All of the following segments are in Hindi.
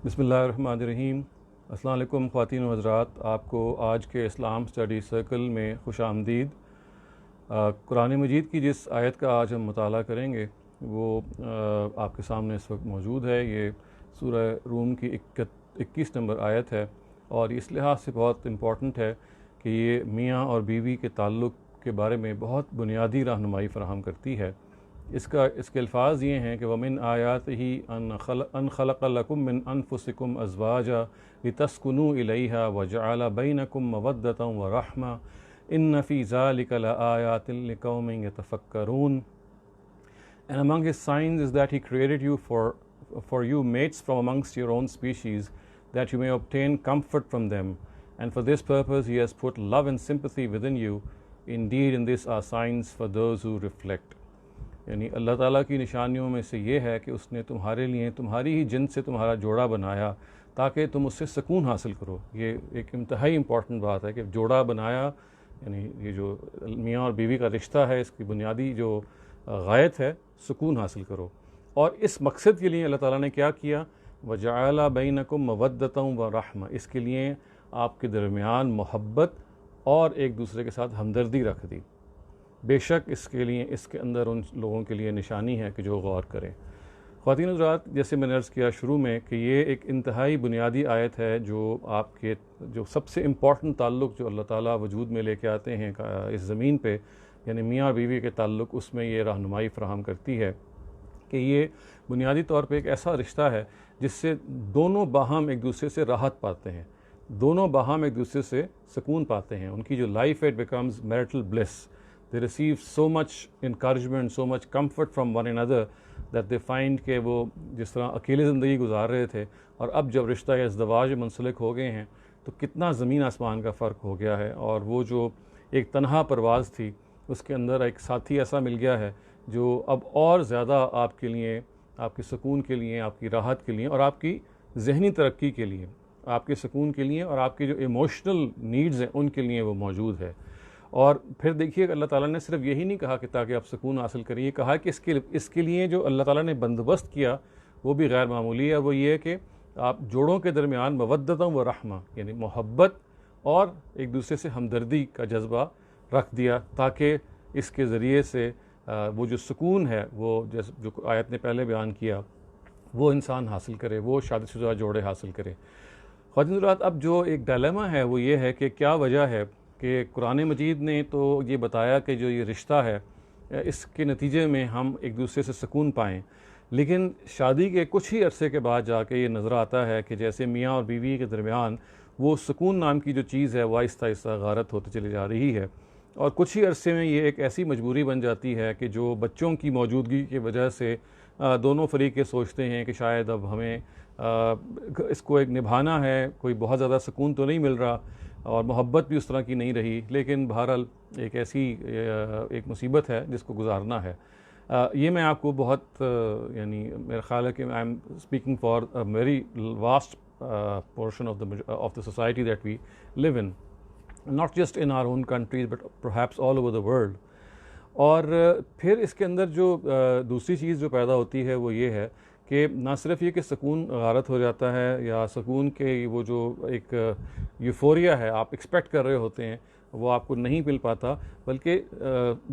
बिस्मिल्लाहिर्रहमानिर्रहीम। अस्सलाम वालेकुम ख़वातीन व हज़रात, आपको आज के इस्लाम स्टडी सर्कल में खुश आमदीद। कुरान मजीद की जिस आयत का आज हम मुताला करेंगे वो आपके सामने इस वक्त मौजूद है। ये सूरह रूम की 21 नंबर आयत है और इस लिहाज से बहुत इम्पॉर्टेंट है कि ये मियाँ और बीवी के ताल्लुक़ के बारे में बहुत बुनियादी रहनुमाई फ़राहम करती है। इसके अल्फाज ये हैं कि वमिन आयातिही अन खलक़ लकुम मिन अनफुसिकुम अज़वाजा लितस्कुनू इलैहा व जअल बैनकुम मवद्दतन व रहमा इन्न फ़ी ज़ालिका लआयातिन लिक़ौमिन यतफ़क्करून। And among his signs is that he created you for you mates from amongst your own species, that you may obtain comfort from them, and for this purpose he has put love and sympathy within you. Indeed, in this are signs for those who reflect. यानी अल्लाह ताला की निशानियों में से ये है कि उसने तुम्हारे लिए तुम्हारी ही जिन से तुम्हारा जोड़ा बनाया ताकि तुम उससे सुकून हासिल करो। ये एक इंतहाई इम्पॉर्टेंट बात है कि जोड़ा बनाया, यानी ये जो मियाँ और बीवी का रिश्ता है इसकी बुनियादी जो गायत है सुकून हासिल करो। और इस मकसद के लिए अल्लाह ताला ने क्या किया, वजअल बैनकुम मवद्दतन व रहमा, इसके लिए आपके दरमियान मोहब्बत और एक दूसरे के साथ हमदर्दी रख दी। बेशक इसके अंदर उन लोगों के लिए निशानी है कि जो गौर करें। ख़वातीन हज़रात, जैसे मैंने अर्ज़ किया शुरू में कि ये एक इंतहाई बुनियादी आयत है जो आपके जो सबसे इम्पॉर्टेंट ताल्लुक़ जो अल्लाह ताला वजूद में लेके आते हैं इस ज़मीन पे, यानी मियाँ और बीवी के ताल्लुक़, उसमें ये रहनुमाई फ़राहम करती है कि ये बुनियादी तौर पे एक ऐसा रिश्ता है जिससे दोनों बाहम एक दूसरे से राहत पाते हैं, दोनों बाहम एक दूसरे से सुकून पाते हैं। उनकी जो life it becomes marital bliss. They receive so much encouragement, so much comfort from one another that they find कि वो जिस तरह अकेले ज़िंदगी गुजार रहे थे और अब जब रिश्ता या इज़्दवाज में मुंसलिक हो गए हैं तो कितना ज़मीन आसमान का फ़र्क हो गया है। और वो जो एक तन्हा परवाज़ थी उसके अंदर एक साथी ऐसा मिल गया है जो अब और ज़्यादा आपके लिए, आपके सुकून के लिए, आपकी राहत के लिए और आपकी ज़हनी तरक्की के लिए, आपके सुकून के लिए और आपकी जो इमोशनल नीड्स हैं उनके लिए वो मौजूद है। और फिर देखिए अल्लाह ताला ने सिर्फ यही नहीं कहा कि ताकि आप सुकून हासिल करिए, कहा कि इसके लिए जो अल्लाह ताला ने बंदोबस्त किया वो भी गैर मामूली है। वो ये है कि आप जोड़ों के दरमियान मवद्दतन व रहमा, यानी मोहब्बत और एक दूसरे से हमदर्दी का जज्बा रख दिया ताकि इसके ज़रिए से वो जो सुकून है वो जैसे जो आयत ने पहले बयान किया वो इंसान हासिल करे, वो शादीशुदा जोड़े हासिल करे। ख़वातीन हज़रात, अब जो एक डायलेमा है वो ये है कि क्या वजह है कि कुरान मजीद ने तो ये बताया कि जो ये रिश्ता है इसके नतीजे में हम एक दूसरे से सुकून पाएँ, लेकिन शादी के कुछ ही अरसे के बाद जाके ये नज़र आता है कि जैसे मियाँ और बीवी के दरमियान वो सुकून नाम की जो चीज़ है वो आहिस्ता आहिस्ता गारत होती चली जा रही है। और कुछ ही अरसे में ये एक ऐसी मजबूरी बन जाती है कि जो बच्चों की मौजूदगी की वजह से दोनों फरीक़े सोचते हैं कि शायद अब हमें इसको एक निभाना है, कोई बहुत ज़्यादा सुकून तो नहीं मिल रहा और मोहब्बत भी उस तरह की नहीं रही, लेकिन बहरहाल एक ऐसी एक मुसीबत है जिसको गुजारना है। ये मैं आपको बहुत यानी मेरा ख़्याल है कि I am speaking for a very vast portion of the society that we live in, not just in our own countries but perhaps all over the world. और फिर इसके अंदर जो दूसरी चीज़ जो पैदा होती है वो ये है कि ना सिर्फ ये कि सुकून गारत हो जाता है या सुकून के वो जो एक यूफोरिया है आप एक्सपेक्ट कर रहे होते हैं वो आपको नहीं मिल पाता, बल्कि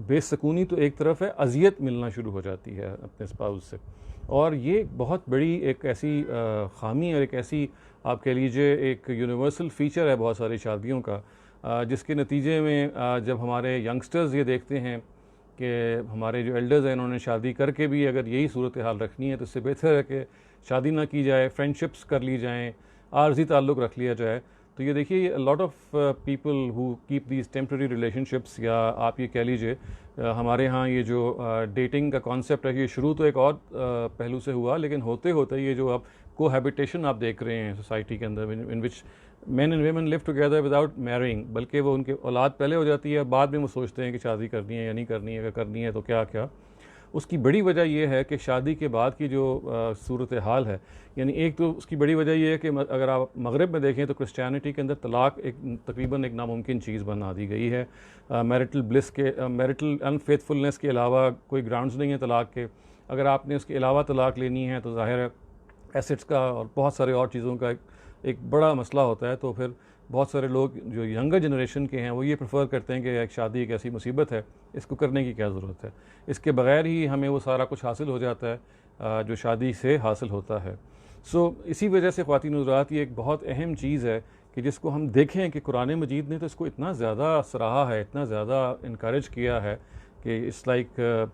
बेसुकूनी तो एक तरफ है, अजियत मिलना शुरू हो जाती है अपने स्पाउस से। और ये बहुत बड़ी एक ऐसी ख़ामी और एक ऐसी आप कह लीजिए एक यूनिवर्सल फ़ीचर है बहुत सारी शादियों का, जिसके नतीजे में जब हमारे यंगस्टर्स ये देखते हैं कि हमारे जो एल्डर्स हैं इन्होंने शादी करके भी अगर यही सूरत हाल रखनी है तो इससे बेहतर है कि शादी ना की जाए, फ्रेंडशिप्स कर ली जाएँ, आर्जी ताल्लुक़ रख लिया जाए। तो ये देखिए lot of people who keep these temporary relationships, या आप ये कह लीजिए हमारे यहाँ ये जो डेटिंग का कॉन्सेप्ट है ये शुरू तो एक और पहलू से हुआ, लेकिन होते होते ये जो अब कोहैबिटेशन आप देख रहे हैं सोसाइटी के अंदर in which man and women live together without marrying, बल्कि वो उनके औलाद पहले हो जाती है, बाद में वो सोचते हैं कि शादी करनी है या नहीं करनी है, अगर करनी है तो क्या क्या। उसकी बड़ी वजह यह है कि शादी के बाद की जो सूरत हाल है, यानी एक तो उसकी बड़ी वजह यह है कि अगर आप मगरिब में देखें तो क्रिश्चियनिटी के अंदर तलाक एक तकरीबन एक नामुमकिन चीज़ बना दी गई है। मैरिटल ब्लिस के, मैरिटल अनफेथफुलनेस के अलावा कोई ग्राउंड्स नहीं है तलाक के। अगर आपने उसके अलावा तलाक लेनी है तो ज़ाहिर है एसेट्स का और बहुत सारे और चीज़ों का एक बड़ा मसला होता है। तो फिर बहुत सारे लोग जो यंगर जनरेशन के हैं वो ये प्रेफर करते हैं कि एक शादी एक ऐसी मुसीबत है, इसको करने की क्या ज़रूरत है, इसके बगैर ही हमें वो सारा कुछ हासिल हो जाता है जो शादी से हासिल होता है। इसी वजह से ख़वातीन हज़रात ये एक बहुत अहम चीज़ है कि जिसको हम देखें कि कुरान मजीद ने तो इसको इतना ज़्यादा सराहा है, इतना ज़्यादा इनकरेज किया है कि it's like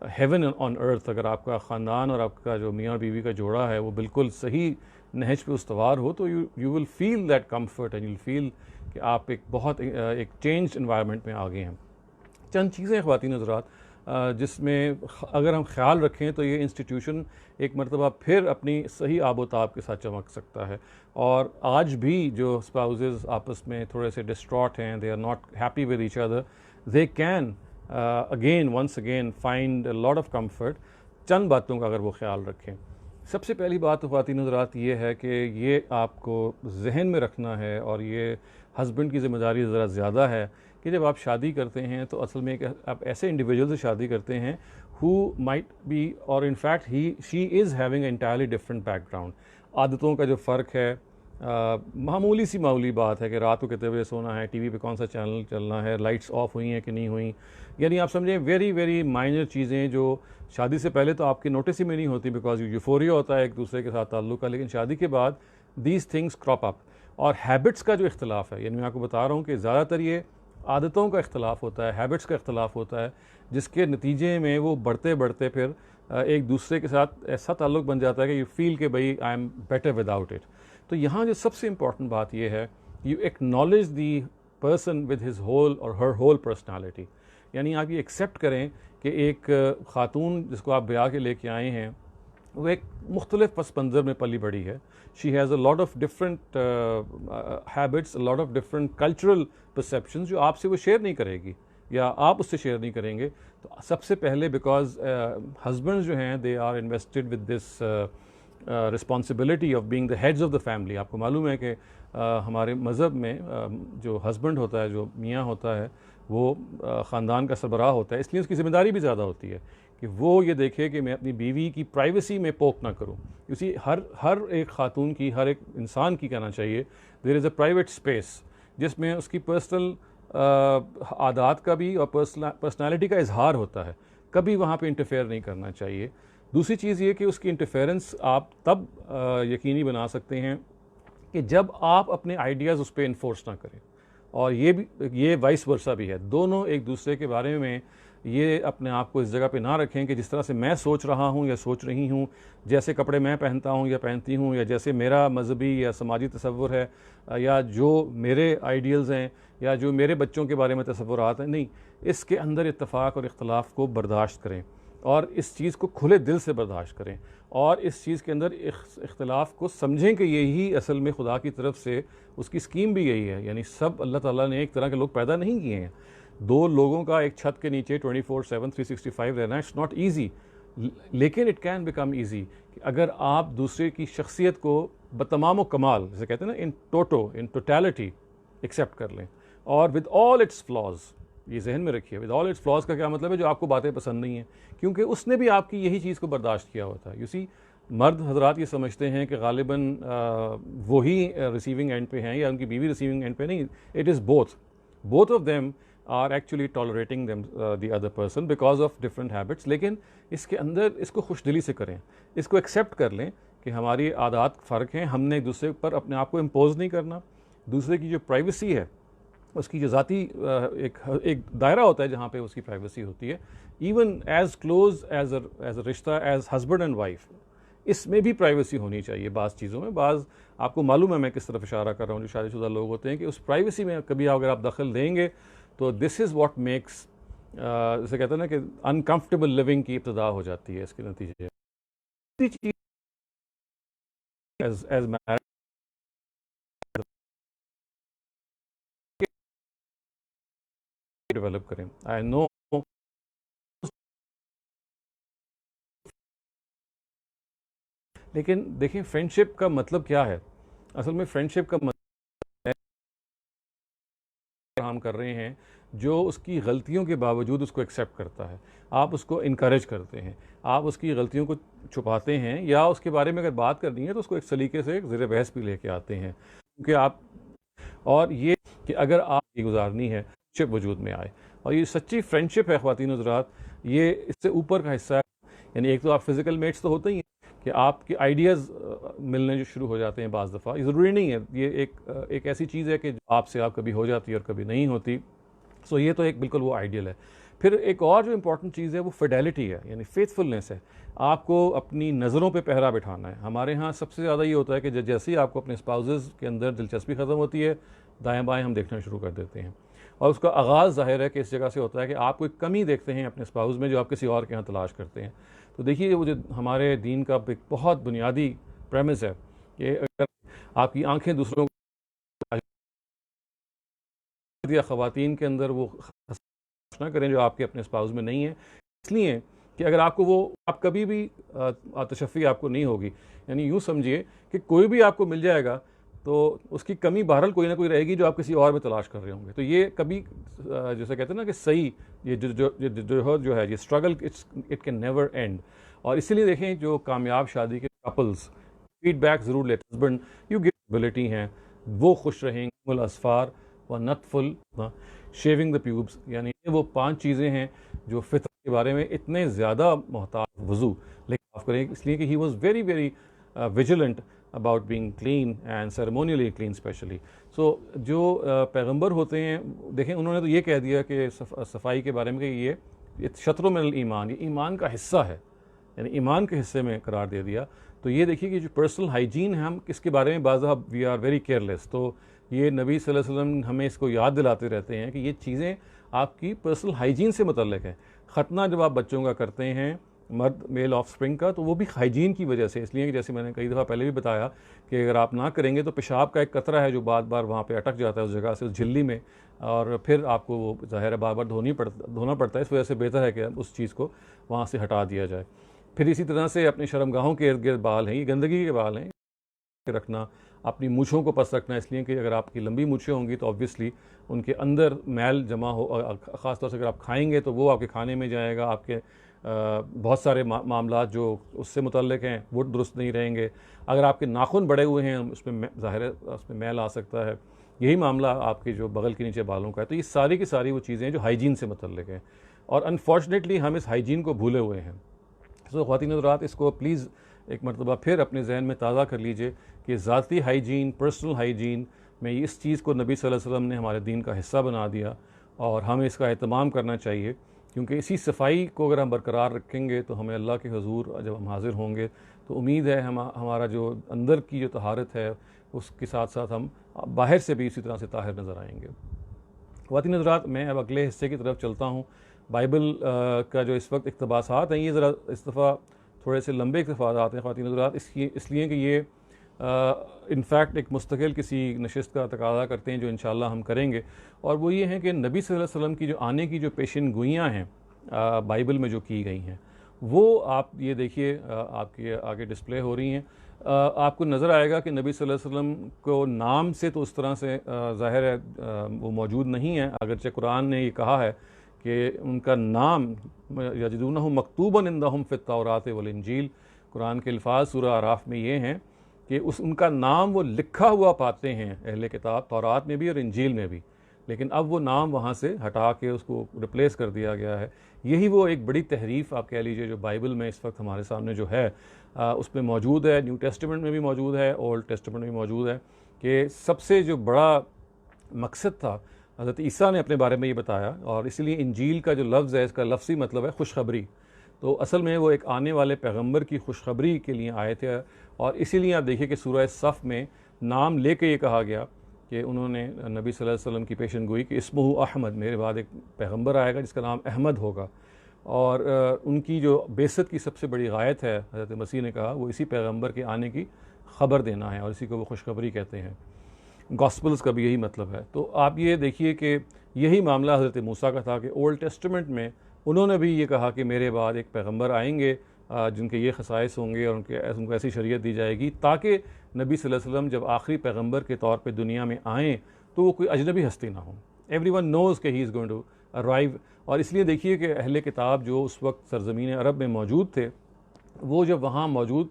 heaven on earth. अगर आपका ख़ानदान और आपका जो मियाँ और बीवी का जोड़ा है वो बिल्कुल सही नहज पे उस्तवार हो, तो you will feel that comfort and you will feel कि आप एक बहुत एक चेंज इन्वायरमेंट में आ गए हैं। चंद चीज़ें ख़वातीन हज़रात जिसमें अगर हम ख्याल रखें तो ये इंस्टीट्यूशन एक मरतबा फिर अपनी सही आबोताब के साथ चमक सकता है। और आज भी जो स्पाउसेस आपस में थोड़े से डिस्ट्रॉट हैं, they are not happy with each other, they can again once again find a lot of comfort चंद बातों का अगर वो ख्याल रखें। सबसे पहली बात तो ख़वातीन हज़रात ये है कि ये आपको जहन में रखना है, और ये हस्बैंड की ज़िम्मेदारी ज़रा ज़्यादा है कि जब आप शादी करते हैं तो असल में आप ऐसे इंडिविजुअल से शादी करते हैं हु माइट बी और in fact he she is having entirely different background. आदतों का जो फ़र्क है, मामूली सी मामूली बात है कि रात को कितने बजे सोना है, टीवी पे कौन सा चैनल चलना है, लाइट्स ऑफ हुई हैं कि नहीं हुई, यानी आप समझें वेरी वेरी माइनर चीज़ें जो शादी से पहले तो आपकी नोटिस ही में नहीं होती बिकॉज यूफोरिया होता है एक दूसरे के साथ ताल्लुक़ का, लेकिन शादी के बाद दीज थिंग्स क्रॉप अप। और हैबिट्स का जो इख्तलाफ है, यानी मैं आपको बता रहा हूँ कि ज़्यादातर ये आदतों का इख्तलाफ होता है, हैबिट्स का इख्तलाफ होता है, जिसके नतीजे में वो बढ़ते बढ़ते फिर एक दूसरे के साथ ऐसा ताल्लुक़ बन जाता है कि यू फील कि भाई I am better without it. तो यहाँ जो सबसे इम्पॉर्टेंट बात यह है, you acknowledge the person with his whole और हर होल पर्सनालिटी, यानी आप ये एक्सेप्ट करें कि एक ख़ातून जिसको आप ब्याह के लेके आए हैं वो एक मुख्तलिफ पस मंज़र में पली बड़ी है। She has a lot of different habits, a lot of different cultural perceptions जो आपसे वो शेयर नहीं करेगी या आप उससे शेयर नहीं करेंगे। तो सबसे पहले बिकॉज हस्बैंड्स जो हैं they are invested with this responsibility of being the heads of the family. आपको मालूम है कि हमारे मज़हब में जो हस्बैंड होता है, जो मियाँ होता है, वो ख़ानदान का सरबराह होता है, इसलिए उसकी ज़िम्मेदारी भी ज़्यादा होती है कि वो ये देखे कि मैं अपनी बीवी की प्राइवेसी में पोक ना करूँ। इसी हर एक ख़ातून की, हर एक इंसान की कहना चाहिए, there is a private space जिसमें उसकी पर्सनल आदात का भी और पर्सनालिटी का इजहार होता है, कभी वहाँ पे इंटरफेयर नहीं करना चाहिए। दूसरी चीज़ ये कि उसकी इंटरफेरेंस आप तब यकीनी बना सकते हैं कि जब आप अपने आइडियाज़ उस पर इन्फोर्स ना करें, और ये वाइस वर्सा भी है। दोनों एक दूसरे के बारे में ये अपने आप को इस जगह पे ना रखें कि जिस तरह से मैं सोच रहा हूँ या सोच रही हूँ, जैसे कपड़े मैं पहनता हूँ या पहनती हूँ, या जैसे मेरा मजहबी या समाजी तसव्वुर है, या जो मेरे आइडियल्स हैं, या जो मेरे बच्चों के बारे में तसव्वुरात हैं, नहीं, इसके अंदर इत्तफ़ाक़ और इख्तलाफ को बर्दाश्त करें और इस चीज़ को खुले दिल से बर्दाश्त करें, और इस चीज़ के अंदर इख्तलाफ को समझें कि यही असल में खुदा की तरफ से उसकी स्कीम भी यही है। यानी सब अल्लाह ताला ने एक तरह के लोग पैदा नहीं किए हैं। दो लोगों का एक छत के नीचे 24/7 365 रहना, इट्स नॉट ईजी, लेकिन इट कैन बिकम ईजी अगर आप दूसरे की शख्सियत को बतमाम कमाल, जैसे कहते हैं ना, इन टोटलिटी एक्सेप्ट कर लें, और विद ऑल इट्स फ्लॉज। ये जहन में रखिए, विद ऑल इट्स फ्लॉज का क्या मतलब है? जो आपको बातें पसंद नहीं हैं, क्योंकि उसने भी आपकी यही चीज़ को बर्दाश्त किया होता है। यूसी मर्द हजरात ये समझते हैं कि गालिबन वही रिसीविंग एंड पे हैं या उनकी बीवी रिसीविंग एंड पे, नहीं, it is both of them are actually tolerating them the other person because of different habits. लेकिन इसके अंदर इसको खुशदिली से करें, इसको एक्सेप्ट कर लें कि हमारी आदत फ़र्क हैं, हमने एक दूसरे पर अपने आप को इम्पोज नहीं करना। दूसरे की जो प्राइवेसी है, उसकी जो ज़ाती एक दायरा होता है जहाँ पे उसकी प्राइवेसी होती है, even as close as a रिश्ता एज हस्बैंड एंड वाइफ, इसमें भी प्राइवेसी होनी चाहिए। बाज़ चीज़ों में, बाज़ आपको मालूम है मैं किस तरफ इशारा कर रहा हूँ, जो शादीशुदा लोग होते हैं कि उस प्राइवेसी में कभी अगर आप दखल देंगे तो दिस इज़ व्हाट मेक्स, जैसे कहते हैं ना कि अनकम्फर्टेबल लिविंग की इब्तिदा हो जाती है इसके नतीजे। एज मैरिज डेवलप करें, आई नो, लेकिन देखें फ्रेंडशिप का मतलब क्या है? असल में फ्रेंडशिप का मतलब हम कर रहे हैं जो उसकी गलतियों के बावजूद उसको एक्सेप्ट करता है। आप उसको इनकरेज करते हैं, आप उसकी गलतियों को छुपाते हैं, या उसके बारे में अगर बात करनी है तो उसको एक सलीके से ज़ेर बहस भी लेके आते हैं, क्योंकि आप, और ये कि अगर आप ये गुजारनी है फ्रेंडशिप वजूद में आए, और ये सच्ची फ्रेंडशिप है ख़वातीन हज़रात, ये इससे ऊपर का हिस्सा है। यानी एक तो आप फिज़िकल मेट्स तो होते ही हैं कि आपके आइडियाज़ मिलने जो शुरू हो जाते हैं बाज़ दफ़ा, ये ज़रूरी नहीं है, ये एक ऐसी चीज़ है कि आपसे आप कभी हो जाती है और कभी नहीं होती। सो ये तो एक बिल्कुल वो आइडियल है। फिर एक और जो इम्पॉर्टेंट चीज़ है वो फिडेलिटी है, यानी फेथफुलनेस है। आपको अपनी नज़रों पे पहरा बिठाना है। हमारे यहाँ सबसे ज़्यादा ये होता है कि जैसे ही आपको अपने स्पाउसेस के अंदर दिलचस्पी ख़त्म होती है, दाएँ बाएँ हम देखना शुरू कर देते हैं, और उसका आगाज़ ज़ाहिर है कि इस जगह से होता है कि आप कोई कमी देखते हैं अपने स्पाउस में जो आप किसी और के यहाँ तलाश करते हैं। तो देखिए, वो जो हमारे दीन का एक बहुत बुनियादी प्रेमिस है कि अगर आपकी आंखें दूसरों या ख़वातीन के अंदर वो ना करें जो आपके अपने स्पाउस में नहीं है, इसलिए कि अगर आपको वो, आप कभी भी तशफ़ी आपको नहीं होगी। यानी यूँ समझिए कि कोई भी आपको मिल जाएगा तो उसकी कमी बहरहाल कोई ना कोई रहेगी जो आप किसी और में तलाश कर रहे होंगे। तो ये कभी जैसे कहते हैं ना कि सही, ये जो है ये struggle, it can never and. और इसीलिए देखें जो कामयाब शादी के कपल्स फीडबैक ज़रूर लेते, हस्बैंड यू गिव एबिलिटी हैं, वो खुश रहेंगे, मुल असफ़ार व नतफुल शेविंग द प्यूब्स, यानी वो 5 चीज़ें हैं जो फितर के बारे में इतने ज़्यादा मोहताज, वज़ू, लेकिन माफ़ करें इसलिए कि he was very very vigilant about being clean and ceremonially clean specially. So जो पैगंबर होते हैं, देखें उन्होंने तो ये कह दिया कि सफाई के बारे में कि ये शत्रुन मिनल ईमान, ये ईमान का हिस्सा है, यानी ईमान के हिस्से में करार दे दिया। तो ये देखिए कि जो पर्सनल हाइजीन है, हम इसके बारे में बाज़ वी आर वेरी केयरलेस। तो ये नबी सल्लल्लाहु अलैहि वसल्लम हमें इसको याद दिलाते रहते हैं कि ये चीज़ें आपकी पर्सनल हाइजीन से मुतल्लिक है। ख़तना जब आप बच्चों का करते हैं, मर्द मेल ऑफ स्प्रिंग का, तो वो भी हाइजीन की वजह से, इसलिए कि जैसे मैंने कई दफ़ा पहले भी बताया कि अगर आप ना करेंगे तो पेशाब का एक कतरा है जो बार बार वहाँ पे अटक जाता है उस जगह से, उस झिल्ली में, और फिर आपको वो ज़ाहिर है बार बार धोना पड़ता है। इस वजह से बेहतर है कि उस चीज़ को वहाँ से हटा दिया जाए। फिर इसी तरह से अपने शर्मगाहों के इर्द गिर्द बाल हैं, ये गंदगी के बाल हैं, रखना, अपनी मूँछों को पस रखना, इसलिए कि अगर आपकी लंबी मूँछें होंगी तो ऑब्वियसली उनके अंदर मैल जमा हो, ख़ास तौर से अगर आप खाएंगे तो वो आपके खाने में जाएगा, आपके बहुत सारे मामलात जो उससे मुतल्लिक हैं वो दुरुस्त नहीं रहेंगे। अगर आपके नाखून बड़े हुए हैं उसमें ज़ाहिर है उसमें मैल आ सकता है। यही मामला आपके जो बगल के नीचे बालों का है। तो ये सारी की सारी वो चीज़ें जो हाइजीन से मुतल्लिक हैं, और अनफॉर्चुनेटली हम इस हाइजीन को भूले हुए हैं। तो ख़वातीन हज़रात, इसको प्लीज़ एक मरतबा फिर अपने जहन में ताज़ा कर लीजिए कि ज़ाती हाइजीन, पर्सनल हाइजीन में इस चीज़ को नबी सल्लल्लाहु अलैहि वसल्लम ने हमारे दीन का हिस्सा बना दिया, और हमें इसका एहतमाम करना चाहिए, क्योंकि इसी सफाई को अगर हम बरकरार रखेंगे तो हमें अल्लाह के हुज़ूर जब हम हाज़िर होंगे तो उम्मीद है हमारा जो अंदर की जो तहारत है उसके साथ साथ हम बाहर से भी इसी तरह से ताहिर नज़र आएंगे। ख़वातीन हज़रात, मैं अब अगले हिस्से की तरफ चलता हूँ। बाइबल का जो इस वक्त इक़्तिबासात हैं, ये ज़रा इस दफ़ा थोड़े से लंबे इक़्तिबासात हैं ख़वातीन हज़रात, इसलिए कि ये इनफैक्ट एक मुस्तकिल किसी नशिस्त का तकाज़ा करते हैं जो इंशाअल्लाह हम करेंगे। और वो ये हैं कि नबी सल्लल्लाहु अलैहि वसल्लम की जो आने की जो पेशन गोइयाँ हैं बाइबल में जो की गई हैं, वो आप ये देखिए आपके आगे डिस्प्ले हो रही हैं। आपको नज़र आएगा कि नबी सल्लल्लाहु अलैहि वसल्लम को नाम से तो उस तरह से ज़ाहिर है वो मौजूद नहीं है, अगरचे कुरान ने ये कहा है कि उनका नाम यजिदूनहु मकतूबन इंदहुम फित तौरात वल इंजील, कुरान के अल्फाज सूरह आराफ में ये हैं कि उनका नाम वो लिखा हुआ पाते हैं अहले किताब, तौरात में भी और इंजील में भी, लेकिन अब वो नाम वहाँ से हटा के उसको रिप्लेस कर दिया गया है। यही वो एक बड़ी तहरीफ आप कह लीजिए जो बाइबल में इस वक्त हमारे सामने जो है उसमें मौजूद है, न्यू टेस्टामेंट में भी मौजूद है, ओल्ड टेस्टामेंट में भी मौजूद है, कि सबसे जो बड़ा मकसद था हज़रत ईसा ने अपने बारे में ये बताया, और इसलिए इंजील का जो लफ्ज़ है इसका लफ्ज़ी मतलब है खुशखबरी। तो असल में वो एक आने वाले पैगंबर की खुशखबरी के लिए आए थे, और इसीलिए आप देखिए कि सूरह सफ़ में नाम लेके ये कहा गया कि उन्होंने नबी सल्लल्लाहु अलैहि वसल्लम की पेशन गोई कि इस्मुहु अहमद, मेरे बाद एक पैगंबर आएगा जिसका नाम अहमद होगा। और उनकी जो बेसत की सबसे बड़ी गायत है, हज़रत मसीह ने कहा, वो इसी पैगंबर के आने की ख़बर देना है, और इसी को वो खुशखबरी कहते हैं। गॉस्पल्स का भी यही मतलब है। तो आप ये देखिए कि यही मामला हज़रत मूसा का था कि ओल्ड टेस्टामेंट में उन्होंने भी ये कहा कि मेरे बाद एक पैगंबर आएंगे जिनके ये खसाइस होंगे और उनको ऐसी शरीयत दी जाएगी ताकि नबी सल्लल्लाहु अलैहि वसल्लम जब आखिरी पैगंबर के तौर पे दुनिया में आएँ तो वो कोई अजनबी हस्ती ना हो। एवरीवन नोज़ कि he is going to arrive. और इसलिए देखिए कि अहले किताब जो उस वक्त सरज़मीन अरब में मौजूद थे, वो जब वहाँ मौजूद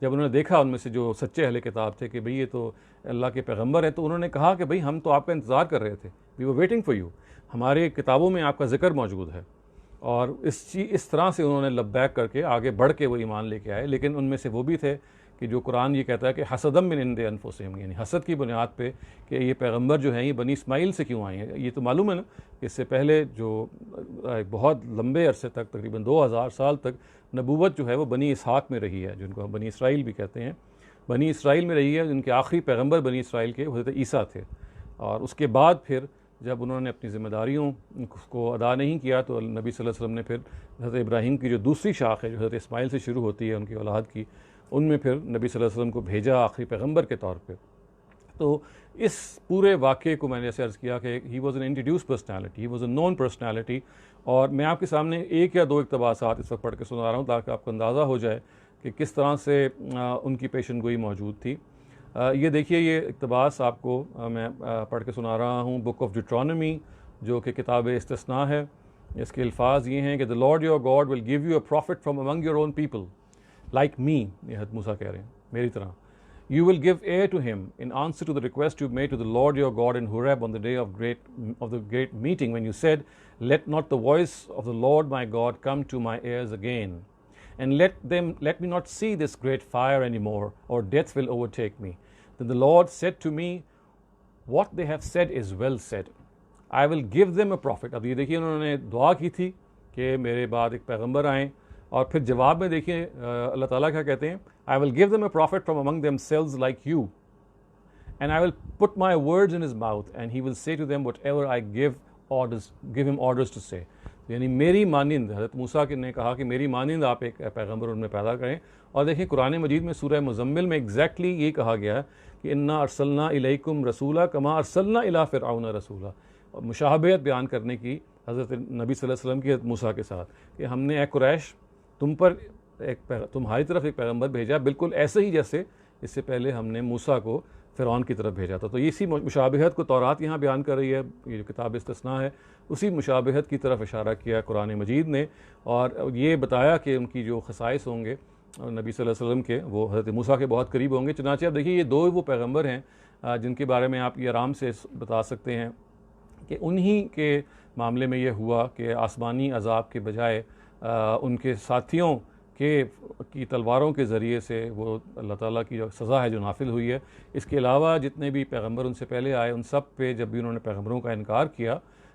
जब उन्होंने देखा उनमें से जो सच्चे अहले किताब थे कि भाई ये तो अल्लाह के पैगंबर हैं, तो उन्होंने कहा कि भाई हम तो आपका इंतज़ार कर रहे थे, we were waiting for you, हमारे किताबों में आपका ज़िक्र मौजूद है। और इस तरह से उन्होंने लब्बैक करके आगे बढ़ के वो ईमान लेके आए। लेकिन उनमें से वो भी थे कि जो कुरान ये कहता है कि हसदम मिन इंदे अनफुसिहिम, यानी हसद की बुनियाद पे कि ये पैगंबर जो हैं ये बनी इस्माइल से क्यों आए हैं। ये तो मालूम है ना कि इससे पहले जो बहुत लंबे अरसे तक, तकरीबन 2000 साल तक नबूवत जो है वो बनी इसहाक में रही है, जिनको बनी इसराइल भी कहते हैं, बनी इसराइल में रही है। जिनके आखिरी पैगंबर बनी इसराइल के हज़रत ईसा थे। और उसके बाद फिर जब उन्होंने अपनी ज़िम्मेदारियों को अदा नहीं किया तो नबी सल्लल्लाहु अलैहि वसल्लम ने फिर हज़रत इब्राहीम की जो दूसरी शाख है, जो हज़रत इस्माइल से शुरू होती है उनकी औलाद की, उनमें फिर नबी सल्लल्लाहु अलैहि वसल्लम को भेजा आखिरी पैगंबर के तौर पे। तो इस पूरे वाक़े को मैंने जैसे अर्ज़ किया कि he was an introduce personality, he was a non personality. और मैं आपके सामने एक या दो इक़्तिबासात इस वक्त पढ़ के सुना रहा हूँ ताकि आपको अंदाज़ा हो जाए कि किस तरह से उनकी पेशन गोई मौजूद थी। ये देखिए, ये इक़्तिबास आपको मैं पढ़ के सुना रहा हूँ, बुक ऑफ डिट्रॉनमी जो कि किताब इस्तिस्ना है। इसके अल्फाज ये हैं कि the Lord your God will give you a profit from among your own people like me, ये हज़रत मूसा कह रहे हैं, मेरी तरह। You will give ear to him in answer to the request you made to the Lord your God in Horeb on the day of the great meeting, when you said, "Let not the voice of the Lord my God come to my ears again, and let me not see this great fire anymore, or death will overtake me." Then the Lord said to me, "What they have said is well said. I will give them a prophet." अब ये देखिए, उन्होंने दुआ की थी कि मेरे बाद एक पैगंबर आएँ, और फिर जवाब में देखिए अल्लाह ताला क्या कहते हैं, I will give them a prophet from among themselves like you, and I will put my words in his mouth, and he will say to them whatever I give him orders to say. यानी मेरी मानिंद, हज़रत मूसा ने कहा कि मेरी मानिंद आप एक पैगंबर उनमें पैदा करें। और देखिए कुरान मजीद में सूरह मुज़म्मिल में एग्जैक्टली ये कहा गया है कि इन्ना अरसलना इलैकुम रसूला कमा अरसलना इला फ़िरऔन रसूला। और मुशाबहत बयान करने की हज़रत नबी सल्लल्लाहु अलैहि वसल्लम की हज़रत मूसा के साथ कि हमने ए कुरैश तुम पर तुम्हारी तरफ एक पैगंबर भेजा, बिल्कुल ऐसे ही जैसे इससे पहले हमने मूसा को फ़िरौन की तरफ भेजा था। तो इसी मुशाबहत को तौरात यहाँ बयान कर रही है। ये जो किताब इस्तिस्ना है उसी मुशाबहत की तरफ इशारा किया कुरान मजीद ने, और ये बताया कि उनकी जो खसाइस होंगे नबी सल्लल्लाहु अलैहि वसल्लम के, वो हज़रत मूसा के बहुत करीब होंगे। चुनांचे अब देखिए, ये दो वो पैगंबर हैं जिनके बारे में आप ये आराम से बता सकते हैं कि उन्हीं के मामले में ये हुआ कि आसमानी अजाब के बजाय उनके साथियों की तलवारों के ज़रिए से वो अल्लाह ताला की जो सज़ा है जो नाफिल हुई है। इसके अलावा जितने भी पैगंबर उनसे पहले आए उन सब पे जब भी उन्होंने पैगंबरों का इनकार किया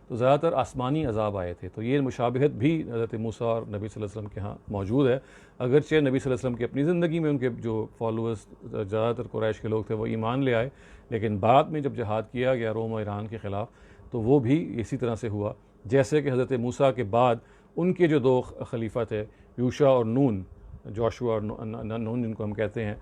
तो ज़्यादातर आसमानी अजाब आए थे। तो ये मुशाबहत भी हज़रत मूसा और नबी सल्लल्लाहु अलैहि वसल्लम के यहाँ मौजूद है। अगरचे नबी सल्लल्लाहु अलैहि वसल्लम की अपनी ज़िंदगी में उनके जो फॉलोअर्स ज़्यादातर कुरैश के लोग थे वो ईमान ले आए, लेकिन बाद में जब जहाद किया गया रोम और ईरान के ख़िलाफ़ तो वो भी इसी तरह से हुआ जैसे कि हज़रत मूसा के बाद उनके जो दो खलीफा थे, यूशा और नून, जोशुआ और नून जिनको हम कहते हैं,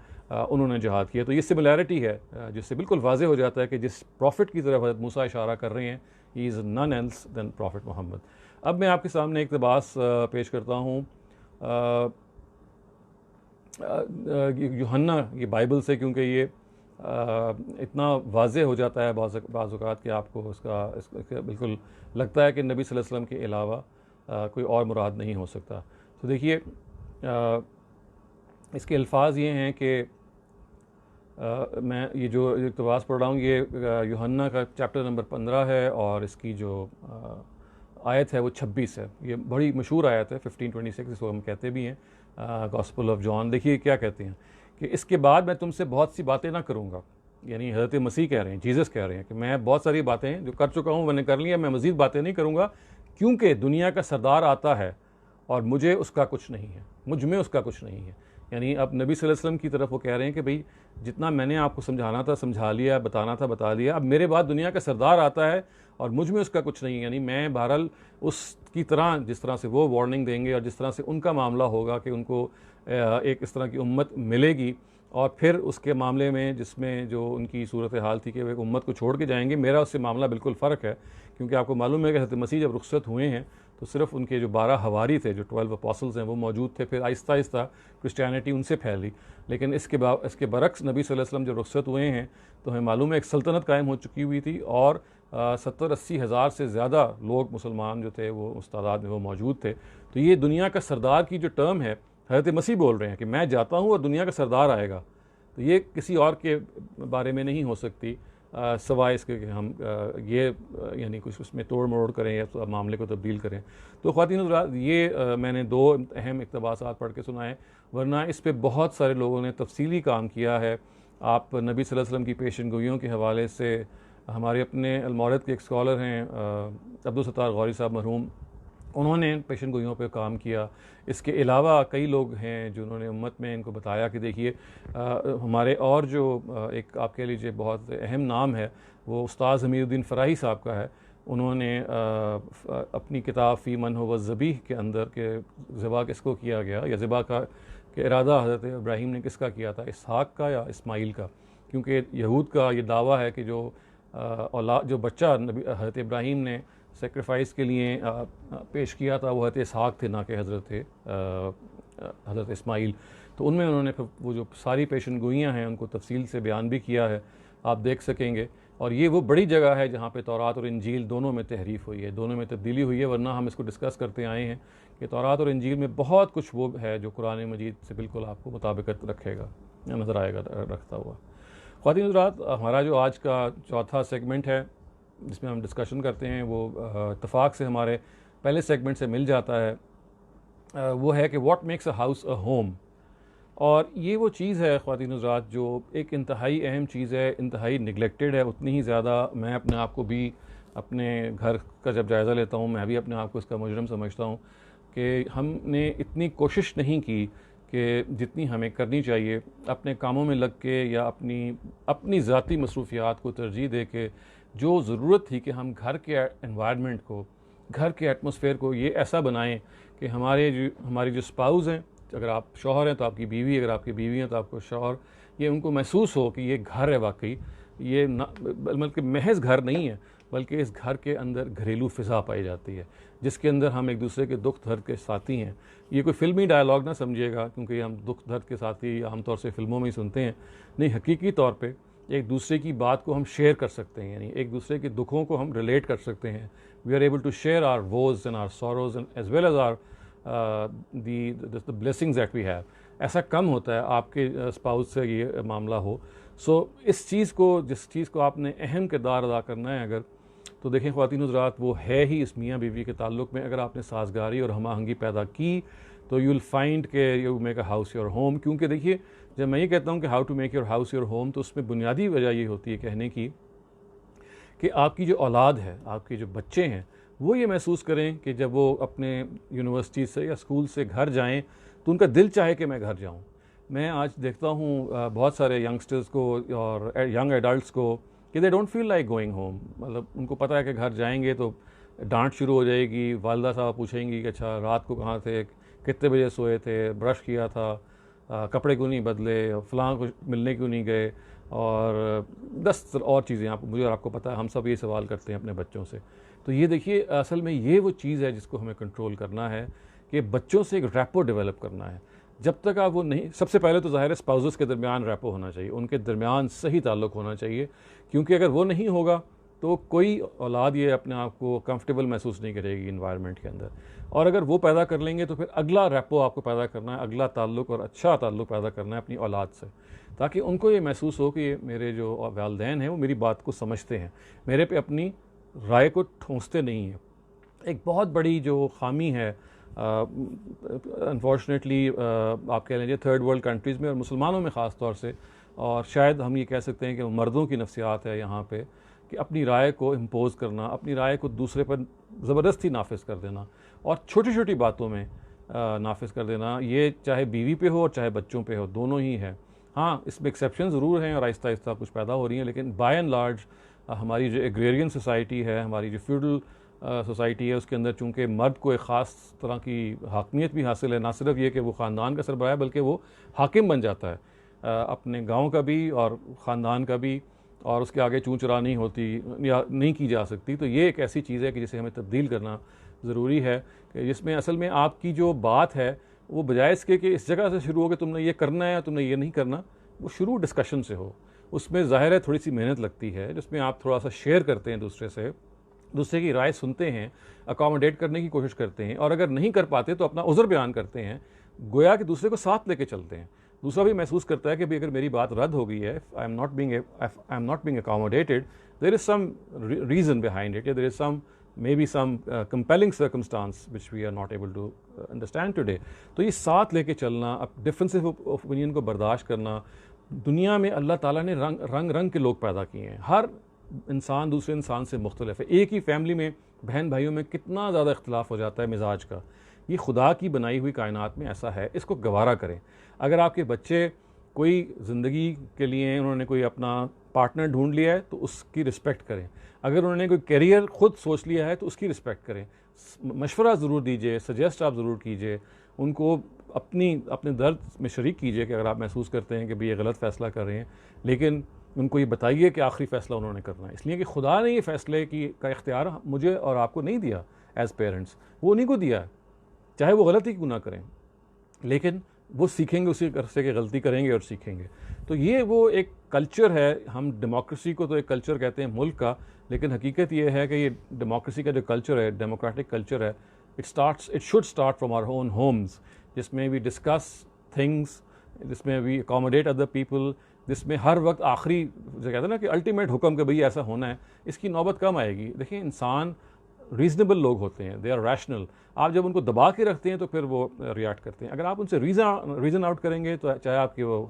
उन्होंने जहाद किया। तो ये सिमिलैरिटी है जिससे बिल्कुल वाज़े हो जाता है कि जिस प्रॉफिट की तरफ हज़रत मूसा इशारा कर रहे हैं, he is none else than prophet Muhammad. अब मैं आपके सामने एक इक़्तिबास पेश करता हूँ यूहन्ना ये बाइबल से, क्योंकि ये इतना वाज़े हो जाता है बाज़ औक़ात कि आपको इसका बिल्कुल लगता है कि नबी सल्लल्लाहु अलैहि वसल्लम के अलावा कोई और मुराद नहीं हो सकता। तो देखिए, इसके अल्फाज ये हैं कि मैं ये जो इक़्तिबास पढ़ रहा हूँ ये यूहन्ना का चैप्टर नंबर 15 है और इसकी जो आयत है वो 26 है। ये बड़ी मशहूर आयत है 1526, इसको हम कहते भी हैं गॉस्पेल ऑफ जॉन। देखिए क्या कहते हैं कि इसके बाद मैं तुमसे बहुत सी बातें ना करूँगा, यानी हज़रत मसीह कह रहे हैं, जीसस कह रहे हैं कि मैं बहुत सारी बातें जो कर चुका हूँ मैंने कर लिया, मैं मज़ीद बातें नहीं करूँगा, क्योंकि दुनिया का सरदार आता है और मुझे उसका कुछ नहीं है, मुझ में उसका कुछ नहीं है। यानी अब नबी सल्लल्लाहु अलैहि वसल्लम की तरफ वो कह रहे हैं कि भाई जितना मैंने आपको समझाना था समझा लिया, बताना था बता दिया, अब मेरे बाद दुनिया का सरदार आता है और मुझ में उसका कुछ नहीं है। यानी मैं बहरहाल उसकी तरह, जिस तरह से वो वार्निंग देंगे और जिस तरह से उनका मामला होगा कि उनको एक इस तरह की उम्मत मिलेगी, और फिर उसके मामले में जिसमें जो उनकी सूरत हाल थी कि वो एक उम्मत को छोड़ के जाएंगे, मेरा उससे मामला बिल्कुल फ़र्क है। क्योंकि आपको मालूम है कि हज़रत मसीह जब रुखसत हुए हैं तो सिर्फ उनके जो 12 हवारी थे, जो 12 अपॉसल्स हैं, वो मौजूद थे। फिर आहिस्ता आहिस्ता क्रिश्चियनिटी उनसे फैली। लेकिन इसके बरक्स नबी सल्लल्लाहु अलैहि वसल्लम जब रुखसत हुए हैं तो हमें मालूम है एक सल्तनत कायम हो चुकी हुई थी, और 70-80 हज़ार से ज़्यादा लोग मुसलमान जो थे वो उस तादाद में वो मौजूद थे। तो ये दुनिया का सरदार की जो टर्म है, हज़रत मसीह बोल रहे हैं कि मैं जाता हूँ और दुनिया का सरदार आएगा। तो ये किसी और के बारे में नहीं हो सकती सवाए इसके कि हम यानी कुछ उसमें तोड़ मरोड़ करें या तो मामले को तब्दील करें। तो ख़वातीन हज़रात, ये मैंने 2 अहम इक़्तिबासात पढ़ के सुनाए, वरना इस पे बहुत सारे लोगों ने तफसीली काम किया है। आप नबी सल्लल्लाहु अलैहि वसल्लम की पेशन गोइयों के हवाले से, हमारे अपने अलमौरद के एक स्कॉलर हैं अब्दुल सत्तार गौरी साहब मरहूम, उन्होंने पेशन गोइयों पे काम किया। इसके अलावा कई लोग हैं जिन्होंने उम्मत में इनको बताया कि देखिए हमारे और जो एक आप कह लीजिए बहुत अहम नाम है, वो उस्ताद ज़मीरुद्दीन फ़राही साहब का है। उन्होंने अपनी किताब फ़ी मन हुवा ज़बीह के अंदर के ज़िबा किसको किया गया, या ज़िबा का के इरादा हज़रत इब्राहीम ने किसका किया था, इसहाक का या इस्माइल का। क्योंकि यहूद का ये दावा है कि जो औलाद, जो बच्चा नबी हज़रत इब्राहीम ने सेक्रीफाइस के लिए पेश किया था, वो हज़रत इसहाक थे, ना कि हज़रत इस्माइल। तो उनमें उन्होंने फिर वो जो सारी पेशन गोइयाँ हैं उनको तफसील से बयान भी किया है, आप देख सकेंगे। और ये वो बड़ी जगह है जहाँ पे तौरात और इंजील दोनों में तहरीफ़ हुई है, दोनों में तब्दीली हुई है। वरना हम इसको डिस्कस करते आए हैं कि तौरात और इंजील में बहुत कुछ वो है जो कुरान मजीद से बिल्कुल आपको मुताबिकत रखेगा या नज़र आएगा रखता हुआ। ख़वातीन हज़रात, हमारा जो आज का चौथा सेगमेंट है जिसमें हम डिस्कशन करते हैं, वो इत्तफ़ाक़ से हमारे पहले सेगमेंट से मिल जाता है। वो है कि what makes a house a home. और ये वो चीज़ है ख़वातीन हज़रात जो एक इंतहाई अहम चीज़ है, इंतहाई निगलेक्टेड है। उतनी ही ज़्यादा मैं अपने आप को भी, अपने घर का जब जायज़ा लेता हूँ, मैं भी अपने आप को इसका मुजरिम समझता हूँ कि हमने इतनी कोशिश नहीं की कि जितनी हमें करनी चाहिए, अपने कामों में लग के या अपनी ज़ाती मसरूफ़ियात को तरजीह दे के जो ज़रूरत थी कि हम घर के एनवायरनमेंट को, घर के एटमॉस्फेयर को ये ऐसा बनाएं कि हमारी जो स्पाउस हैं, अगर आप शौहर हैं तो आपकी बीवी, अगर आपकी बीवी हैं तो आपको शौहर, ये उनको महसूस हो कि ये घर है, वाकई ये बल्कि महज घर नहीं है, बल्कि इस घर के अंदर घरेलू फ़िज़ा पाई जाती है जिसके अंदर हम एक दूसरे के दुख दर्द के साथी हैं। ये कोई फ़िल्मी डायलॉग ना समझिएगा, क्योंकि हम दुख दर्द के साथी आमतौर से फ़िल्मों में ही सुनते हैं। नहीं, हकीकी तौर पे एक दूसरे की बात को हम शेयर कर सकते हैं, यानी एक दूसरे के दुखों को हम रिलेट कर सकते हैं। We are able to share our woes and our sorrows and as well as our the blessings that we have. ऐसा कम होता है आपके स्पाउस से ये मामला हो। इस चीज़ को, जिस चीज़ को आपने अहम किरदार अदा करना है अगर, तो देखें ख़वातीन हज़रात, वो है ही इस मियाँ बीवी के ताल्लुक़ में। अगर आपने साजगारी और हम आहंगी पैदा की तो यू विल फाइंड के you make a house your home. क्योंकि देखिए, जब मैं ये कहता हूँ कि how to make your house your home, तो उसमें बुनियादी वजह ये होती है कहने की कि आपकी जो औलाद है, आपके जो बच्चे हैं, वो ये महसूस करें कि जब वो अपने यूनिवर्सिटी से या स्कूल से घर जाएं तो उनका दिल चाहे कि मैं घर जाऊं। मैं आज देखता हूं बहुत सारे यंगस्टर्स को और यंग एडल्ट्स को कि they don't feel like going home. मतलब उनको पता है कि घर जाएंगे तो डांट शुरू हो जाएगी, वालदा साहब पूछेंगी कि अच्छा रात को कहाँ थे, कितने बजे सोए थे, ब्रश किया था, कपड़े क्यों नहीं बदले, फ़लाँ को मिलने क्यों नहीं गए, और 10 और चीज़ें मुझे और आपको पता है, हम सब ये सवाल करते हैं अपने बच्चों से। तो ये देखिए, असल में ये वो चीज़ है जिसको हमें कंट्रोल करना है कि बच्चों से एक रैपो डेवलप करना है। जब तक आप वो नहीं, सबसे पहले तो ज़ाहिर है स्पाउसेस के दरमियान रैपो होना चाहिए, उनके दरमियान सही ताल्लुक़ होना चाहिए, क्योंकि अगर वो नहीं होगा तो कोई औलाद ये अपने आप को कंफर्टेबल महसूस नहीं करेगी इन्वायरमेंट के अंदर। और अगर वो पैदा कर लेंगे तो फिर अगला रैपो आपको पैदा करना है, अगला ताल्लुक़ और अच्छा ताल्लुक़ पैदा करना है अपनी औलाद से, ताकि उनको ये महसूस हो कि मेरे जो वालिदैन हैं वो मेरी बात को समझते हैं, मेरे पे अपनी राय को ठूंसते नहीं हैं। एक बहुत बड़ी जो खामी है अनफॉर्चुनेटली आप कह लीजिए थर्ड वर्ल्ड कंट्रीज़ में और मुसलमानों में ख़ास तौर से, और शायद हम ये कह सकते हैं कि मर्दों की नफ्सियात है यहाँ पे, कि अपनी राय को इम्पोज़ करना, अपनी राय को दूसरे पर ज़बरदस्ती नाफिज कर देना और छोटी छोटी बातों में नाफिज कर देना, ये चाहे बीवी पे हो और चाहे बच्चों पे हो, दोनों ही है। हाँ, इसमें एक्सेप्शन ज़रूर हैं और आहिस्ता आहिस्ता कुछ पैदा हो रही हैं, लेकिन बाय एंड लार्ज हमारी जो एग्रेरियन सोसाइटी है, हमारी जो फ्यूडल सोसाइटी है, उसके अंदर चूँकि मर्द को एक ख़ास तरह की हाकमियत भी हासिल है, ना सिर्फ ये कि वो ख़ानदान का सरबराह है, बल्कि वो हाकिम बन जाता है अपने गाँव का भी और ख़ानदान का भी, और उसके आगे चूँ चरा नहीं होती या नहीं की जा सकती। तो ये एक ऐसी चीज़ है कि जिसे हमें तब्दील करना ज़रूरी है कि जिसमें असल में आपकी जो बात है वो बजाय इसके कि इस जगह से शुरू हो कि तुमने ये करना है या तुमने ये नहीं करना, वो शुरू डिस्कशन से हो। उसमें ज़ाहिर है थोड़ी सी मेहनत लगती है, जिसमें आप थोड़ा सा शेयर करते हैं दूसरे से, दूसरे की राय सुनते हैं, अकोमोडेट करने की कोशिश करते हैं, और अगर नहीं कर पाते तो अपना उज़्र बयान करते हैं, गोया कि दूसरे को साथ लेके चलते हैं। दूसरा भी महसूस करता है कि भाई अगर मेरी बात रद्द हो गई है, I am not being accommodated, there is some reason behind it, या there is some maybe some compelling circumstance which we are not able to understand today। तो ये साथ लेके चलना, अब डिफरेंसेस ऑफ ओपिनियन को बर्दाश्त करना। दुनिया में अल्लाह ताला ने रंग रंग के लोग पैदा किए हैं, हर इंसान दूसरे इंसान से मुख्तलिफ है। एक ही फैमिली में बहन भाइयों में कितना ज़्यादा इख्तलाफ हो जाता है मिजाज का। ये खुदा की बनाई हुई कायनात में ऐसा है, इसको गवारा करें। अगर आपके बच्चे कोई ज़िंदगी के लिए उन्होंने कोई अपना पार्टनर ढूंढ लिया है तो उसकी रिस्पेक्ट करें। अगर उन्होंने कोई करियर खुद सोच लिया है तो उसकी रिस्पेक्ट करें। मशवरा ज़रूर दीजिए, सजेस्ट आप ज़रूर कीजिए, उनको अपने दर्द में शरीक कीजिए कि अगर आप महसूस करते हैं कि भाई ये गलत फ़ैसला कर रहे हैं, लेकिन उनको ये बताइए कि आखिरी फ़ैसला उन्होंने करना है, इसलिए कि खुदा ने ये फ़ैसले का इख्तियार मुझे और आपको नहीं दिया एज़ पेरेंट्स, वो उन्हीं को दिया है, चाहे वो गलती क्यों ना करें, लेकिन वो सीखेंगे उसी से कि गलती करेंगे और सीखेंगे। तो ये वो एक कल्चर है। हम डेमोक्रेसी को तो एक कल्चर कहते हैं मुल्क का, लेकिन हकीकत ये है कि ये डेमोक्रेसी का जो कल्चर है, डेमोक्रेटिक कल्चर है, it should start from our own homes, जिसमें वी डिस्कस थिंग्स, जिसमें वी अकोमोडेट अदर पीपल, जिसमें हर वक्त आखिरी जो कहते हैं ना कि अल्टीमेट हुक्म कि भाई ऐसा होना है, इसकी नौबत कम आएगी। देखिए इंसान रीजनेबल लोग होते हैं, दे आर रैशनल। आप जब उनको दबा के रखते हैं तो फिर वो रिएक्ट करते हैं। अगर आप उनसे रीज़न आउट करेंगे तो चाहे आपकी वो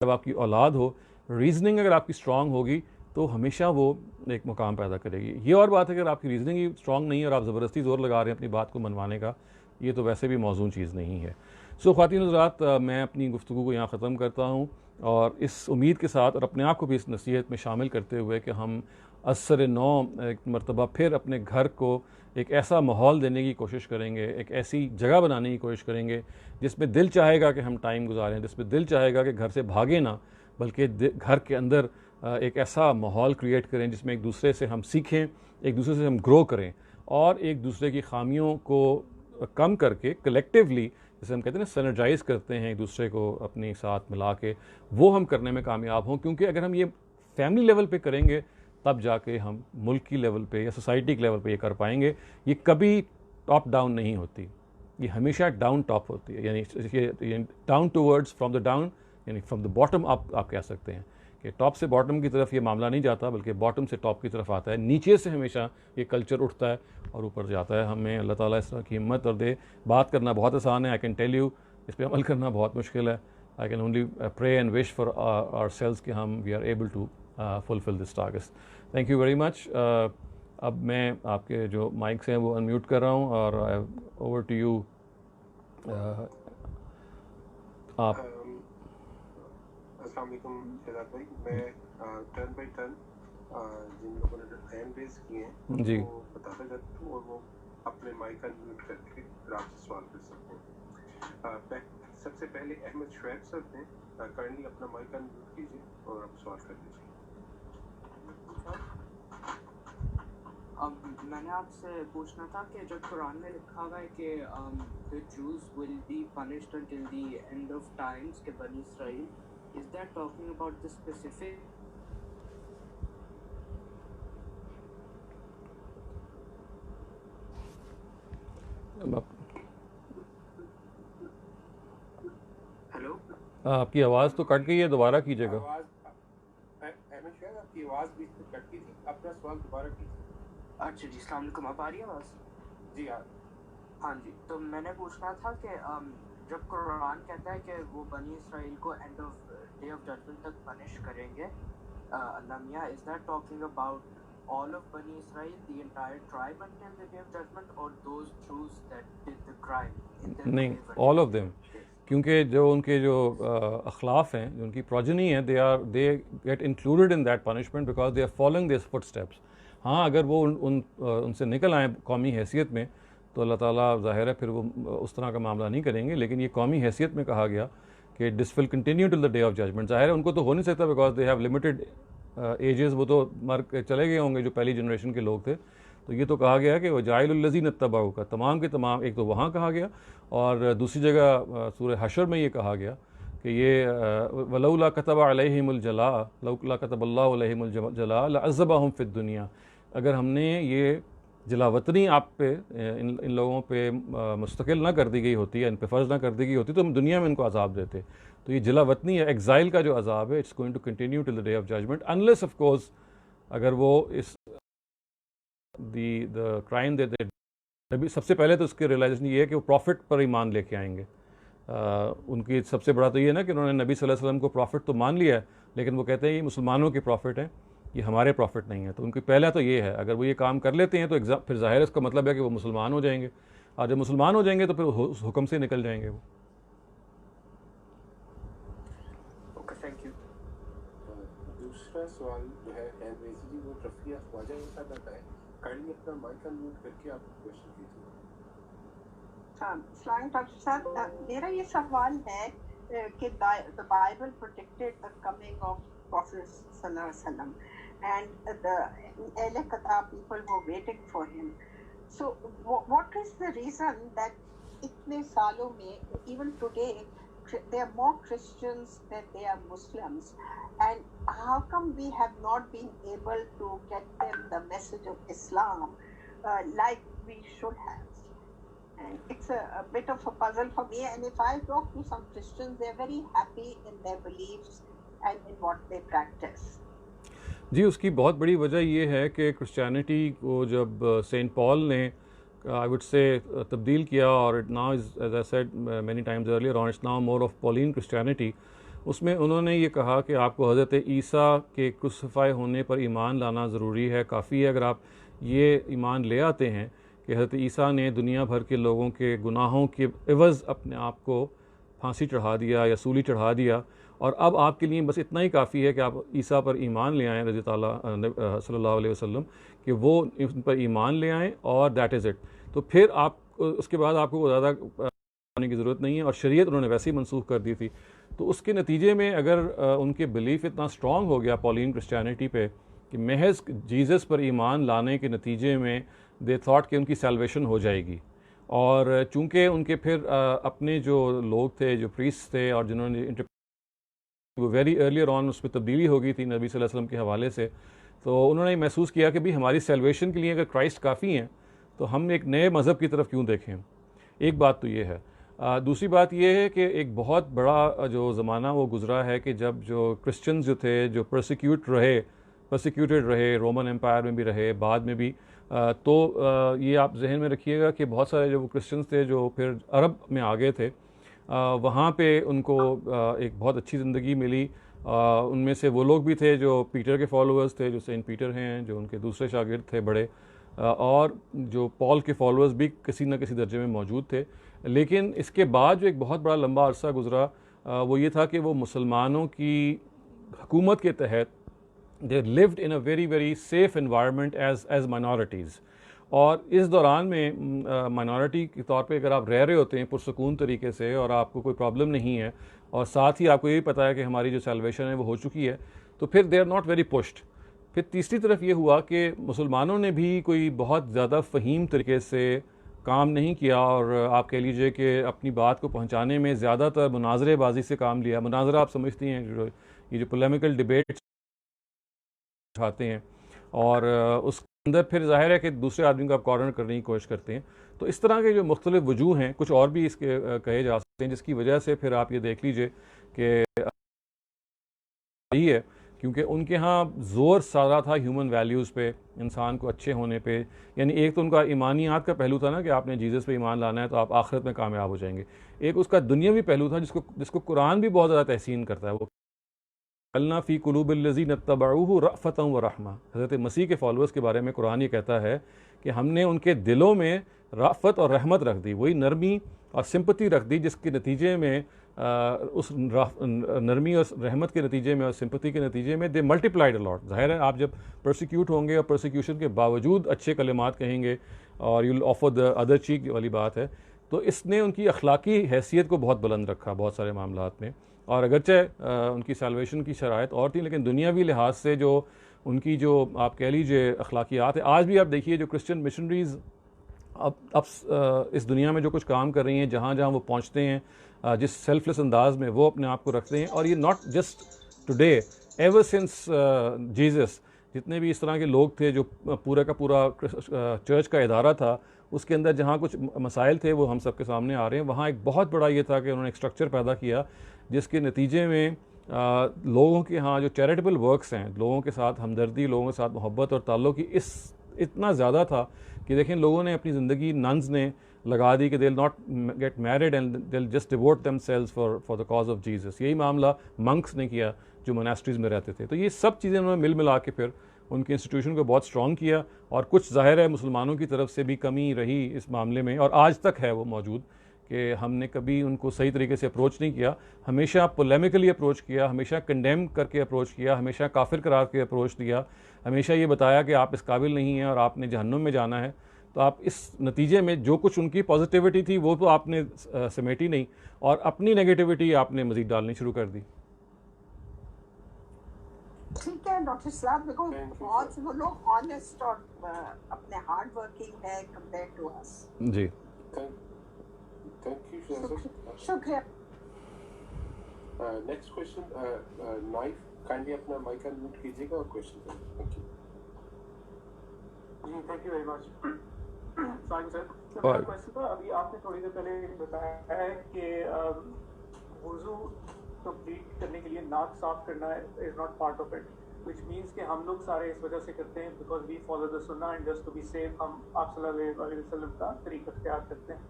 जब आपकी औलाद हो, रीजनिंग अगर आपकी स्ट्रांग होगी तो हमेशा वो एक मुकाम पैदा करेगी। ये और बात है अगर आपकी रीजनिंग ही स्ट्रांग नहीं है और आप ज़बरदस्ती ज़ोर लगा रहे हैं अपनी बात को मनवाने का, ये तो वैसे भी मौजून चीज़ नहीं है। सो ख़वातीन हज़रात, मैं अपनी गुफ्तगू को यहाँ ख़त्म करता हूँ, और इस उम्मीद के साथ और अपने आप को भी इस नसीहत में शामिल करते हुए कि हम असर नौ एक मरतबा फिर अपने घर को एक ऐसा माहौल देने की कोशिश करेंगे, एक ऐसी जगह बनाने की कोशिश करेंगे जिसमें दिल चाहेगा कि हम टाइम गुजारें, जिसमें दिल चाहेगा कि घर से भागे ना, बल्कि घर के अंदर एक ऐसा माहौल क्रिएट करें जिसमें एक दूसरे से हम सीखें, एक दूसरे से हम ग्रो करें, और एक दूसरे की खामियों को कम करके कलेक्टिवली, जैसे हम कहते हैं ना, सिनर्जाइज करते हैं एक दूसरे को अपने साथ मिला के, वो हम करने में कामयाब हों। क्योंकि अगर हम ये फैमिली लेवल पे करेंगे तब जाके हम मुल्क की लेवल पे या सोसाइटी के लेवल पे ये कर पाएंगे। ये कभी टॉप डाउन नहीं होती, ये हमेशा डाउन टॉप होती है, यानी down towards from the down, यानी फ्रॉम द बॉटम अप आप कह सकते हैं कि टॉप से बॉटम की तरफ ये मामला नहीं जाता, बल्कि बॉटम से टॉप की तरफ आता है। नीचे से हमेशा ये कल्चर उठता है और ऊपर जाता है। हमें अल्लाह ताला इस तरह की हिम्मत और दे। बात करना बहुत आसान है, आई कैन टेल यू, इस पर अमल करना बहुत मुश्किल है। I can only pray and wish for ourselves कि हम we are able to fulfil this targets. Thank you very much. अब मैं आपके जो माइक्स हैं वो अनम्यूट कर रहा हूँ, और ओवर टू यू। आप अस्सलाम वालेकुम शहजाद भाई, मैं टर्न बाई टर्न जिन लोगों ने हैंड रेज किए हैं जी, वो बताता जाता हूँ, और वो अपने माइक अनम्यूट करके फिर आपसे सवाल कर सकते हैं। सबसे पहले अहमद शुएब सर हैं, करंटली अपना माइक अनम्यूट कीजिए और आप सवाल कर लीजिए। मैंने आपसे पूछना था कि जो कुरान में लिखा हुआ है कि the Jews will be punished until the end of times के बनी Israel, is that talking about the specific? Hello, आपकी आवाज़ तो कट गई है, दोबारा कीजिएगा। अहमद शुएब, आपकी आवाज़ बीच में कट गई थी, अपना सवाल दोबारा कीजिए। अच्छा जी, अस्सलाम वालेकुम, अब आ रही है आवाज़? जी हाँ। हाँ जी, तो मैंने पूछना था कि जब कुरान कहता है कि वो बनी इसराइल को end of day of judgement तक पनिश करेंगे, अल्लाह मियाँ, is that talking about all of Bani Israel, the entire tribe until the day of judgment, or those Jews that did the crime? नहीं, all of them, क्योंकि जो उनके जो अखलाफ हैं, जो उनकी प्रोजनी है, they get included in that punishment because they are following this footsteps. हाँ, अगर वो उनसे निकल आए कौमी हैसियत में तो अल्लाह ताला ज़ाहिर है फिर वो उस तरह का मामला नहीं करेंगे, लेकिन ये कौमी हैसियत में कहा गया कि this will continue till the day of judgement. ज़ाहिर है उनको तो हो नहीं सकता because they have limited ages, वो तो मर के चले गए होंगे जो पहली जनरेशन के लोग थे, तो ये तो कहा गया कि वजाइलुल्लज़ीन इत्तबऊ का तमाम के तमाम, एक तो वहाँ कहा गया और दूसरी जगह सूरह हशर में ये कहा गया कि ये वलौला कतब अलैहिमुल जला लौला कतबल्लाहु अलैहिमुल जला लअज़्ज़बहुम फ़िद दुनिया, अगर हमने ये जलावतनी आप पे इन लोगों पे मुस्तकिल ना कर दी गई होती है, इन पे फ़र्ज़ ना कर दी गई होती तो हम दुनिया में इनको अज़ाब देते। तो ये जलावतनी या एग्ज़ाइल का जो अज़ाब है it's going to continue till the day of judgement unless of course अगर वो इस द क्राइम दे अभी सबसे पहले तो उसकी रियलाइजेशन ये है कि वो प्रॉफिट पर ईमान लेके आएंगे। उनकी सबसे बड़ा तो ये है ना कि उन्होंने नबी सल्लल्लाहु अलैहि वसल्लम को प्रॉफिट तो मान लिया है, लेकिन वो कहते हैं ये मुसलमानों के प्रॉफिट हैं, ये हमारे प्रॉफिट नहीं है। तो उनकी पहला तो ये है, अगर वो ये काम कर लेते हैं तो फिर ज़ाहिर है इसका मतलब है कि वो मुसलमान हो जाएंगे, और जब मुसलमान हो जाएंगे तो फिर उस हुक्म से निकल जाएंगे वो। Okay, thank you. दूसरा सवाल जो है वेजी जी वो रफिया ख्वाजा के साथ आता है, काइंडली अपना माइक अनम्यूट करके आप क्वेश्चन कीजिए। अस्सलाम डॉक्टर साहब, मेरा ये सवाल है कि the Bible predicted the coming of Prophet sallallahu alaihi wasallam and the Ahl Kitab people were waiting for him. So what is the reason that itne saalon mein even today there are more Christians than there are Muslims, and how come we have not been able to get them the message of Islam like we should have? And it's a bit of a puzzle for me, and if I talk to some Christians, they're very happy in their beliefs and in what they practice. जी, उसकी बहुत बड़ी वजह ये है कि क्रिश्चियनिटी को जब सेंट पॉल ने आई वुड से तब्दील किया, और now is as I said many times earlier on, it's now more of Pauline Christianity. उसमें उन्होंने ये कहा कि आपको हज़रत ईसा के क्रूसिफाई होने पर ईमान लाना ज़रूरी है, काफ़ी है अगर आप ये ईमान ले आते हैं कि हज़रत ईसा ने दुनिया भर के लोगों के गुनाहों के एवज़ अपने आप को फांसी चढ़ा दिया या सूली चढ़ा दिया, और अब आपके लिए बस इतना ही काफ़ी है कि आप ईसा पर ईमान ले आएँ, रज़ी ताला सल्लल्लाहु अलैहि वसल्लम, कि वो उन पर ईमान ले आएँ और दैट इज़ इट। तो फिर आप उसके बाद आपको ज़्यादा आने की ज़रूरत नहीं है, और शरीयत उन्होंने वैसे ही मनसूख कर दी थी। तो उसके नतीजे में अगर उनके बिलीफ इतना स्ट्रॉन्ग हो गया पॉलिन क्रिश्चियनिटी पे कि महज जीसस पर ईमान लाने के नतीजे में दे थॉट कि उनकी सैल्वेशन हो जाएगी, और चूँकि उनके फिर अपने जो लोग थे, जो प्रीस्ट थे, और जिन्होंने वो वेरी अर्लियर ऑन उसमें तब्दीली हो गई थी नबी सल्लल्लाहु अलैहि वसल्लम के हवाले से, तो उन्होंने महसूस किया कि भाई हमारी सैल्वेशन के लिए अगर क्राइस्ट काफ़ी हैं तो हम एक नए मज़हब की तरफ क्यों देखें। एक बात तो ये है। दूसरी बात ये है कि एक बहुत बड़ा जो ज़माना वो गुज़रा है कि जब जो क्रिश्चियंस जो थे, जो प्रोसिक्यूटेड रहे, रोमन एम्पायर में भी रहे, बाद में भी, तो ये आप जहन में रखिएगा कि बहुत सारे जो क्रिश्चियंस थे जो फिर अरब में आ गए थे, वहाँ पे उनको एक बहुत अच्छी ज़िंदगी मिली। उनमें से वो लोग भी थे जो पीटर के फॉलोअर्स थे, जो सेंट पीटर हैं, जो उनके दूसरे शागिर्द थे बड़े, और जो पॉल के फॉलोअर्स भी किसी न किसी दर्जे में मौजूद थे। लेकिन इसके बाद जो एक बहुत बड़ा लंबा अरसा गुज़रा वो ये था कि वो मुसलमानों की हुकूमत के तहत they lived in a very very safe environment as minorities. और इस दौरान में माइनॉरिटी के तौर पे अगर आप रह रहे होते हैं पुरसकून तरीके से, और आपको कोई प्रॉब्लम नहीं है, और साथ ही आपको ये भी पता है कि हमारी जो सैल्वेशन है वो हो चुकी है, तो फिर they are not very pushed. फिर तीसरी तरफ ये हुआ कि मुसलमानों ने भी कोई बहुत ज़्यादा फ़हीम तरीके से काम नहीं किया, और आप कह लीजिए कि अपनी बात को पहुँचाने में ज़्यादातर मुनाजरेबाजी से काम लिया। मुनाजरा आप समझती हैं, ये जो पोलेमिकल डिबेट्स उठाते हैं, और उस अंदर फिर जाहिर है कि दूसरे आदमी को आप कॉर्नर करने की कोशिश करते हैं। तो इस तरह के जो मुख्तलिफ वजूह हैं, कुछ और भी इसके कहे जा सकते हैं, जिसकी वजह से फिर आप ये देख लीजिए कि यही है, क्योंकि उनके यहाँ ज़ोर सारा था ह्यूमन वैल्यूज़ पे, इंसान को अच्छे होने पे। यानी एक तो उनका ईमानियात का पहलू था ना कि आपने जीसस पे ईमान लाना है तो आप आखिरत में कामयाब हो जाएंगे। एक उसका दुनियावी पहलू था जिसको कुरान भी बहुत ज़्यादा तहसीन करता है, वो अल्ना फ़ी कुलूबिल्लज़ीना इत्तबऊहु रअफ़तन व रहमा। हज़रत मसीह के फॉलोअर्स के बारे में कुरान ये कहता है कि हमने उनके दिलों में राफ़त और रहमत रख दी, वही नरमी और सिंपति रख दी, जिसके नतीजे में उस नरमी और रहमत के नतीजे में और सिंपति के नतीजे में दे मल्टीप्लाइड अलॉट। ज़ाहिर है आप जब प्रोसिक्यूट होंगे और प्रोसिक्यूशन के बावजूद अच्छे कलिमात कहेंगे और यूल ऑफर द अदर चीक वाली बात है, तो इसने उनकी अखलाकी हैसियत को बहुत बुलंद रखा बहुत सारे मामलात में। और अगरचे उनकी सैल्वेशन की शराइत और थी, लेकिन दुनियावी लिहाज से जो उनकी जो आप कह लीजिए अखलाकियात है। आज भी आप देखिए जो क्रिश्चियन मिशनरीज़ अब इस दुनिया में जो कुछ काम कर रही हैं, जहाँ जहाँ वो पहुँचते हैं, जिस सेल्फलेस अंदाज में वो अपने आप को रखते हैं, और ये not just today, ever since Jesus, जितने भी इस तरह के लोग थे जो पूरा का पूरा चर्च का इदारा था, उसके अंदर जहाँ कुछ मसाइल थे वो हम सब के सामने आ रहे हैं। वहाँ एक बहुत बड़ा ये था कि उन्होंने एक स्ट्रक्चर पैदा किया जिसके नतीजे में लोगों के यहाँ जो चैरिटेबल वर्क्स हैं, लोगों के साथ हमदर्दी, लोगों के साथ मोहब्बत और ताल्लुक़ की इतना ज़्यादा था कि देखें लोगों ने अपनी ज़िंदगी, नन्स ने लगा दी कि they will not get married and they will just devote themselves for the cause of Jesus. यही मामला मंक्स ने किया जो मोनास्ट्रीज़ में रहते थे। तो ये सब चीज़ें उन्होंने मिल मिला के फिर उनके इंस्टीट्यूशन को बहुत स्ट्रॉन्ग किया, और कुछ ज़ाहिर है मुसलमानों की तरफ से भी कमी रही इस मामले में, और आज तक है वो मौजूद कि हमने कभी उनको सही तरीके से अप्रोच नहीं किया, हमेशा पोलेमिकली अप्रोच किया, हमेशा कंडेम करके अप्रोच किया, हमेशा काफिर करार के अप्रोच दिया, हमेशा ये बताया कि आप इस काबिल नहीं हैं और आपने जहन्नुम में जाना है। तो आप इस नतीजे में जो कुछ उनकी पॉजिटिविटी थी वो तो आपने समेटी नहीं, और अपनी नेगेटिविटी आपने मज़ीद डालनी शुरू कर दी। ठीक है डॉक्टर साहब, देखो बहुत वो लोग ऑनेस्ट और अपने हार्ड वर्किंग है कंपेयर टू अस। जी थैंक यू। शुक्रिया। नेक्स्ट क्वेश्चन, नाइफ, काइंडली अपना माइक अनम्यूट कीजिएगा और क्वेश्चन करें। Thank you. जी thank you very much. Sorry sir, तो मेरा क्वेश्चन था, अभी आपने थोड़ी देर पहले बताया है कि वुज़ू कंप्लीट करने के लिए नाक साफ करना is not part of it, which means कि हम लोग सारे इस वजह से करते हैं बिकॉज वी फॉलो द सुन्ना and just to be safe हम आप सल्लल्लाहु अलैहि वसल्लम का तरीका इख्तियार करते हैं।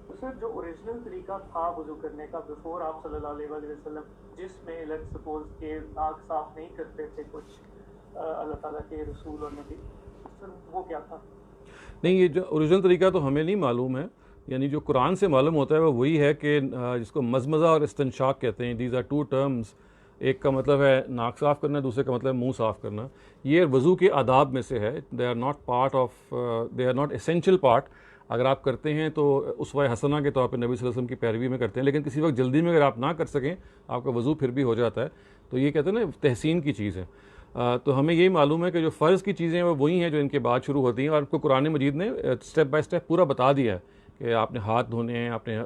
तो सर जो ओरिजिनल तरीका था वुज़ू करने का बिफोर आप सल्लल्लाहु अलैहि वसल्लम, जिसमें लेट्स सपोज के नाक साफ नहीं करते थे कुछ अल्लाह ताला के रसूल और नबी, सर वो क्या था? नहीं, ये जो ओरिजिनल तरीका तो हमें नहीं मालूम है, यानी जो कुरान से मालूम होता है वो वही है कि जिसको मज़मज़ा और इस्तिंशाक कहते हैं, दीज आर टू टर्म्स। एक का मतलब है नाक साफ़ करना, दूसरे का मतलब है मुंह साफ़ करना। ये वज़ू के आदाब में से है, they are not part of, they are not essential part. अगर आप करते हैं तो उसवा हसना के तौर पर नबी सल्लल्लाहु अलैहि वसल्लम की पैरवी में करते हैं, लेकिन किसी वक्त जल्दी में अगर आप ना कर सकें आपका वज़ू फिर भी हो जाता है। तो ये कहते हैं ना तहसीन की चीज़ है। तो हमें यही मालूम है कि जो फ़र्ज़ की चीज़ें हैं वो वही हैं जो इनके बाद शुरू होती हैं, और आपको कुरान मजीद ने स्टेप बाय स्टेप पूरा बता दिया है कि आपने हाथ धोने हैं, आपने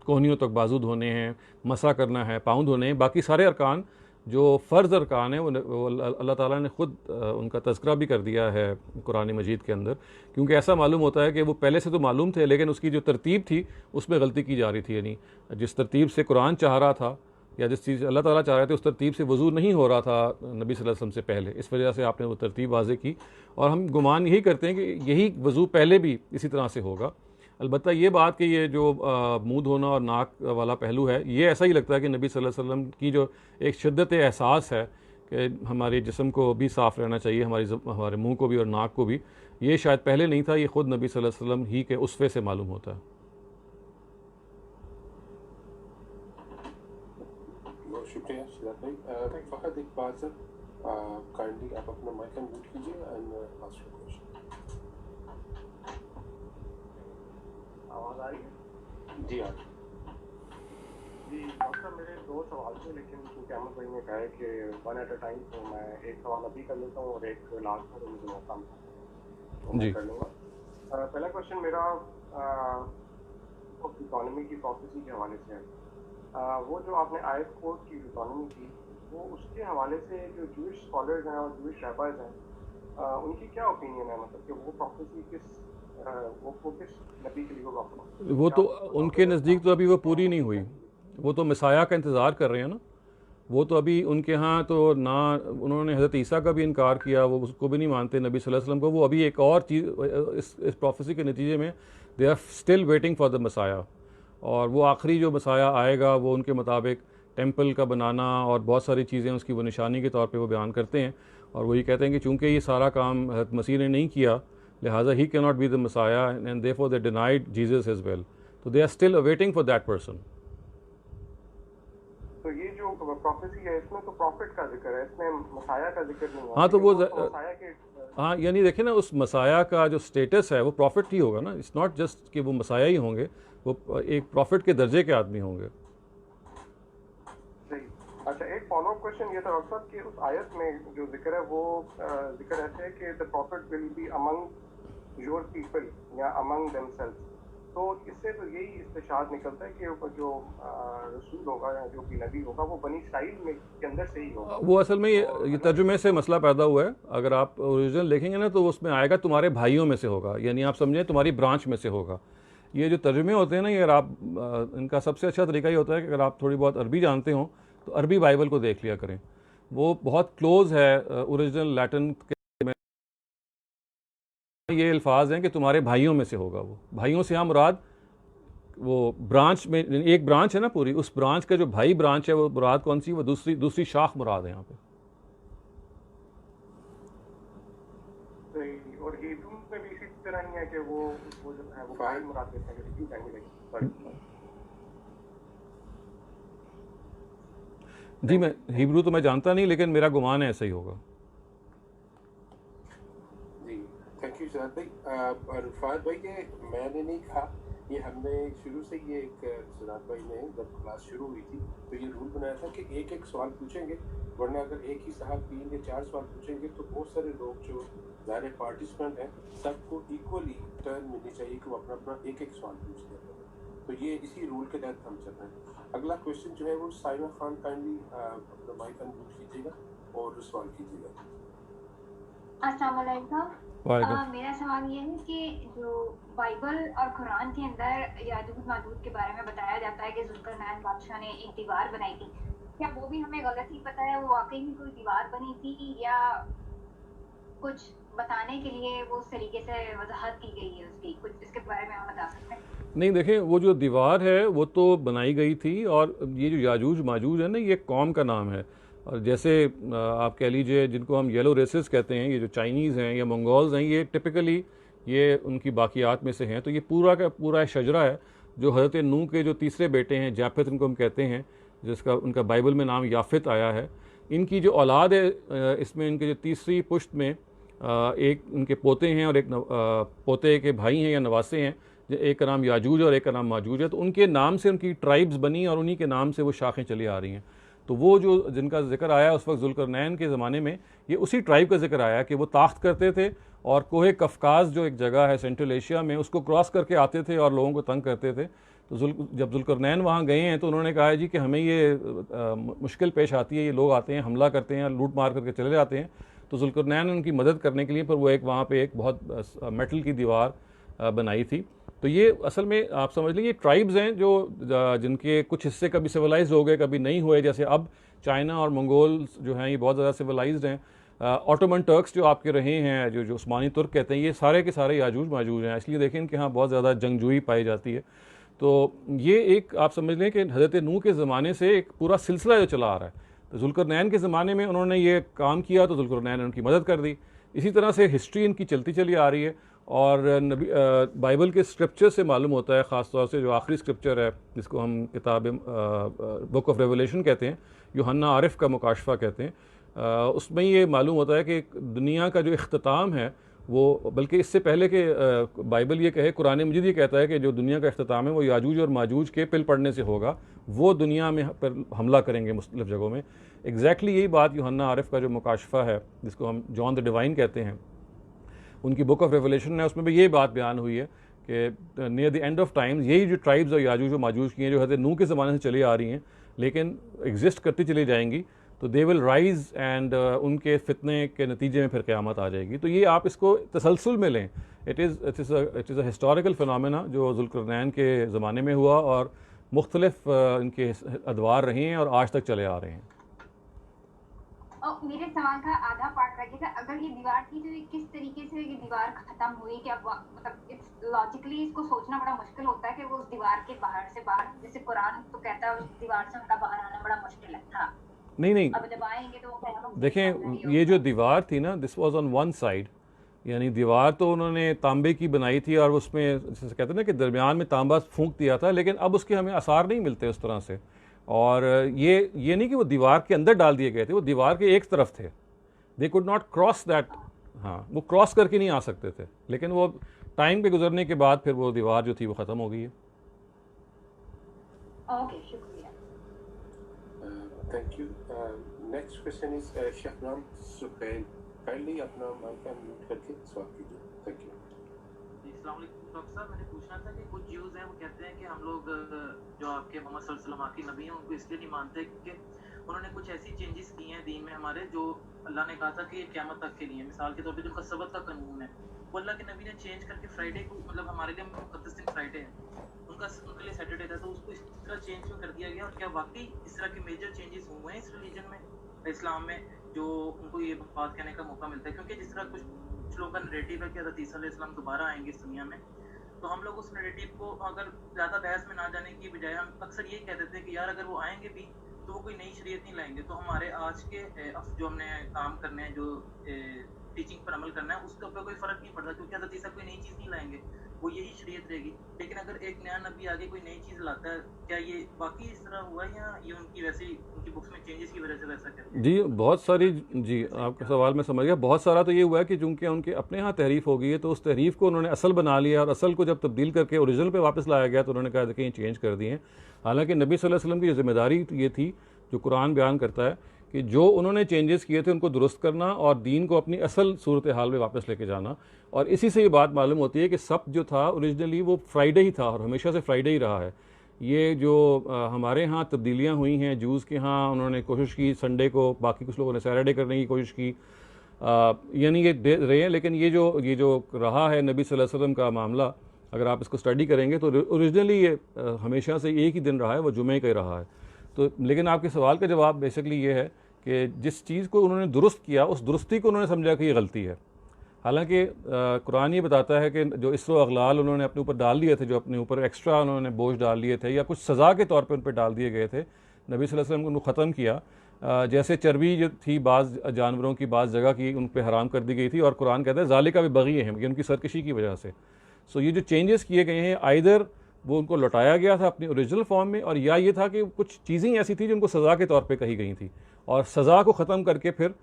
कोहनियों तक बाजू धोने हैं, मसा करना है, पाँव धोने हैं। बाकी सारे अरकान जो फ़र्ज़ अरकान हैं वो अल्लाह ताला ने ख़ुद उनका तज़किरा भी कर दिया है कुरान मजीद के अंदर, क्योंकि ऐसा मालूम होता है कि वो पहले से तो मालूम थे लेकिन उसकी जो तरतीब थी उसमें गलती की जा रही थी। यानी जिस तरतीब से कुरान चाह रहा था या जिस चीज़ अल्लाह ताला चाह रहे थे उस तरतीब से वज़ू नहीं हो रहा था नबी सल्लल्लाहु अलैहि वसल्लम से पहले, इस वजह से आपने वो तरतीब वाज़े की। और हम गुमान यही करते हैं कि यही वज़ू पहले भी इसी तरह से होगा। अलबत्ता ये बात कि ये जो मुंह धोना और नाक वाला पहलू है, ये ऐसा ही लगता है कि नबी सल्लल्लाहु अलैहि वसल्लम की जो एक शिद्दत एहसास है कि हमारे जिस्म को भी साफ़ रहना चाहिए, हमारे मुँह को भी और नाक को भी, ये शायद पहले नहीं था, ये ख़ुद नबी सल्लल्लाहु अलैहि वसल्लम ही के उसवे से मालूम होता है। शुक्रिया शिदात भाई। फ़कत एक बात सर, काइंडली आप अपना माइक अनम्यूट कीजिए एंड आस्क योर क्वेश्चन। आवाज़ आ रही है? जी हाँ जी डॉक्टर, मेरे दो सवाल थे, लेकिन क्योंकि अहमद भाई ने कहा है कि वन एट अ टाइम, तो मैं एक सवाल अभी कर लेता हूँ और एक लास्ट में मुझे मौका तो मैं कर लूँगा। पहला क्वेश्चन मेरा इकोनॉमी की प्रोफेसी के हवाले से है। वो जो आपने आयत कोट की इकोनॉमी की, वो उसके हवाले से जो जूइश स्कॉलर्स हैं और जूइश रैबर्स हैं उनकी क्या ओपिनियन है, मतलब कि वो प्रोफेसी किस नबी के लिए होगा? वो तो उनके नज़दीक तो अभी वो पूरी नहीं हुई, वो तो मसाया का इंतज़ार कर रहे हैं ना। वो तो अभी उनके यहाँ तो ना, उन्होंने हज़रत ईसा का भी इनकार किया, वो उसको भी नहीं मानते नबी सल्लल्लाहु अलैहि वसल्लम को। वो अभी एक और चीज़ इस प्रोफेसी के नतीजे में they are still waiting for the messiah, और वो आखिरी जो मसाया आएगा वो उनके मुताबिक टेंपल का बनाना और बहुत सारी चीज़ें उसकी वो निशानी के तौर पे वो बयान करते हैं। और वही कहते हैं कि चूँकि ये सारा काम हज़रत मसीह ने नहीं किया, लिहाजा he can not be the Messiah and therefore they denied Jesus as well. तो they are still awaiting for that person. तो ये जो प्रोफेसी है इसमें तो प्रॉफिट का जिक्र है, इसमें मसाया का जिक्र नहीं है। हाँ, तो वो मसाया के हाँ, यानी देखिए ना, उस मसाया का जो स्टेटस है वो प्रॉफिट ही होगा ना। इट्स नॉट जस्ट कि वो मसाया ही होंगे, वो एक प्रॉफिट के दर्जे के आदमी होंगे। सही। अच्छा, एक फॉलोअप क्वेश्चन ये था डॉक्टर साहब कि उस आयत में जो जिक्र है वो जिक्र ऐसे है कि the profit will be among your people या अमंग देमसेल्व्स, तो इससे तो यही इस्तिशाद निकलता है कि जो रसूल होगा या जो भी नबी होगा वो बनी इसराइल में के अंदर से ही होगा। वो असल में ये तर्जुमे से मसला पैदा हुआ है। अगर आप ओरिजिनल देखेंगे ना तो उसमें आएगा तुम्हारे भाइयों में से होगा, यानी आप समझें तुम्हारी ब्रांच में से होगा। ये जो तर्जुमे होते हैं ना, ये अगर आप इनका सबसे अच्छा तरीका ये होता है कि अगर आप थोड़ी बहुत अरबी जानते हो तो अरबी बाइबल को देख लिया करें, वो बहुत क्लोज है ओरिजिनल लैटिन के में। ये अल्फाज हैं कि तुम्हारे भाइयों में से होगा। वो भाइयों से हम मुराद वो ब्रांच में, एक ब्रांच है ना पूरी, उस ब्रांच का जो भाई ब्रांच है वो मुराद कौन सी, वो दूसरी शाख मुराद है यहाँ पे। और हिब्रू में भी इसी तरह ही है कि वो जो है वो भाई मुराद देते हैं, हिब्रू लैंग्वेज। जी मैं हिब्रू तो मैं जानता नहीं, लेकिन मेरा गुमान है ऐसा ही होगा। जी थैंक यू सिराज भाई। रुफात भाई, ये मैंने नहीं कहा, ये हमने शुरू से ये एक सिराज भाई ने जब क्लास शुरू हुई थी तो ये रूल बनाया था कि एक एक सवाल पूछेंगे, वरना अगर एक ही साहब 3 या 4 सवाल पूछेंगे तो बहुत सारे लोग जो सारे पार्टिसिपेंट हैं सबको इक्वली टर्न मिलनी चाहिए कि वो अपना अपना एक एक सवाल पूछ लें। तो ये इसी रूल के तहत हम चल रहे हैं। अगला क्वेश्चन जो है वो साइमा खान काइंडली अपना माइक अनम्यूट कीजिएगा और सवाल कीजिएगा। अस्सलाम वालेकुम। मेरा सवाल ये है कि जो बाइबल और कुरान के अंदर याजूज माजूज के बारे में बताया जाता है कि जुल्करनैन बादशाह ने एक दीवार बनाई थी, क्या वो भी हमें गलत ही पता है? वो वाकई में कोई दीवार बनी थी या कुछ बताने के लिए वो उस तरीके से वजाहत की गई है उसकी? कुछ इसके बारे में आप बता सकते हैं? नहीं देखें, वो जो दीवार है वो तो बनाई गई थी, और ये जो याजूज माजूज है ना, ये कौम का नाम है। और जैसे आप कह लीजिए जिनको हम येलो रेसेस कहते हैं, ये जो चाइनीज़ हैं या मंगोल्स हैं, ये टिपिकली ये उनकी बाकियात में से हैं। तो ये पूरा का पूरा शजरा है जो हज़रत नूह के जो तीसरे बेटे हैं, जाफित इनको हम कहते हैं, जिसका उनका बाइबल में नाम याफित आया है। इनकी जो औलाद है, इसमें इनके जो तीसरी पुश्त में एक उनके पोते हैं और एक पोते के भाई हैं या नवासे हैं, एक का नाम याजूज और एक का नाम माजूज है। तो उनके नाम से उनकी ट्राइब्स बनी और उन्हीं के नाम से वो शाखें चली आ रही हैं। तो वो जो जिनका जिक्र आया उस वक्त जुल्करनैन के ज़माने में, ये उसी ट्राइब का जिक्र आया कि वो ताख्त करते थे और कोहे कफकाज जो एक जगह है सेंट्रल एशिया में, उसको क्रॉस करके आते थे और लोगों को तंग करते थे। तो जब जुल्करनैन वहाँ गए हैं तो उन्होंने कहा जी कि हमें ये मुश्किल पेश आती है, ये लोग आते हैं, हमला करते हैं, लूट मार करके चले जाते हैं। तो जुल्करनैन उनकी मदद करने के लिए पर वो एक वहाँ पे एक बहुत मेटल की दीवार बनाई थी। तो ये असल में आप समझ लीजिए ट्राइब्स हैं जो जिनके कुछ हिस्से कभी सिविलाइज्ड हो गए, कभी नहीं हुए। जैसे अब चाइना और मंगोल्स जो हैं ये बहुत ज़्यादा सिविलाइज्ड हैं। ऑटोमन टर्क्स जो आपके रहे हैं, जो उस्मानी तुर्क कहते हैं, ये सारे के सारे याजूज माजूज हैं। इसलिए देखें इनके यहाँ बहुत ज़्यादा जंगजूई पाई जाती है। तो ये एक आप समझ लें कि हज़रत नूह के ज़माने से एक पूरा सिलसिला जो चला आ रहा है। तो जुल्करनैन के ज़माने में उन्होंने ये काम किया तो जुल्करनैन ने उनकी मदद कर दी। इसी तरह से हिस्ट्री इनकी चलती चली आ रही है। और बाइबल के स्क्रिप्चर से मालूम होता है, ख़ास तौर से जो आखिरी स्क्रिप्चर है जिसको हम किताब बुक ऑफ रेवलेशन कहते हैं, यूहन्ना आरिफ का मुकाशफा कहते हैं, उसमें ये मालूम होता है कि दुनिया का जो इख्तिताम है वो, बल्कि इससे पहले कि बाइबल ये कहे, कुरान मजीद ये कहता है कि जो दुनिया का इख्तिताम है वो याजूज और माजूज के पिल पड़ने से होगा। वो दुनिया में पर हमला करेंगे मुख्तलिफ़ जगहों में। एग्जैक्टली यही बात यूहन्ना आरिफ का जो मुकाशफा है, जिसको हम जॉन द डिवाइन कहते हैं, उनकी बुक ऑफ रेवलेशन है, उसमें भी यही बात बयान हुई है कि near the end of times यही जो ट्राइब्स और याजूज और माजूज की हैं, जो हज़रत नूह के ज़माने से चली आ रही हैं लेकिन एग्जिस्ट करती चली जाएंगी, तो दे विल राइज़ एंड उनके फितने के नतीजे में फिर क़यामत आ जाएगी। तो ये आप इसको तसलसल में लें। It is a historical phenomena जो जुल्करनैन के ज़माने में हुआ और मुख्तलिफ इनके अदवार रहे हैं और आज तक चले आ रहे हैं। मेरे सवाल का आधा पार्ट रह गया। अगर ये दीवार थी तो किस तरीके से ये दीवार खत्म हुई? कि अब मतलब इट्स लॉजिकली इसको सोचना बड़ा मुश्किल होता है कि वो उस दीवार के बाहर से बाहर, जैसे कुरान तो कहता है उस दीवार से उनका बाहर आना बड़ा मुश्किल था। नहीं अब जब आएंगे तो वो देखें, ये जो दीवार थी ना, this was on one side, यानी दीवार तो उन्होंने तांबे की बनाई थी और उसमें जैसे कहते हैं ना कि दरमियान में तांबा फूंक दिया था, लेकिन अब उसके हमें आसार नहीं मिलते उस तरह से। और ये नहीं कि वो दीवार के अंदर डाल दिए गए थे, वो दीवार के एक तरफ थे। They could not cross that, हाँ वो क्रॉस करके नहीं आ सकते थे, लेकिन वो टाइम के गुजरने के बाद फिर वो दीवार जो थी वो ख़त्म हो गई है। ओके, शुक्रिया। Thank you. Next question is Shahnam Sukain, kindly अपना माइक अनम्यूट करके सवाल कीजिए। Thank you. अस्सलाम वालेकुम डॉक्टर साहब, मैंने पूछना था कि कुछ ज्यूज़ हैं वो कहते हैं कि हम लोग जो आपके मोहम्मद सल्लल्लाहु अलैहि वसल्लम आखिरी नबी हैं उनको इसलिए नहीं मानते कि उन्होंने कुछ ऐसी चेंजेस की हैं दीन में हमारे जो अल्लाह ने कहा था कि ये क़यामत तक के लिए। मिसाल के तौर पे जो उनका सबत का कानून है वो अल्लाह के नबी ने चेंज करके फ्राइडे को, मतलब हमारे लिए मुक़द्दस दिन फ्राइडे है, उनके लिए सैटरडे था, तो उसको इस तरह चेंज क्यों कर दिया गया? और क्या वाकई इस तरह के मेजर चेंजेस हुए हैं इस रिलीजन में, इस्लाम में, जो उनको ये बात कहने का मौका मिलता है? क्योंकि जिस तरह कुछ लोगों का नैरेटिव है कि हज़रत ईसा अलैहिस्सलाम दोबारा आएंगे इस दुनिया में, तो हम लोग उस नैरेटिव को अगर ज़्यादा बहस में ना जाने की बजाय हम अक्सर यही कह देते हैं कि यार अगर वो आएंगे भी तो वो कोई नई शरीयत नहीं लाएंगे, तो हमारे आज के जो हमने काम करने हैं, जो टीचिंग पर अमल करना है, उसके ऊपर कोई फ़र्क नहीं पड़ता, क्योंकि हज़रत ईसा कोई नई चीज़ नहीं लाएंगे, वो यही शरीयत रहेगी। लेकिन अगर एक नया नबी आगे कोई नई चीज़ लाता है, क्या ये वाकई इस तरह हुआ है या ये उनकी वैसे ही उनकी बुक्स में चेंजेस की वजह से वैसा करते हैं? जी बहुत सारी, जी आपका सवाल मैं समझ गया। बहुत सारा तो ये हुआ है कि चूँकि उनके अपने यहाँ तहरीफ हो गई है तो उस तहरीफ को उन्होंने असल बना लिया, और असल को जब तब्दील करके ओरिजिनल पे वापस लाया गया तो उन्होंने कहा देखिए ये चेंज कर दिए हैं। हालांकि नबी सल्लल्लाहु अलैहि वसल्लम की जिम्मेदारी ये थी, जो कुरान बयान करता है, कि जो उन्होंने चेंजेस किए थे उनको दुरुस्त करना और दीन को अपनी असल सूरत हाल में वापस लेके जाना। और इसी से ये बात मालूम होती है कि सब्त जो था ओरिजिनली वो फ्राइडे ही था और हमेशा से फ्राइडे ही रहा है। ये जो हमारे यहाँ तब्दीलियाँ हुई हैं, जूस के यहाँ उन्होंने कोशिश की संडे को, बाकी कुछ लोगों ने सैटरडे करने की कोशिश की, यानी ये दे रहे हैं। लेकिन ये जो रहा है नबी सल्लल्लाहु अलैहि वसल्लम का मामला, अगर आप इसको स्टडी करेंगे तो ओरिजिनली ये हमेशा से एक ही दिन रहा है, वो जुमे का ही रहा है। तो लेकिन आपके सवाल का जवाब बेसिकली ये है कि जिस चीज़ को उन्होंने दुरुस्त किया उस दुरुस्ती को उन्होंने समझा कि ये गलती है। हालांकि कुरान ये बताता है कि जो इसरो अगलाल उन्होंने अपने ऊपर डाल दिए थे, जो अपने ऊपर एक्स्ट्रा उन्होंने बोझ डाल लिए थे या कुछ सज़ा के तौर पे उन पर डाल दिए गए थे, नबी सल्लल्लाहु अलैहि वसल्लम को उनको ख़त्म किया। जैसे चर्बी जो थी बाज़ जानवरों की बाज़ जगह की उन पर हराम कर दी गई थी, और कुरान कहता है ज़ालिका भी बग़ी है, ये उनकी सरकशी की वजह से। सो ये जो चेंजेस किए गए हैं, आइदर वो उनको लौटाया गया था अपनी ओरिजिनल फॉर्म में, और या ये था कि कुछ चीज़ें ऐसी थी जिनको सज़ा के तौर पे कही गई थी और सज़ा को ख़त्म करके फिर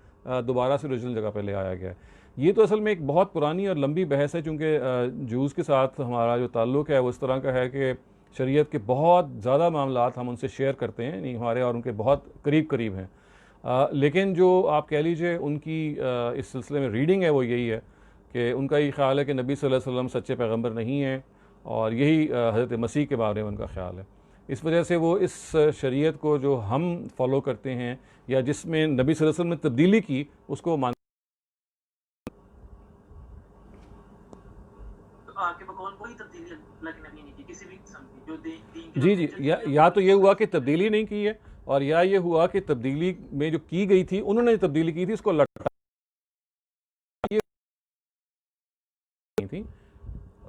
दोबारा से ओरिजिनल जगह पे ले आया गया। ये तो असल में एक बहुत पुरानी और लंबी बहस है, चूँकि जूस के साथ हमारा जो ताल्लुक़ है वो इस तरह का है कि शरीयत के बहुत ज़्यादा मामलात हम उनसे शेयर करते हैं, नहीं हमारे और उनके बहुत करीब करीब हैं। लेकिन जो आप कह लीजिए उनकी इस सिलसिले में रीडिंग है वो यही है कि उनका ये ख्याल है कि नबी सल्लल्लाहु अलैहि वसल्लम सच्चे पैगम्बर नहीं हैं, और यही हज़रत मसीह के बारे में उनका ख्याल है। इस वजह से वो इस शरीयत को जो हम फॉलो करते हैं या जिसमें नबी सल्लल्लाहु अलैहि वसल्लम ने तब्दीली की उसको मान आपके बकौल कोई तब्दीली अल्लाह के नबी ने की किसी भी किस्म की, जो दीन जी जी, या तो ये हुआ कि तब्दीली नहीं की है, और या ये हुआ कि तब्दीली में जो की गई थी उन्होंने तब्दीली की थी, उसको लटा थी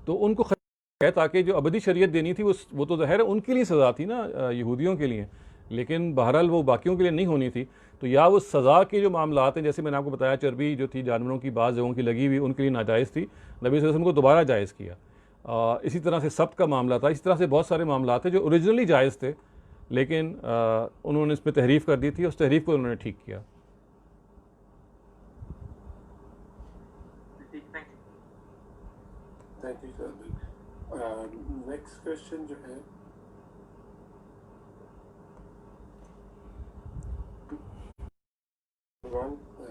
तो उनको है, ताकि जो अबदी शरीयत देनी थी वो तो ज़ाहिर है उनके लिए सज़ा थी ना, यहूदियों के लिए, लेकिन बहरहाल वो बाकियों के लिए नहीं होनी थी। तो या वो सज़ा के जो मामलात हैं, जैसे मैंने आपको बताया चर्बी जो थी जानवरों की बाज़ जगहों की लगी हुई उनके लिए नाजायज़ थी, नबी सल्लल्लाहु अलैहि वसल्लम को दोबारा जायज़ किया। इसी तरह से सब्त का मामला था, इसी तरह से बहुत सारे मामलात थे जो ओरिजिनली जायज़ थे, लेकिन उन्होंने इस पर तहरीफ़ कर दी थी, उस तहरीफ़ को उन्होंने ठीक किया। Thank you sir. Next question जो है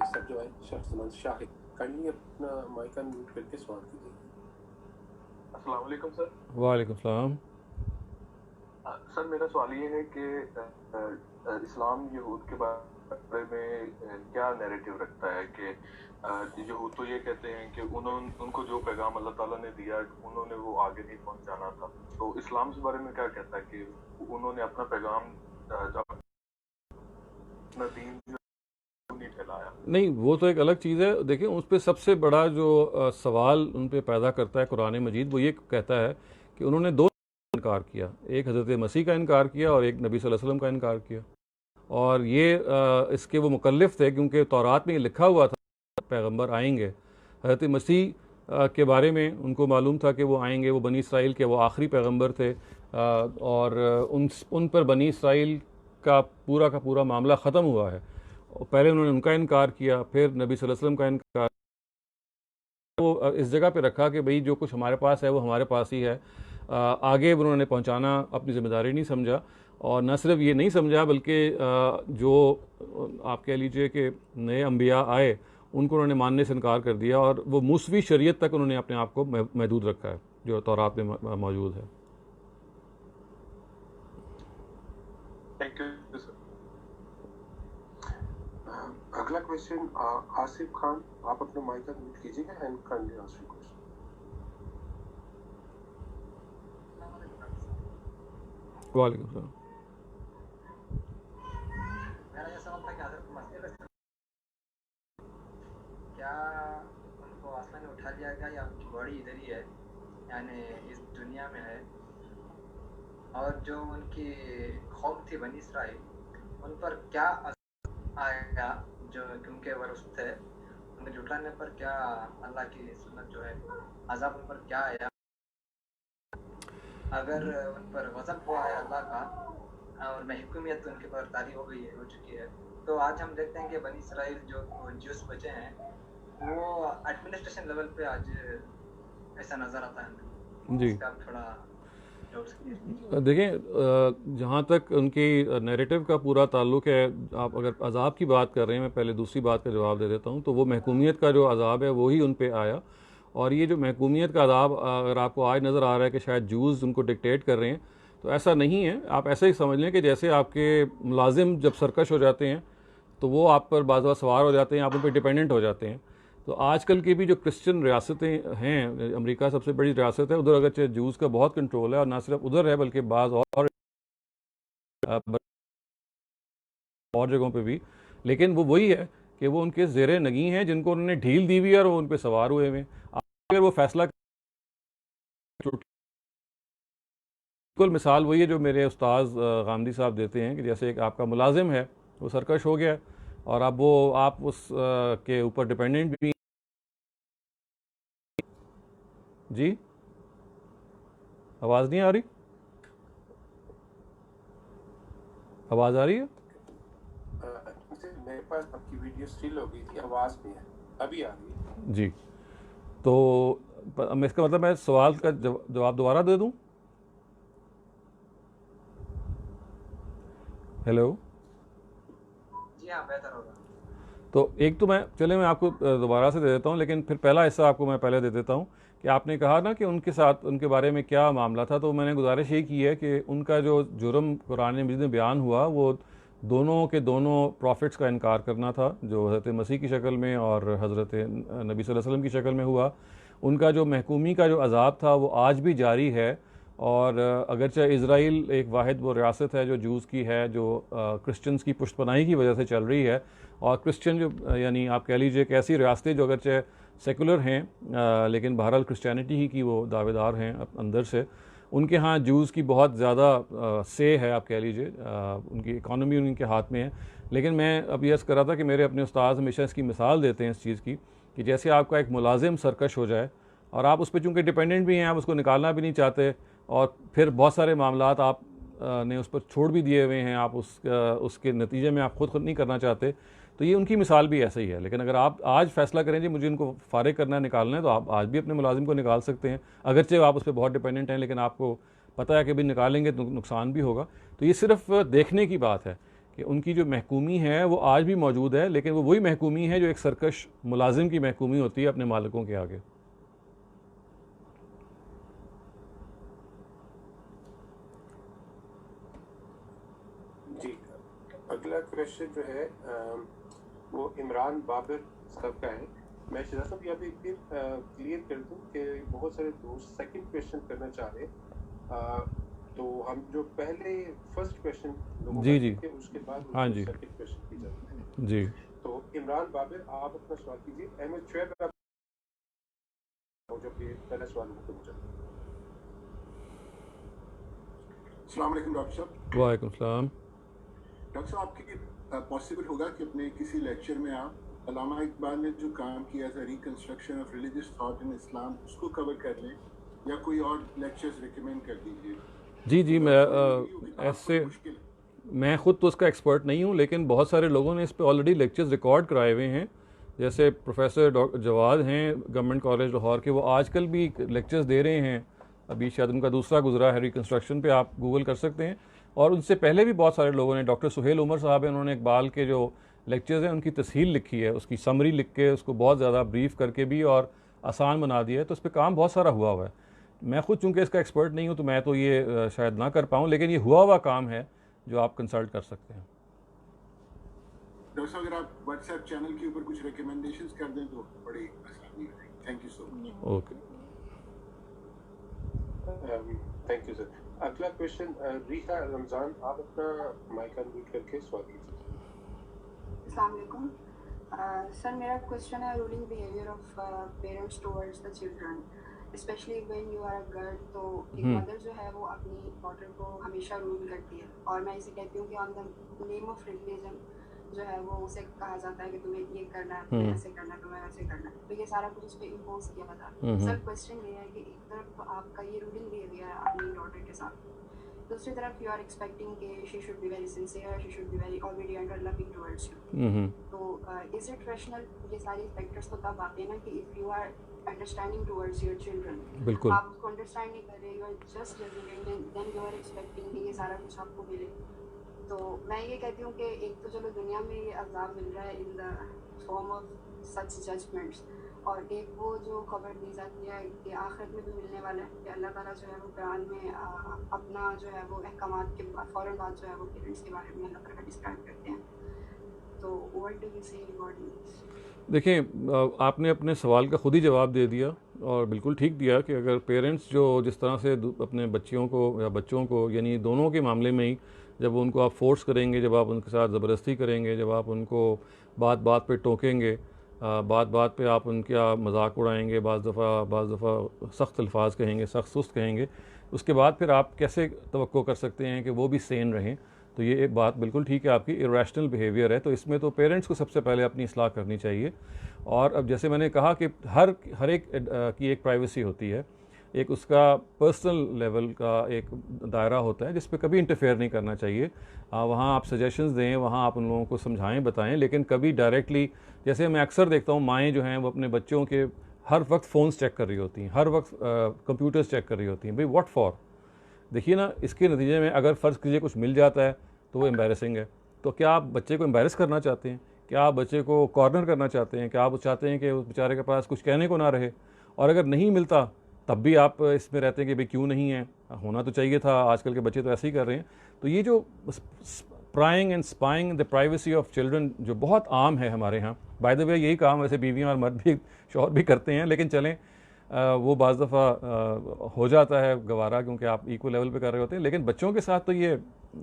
सब जो है शख्स शाहिद, काइंडली अपना माइक अनम्यूट करके सवाल कीजिए। अस्सलाम वालेकुम सर। वालेकुम सलाम। सर मेरा सवाल ये है कि इस्लाम यहूद के बारे में क्या नैरेटिव रखता है कि यहूद तो ये कहते हैं कि उनको जो पैगाम अल्लाह ताला ने दिया उन्होंने वो आगे नहीं पहुंचाना था, तो इस्लाम के बारे में क्या कहता है कि उन्होंने अपना पैगाम अपना दीन नहीं फैलाया? नहीं, वो तो एक अलग चीज़ है। देखिए उस पर सबसे बड़ा जो सवाल उन पर पैदा करता है कुरान मजीद, वो ये कहता है कि उन्होंने दो इनकार किया, एक हज़रत मसीह का इनकार किया और एक नबी सल्लल्लाहु अलैहि वसल्लम का इनकार किया। और ये इसके वो मुकल्लिफ थे, क्योंकि तौरात में ये लिखा हुआ था पैगंबर आएंगे। हज़रत मसीह के बारे में उनको मालूम था कि वो आएंगे, वो बनी इसराइल के वो आखिरी पैगंबर थे, और उन पर बनी इसराइल का पूरा मामला ख़त्म हुआ है। पहले उन्होंने उनका इनकार किया, फिर नबी सल्लल्लाहु अलैहि वसल्लम का इनकार, वो इस जगह पे रखा कि भाई जो कुछ हमारे पास है वो हमारे पास ही है, आगे उन्होंने पहुंचाना अपनी ज़िम्मेदारी नहीं समझा। और न सिर्फ ये नहीं समझा बल्कि जो आप कह लीजिए कि नए अंबिया आए उनको उन्होंने मानने से इनकार कर दिया और वो मूसवी शरीयत तक उन्होंने अपने आप को महदूद रखा है जो तौरात में मौजूद है। Thank you sir. अगला क्वेश्चन आसिफ खान, आप अपना माइक म्यूट कीजिएगा and kindly ask your question. वालेकुम सलाम। मेरा ये सवाल था कि हज़रत मसीह क्या उनको आसमान में उठा लिया गया या उनकी बॉडी इधर ही है, यानी इस दुनिया में है, और जो उनकी कौम थी बनी इसराइल उन पर क्या आएगा जो उनके वरुष थे, उन्हें जुटाने पर क्या अल्लाह की सुन्नत जो है अज़ाब उन पर क्या आया, अगर उन पर गज़ब हुआ है अल्लाह का और महकूमियत उनके पर तारी हो चुकी है, तो आज हम देखते हैं कि बनी इसराइल जो ज्यूस बचे हैं वो एडमिनिस्ट्रेशन लेवल पे आज ऐसा नज़र आता है जी। इसका थोड़ा देखें, जहाँ तक उनकी नैरेटिव का पूरा ताल्लुक़ है, आप अगर अज़ाब की बात कर रहे हैं, मैं पहले दूसरी बात का जवाब दे देता हूँ, तो वो महकूमियत का जो अज़ाब है वही उन पे आया। और ये जो महकूमियत का अज़ाब अगर आपको आज नज़र आ रहा है कि शायद जूज़ उनको डिक्टेट कर रहे हैं, तो ऐसा नहीं है। आप ऐसा ही समझ लें कि जैसे आपके मुलाजिम जब सरकश हो जाते हैं तो वो आप पर बाज़ सवार हो जाते हैं, आप उन पर डिपेंडेंट हो जाते हैं। तो आजकल की भी जो क्रिश्चियन रियासतें हैं, अमेरिका सबसे बड़ी रियासत है, उधर अगरचे जूज़ का बहुत कंट्रोल है और ना सिर्फ उधर है बल्कि बाज़ और जगहों पे भी, लेकिन वो वही है कि वो उनके ज़ेरे नगी हैं जिनको उन्होंने ढील दी हुई है और वो उन पर सवार हुए हैं। अगर वो फैसला, बिल्कुल मिसाल वही है जो मेरे उस्ताद गामदी साहब देते हैं कि जैसे एक आपका मुलाजिम है, वो सरकश हो गया और अब वो आप उस के ऊपर डिपेंडेंट भी। जी आवाज़ नहीं आ रही? आवाज़ आ रही है? मेरे पास आपकी वीडियो स्टिल हो गई थी, आवाज़ नहीं है, अभी आ रही है जी। तो इसका मतलब मैं सवाल का जवाब दोबारा दे दूं? हेलो जी हाँ, बेहतर होगा। तो एक तो मैं आपको दोबारा से दे देता हूं, लेकिन फिर पहला हिस्सा आपको मैं पहले दे देता हूं कि आपने कहा ना कि उनके साथ उनके बारे में क्या मामला था। तो मैंने गुजारिश ये की है कि उनका जो जुर्म कुरान मजीद में बयान हुआ वो दोनों के दोनों प्रॉफिट्स का इनकार करना था, जो हज़रत मसीह की शक्ल में और हज़रत नबी सल्लल्लाहु अलैहि वसल्लम की शक्ल में हुआ। उनका जो महकूमी का जो अज़ाब था वो आज भी जारी है। और अगरचे इज़राइल एक वाहिद वो रियासत है जो जूज़ की है, जो क्रिश्चियंस की पुष्टपनाही की वजह से चल रही है, और क्रिश्चियन जो यानी आप कह लीजिए कि ऐसी रियासतें जो अगरचे सेकुलर हैं लेकिन बहरहाल क्रिश्चियनिटी ही की वो दावेदार हैं अंदर से, उनके यहाँ जूज़ की बहुत ज़्यादा से है, आप कह लीजिए उनकी इकॉनमी उनके हाथ में है। लेकिन मैं अब यह कर रहा था कि मेरे अपने उस्ताद हमेशा इसकी मिसाल देते हैं इस चीज़ की कि जैसे आपका एक मुलाजिम सरकश हो जाए और आप उस पर चूँकि डिपेंडेंट भी हैं, आप उसको निकालना भी नहीं चाहते, और फिर बहुत सारे मामलात आप ने उस पर छोड़ भी दिए हुए हैं, आप उसके नतीजे में आप खुद नहीं करना चाहते, तो ये उनकी मिसाल भी ऐसा ही है। लेकिन अगर आप आज फैसला करें जी मुझे इनको फारिग करना है, निकालना है, तो आप आज भी अपने मुलाजिम को निकाल सकते हैं, अगरचे आप उस पर बहुत डिपेंडेंट हैं, लेकिन आपको पता है कि भी निकालेंगे तो नुकसान भी होगा। तो ये सिर्फ देखने की बात है कि उनकी जो महकूमी है वो आज भी मौजूद है, लेकिन वो वही महकूमी है जो एक सरकश मुलाजिम की महकूमी होती है अपने मालिकों के आगे। जी, अगला क्वेश्चन जो है वो इमरान बाबर साहब का है। मैं शहजाद साहब यहाँ पे फिर क्लियर कर दूँ कि बहुत सारे दोस्त सेकंड क्वेश्चन करना चाह रहे हैं, तो हम जो पहले फर्स्ट क्वेश्चन जी जी थे उसके बाद हाँ जी सेकंड क्वेश्चन की जरूरत है। जी, तो इमरान बाबर आप अपना सवाल कीजिए। अहमद शुएब आप जो कि पहला सवाल मुझे अस्सलाम वालेकुम डॉक्टर साहब। वालेकुम सलाम। डॉक्टर साहब आपके पॉसिबल होगा कि अपने किसी लेक्चर में आप अल्लामा इकबाल ने जो काम किया था reconstruction of religious thought in Islam उसको कवर कर लें, या कोई और लेक्चर्स रिकमेंड कर दीजिए। जी जी, मैं ख़ुद तो उसका एक्सपर्ट नहीं हूँ, लेकिन बहुत सारे लोगों ने इस पे ऑलरेडी लेक्चर्स रिकॉर्ड कराए हुए हैं, जैसे प्रोफेसर जवाद हैं गवर्नमेंट कॉलेज लाहौर के, वो आजकल भी लेक्चर्स दे रहे हैं। अभी शायद उनका दूसरा गुजरा है रिकंस्ट्रक्शन पे, आप गूगल कर सकते हैं। और उनसे पहले भी बहुत सारे लोगों ने, डॉक्टर सुहेल उमर साहब हैं, उन्होंने इकबाल के जो लेक्चर्स हैं उनकी तस्हील लिखी है, उसकी समरी लिख के उसको बहुत ज़्यादा ब्रीफ करके भी और आसान बना दिया है। तो इस पर काम बहुत सारा हुआ हुआ है। मैं खुद चूँकि इसका एक्सपर्ट नहीं हूँ तो मैं तो ये शायद ना कर पाऊँ, लेकिन ये हुआ हुआ काम है जो आप कंसल्ट कर सकते हैं। डॉक्टर साहब अगर आप व्हाट्सएप चैनल के ऊपर कुछ रिकमेंडेशंस कर दें तो बड़ी आसानी होगी। Thank you so much. Okay, thank you sir. अगला क्वेश्चन रीता रमजान, आप अपना माइक अनम्यूट करके सवाल कीजिए। अस्सलाम वालेकुम सर, मेरा क्वेश्चन है ruling behaviour of parents towards the children, specially when you are a girl. तो एक मदर जो है वो अपनी डॉटर को हमेशा रूल करती है, और मैं इसे कहती हूँ कि on the name of religion जो है वो उसे कहा जाता है कि तुम्हें ये करना है, तुम्हें ऐसे करना है, तुम्हें वैसे करना है। तो ये सारा कुछ उस पर इम्पोज किया जाता है। सर क्वेश्चन ये है कि एक तरफ तो आपका ये रूलिंग बिहेवियर है अपनी डॉटर के साथ, दूसरी तरफ यू आर एक्सपेक्टिंग कि she should be very sincere, she should be very already under loving towards you. तो इज इट रैशनल? ये सारी फैक्टर्स तो तब आते हैं ना कि if you are understanding towards your children, बिल्कुल आप उसको अंडरस्टैंड नहीं कर रहे, you are just judging and then you are expecting कि ये सारा कुछ आपको मिले। तो मैं ये कहती हूँ कि एक तो चलो दुनिया में ये अज़ाब मिल रहा है in the form of such judgements, और एक वो जो खबर दी जाती है कि आखिरत में भी मिलने वाला है कि अल्लाह ताला जो है वो कुरान में अपना जो है वो अहकामात के फ़ौरन बाद जो है वो पेरेंट्स के बारे में अल्लाह ताला डिस्क्राइब करते हैं। तो व्हाट डू यू से रिगार्डिंग दिस? देखिए, आपने अपने सवाल का खुद ही जवाब दे दिया, और बिल्कुल ठीक दिया कि अगर पेरेंट्स जो जिस तरह से अपने बच्चियों को या बच्चों को, यानी दोनों के मामले में ही, जब उनको आप फोर्स करेंगे, जब आप उनके साथ ज़बरदस्ती करेंगे, जब आप उनको बात बात पे टोकेंगे, बात बात पे आप उनका मजाक उड़ाएंगे, बाज़ दफ़ा सख्त अल्फाज कहेंगे, सख्त सुस्त कहेंगे, उसके बाद फिर आप कैसे तवक्को कर सकते हैं कि वो भी सेन रहें? तो ये एक बात बिल्कुल ठीक है आपकी, इरेशनल बिहेवियर है। तो इसमें तो पेरेंट्स को सबसे पहले अपनी इस्लाह करनी चाहिए। और अब जैसे मैंने कहा कि हर एक की एक प्राइवेसी होती है, एक उसका पर्सनल लेवल का एक दायरा होता है जिस पे कभी इंटरफेयर नहीं करना चाहिए। वहाँ आप सजेशंस दें, वहाँ आप उन लोगों को समझाएं, बताएं, लेकिन कभी डायरेक्टली, जैसे मैं अक्सर देखता हूँ माएँ जो हैं वो अपने बच्चों के हर वक्त फ़ोन्स चेक कर रही होती हैं, हर वक्त कंप्यूटर्स चेक कर रही होती हैं। भाई व्हाट फॉर? देखिए ना, इसके नतीजे में अगर फ़र्ज़ कीजिए कुछ मिल जाता है तो वो एम्बैरेसिंग है। तो क्या आप बच्चे को एम्बैरस करना चाहते हैं? क्या आप बच्चे को कॉर्नर करना चाहते हैं? क्या आप चाहते हैं कि उस बेचारे के पास कुछ कहने को ना रहे? और अगर नहीं मिलता तब भी आप इसमें रहते हैं कि भाई क्यों नहीं है, होना तो चाहिए था, आजकल के बच्चे तो ऐसे ही कर रहे हैं। तो ये जो prying and spying the privacy of children जो बहुत आम है हमारे यहाँ, बाय द वे यही काम वैसे बीवियाँ और मर्द भी, शौहर भी करते हैं, लेकिन चलें वो बाज़ दफ़ा हो जाता है गवारा, क्योंकि आप इक्वल लेवल पे कर रहे होते हैं। लेकिन बच्चों के साथ तो ये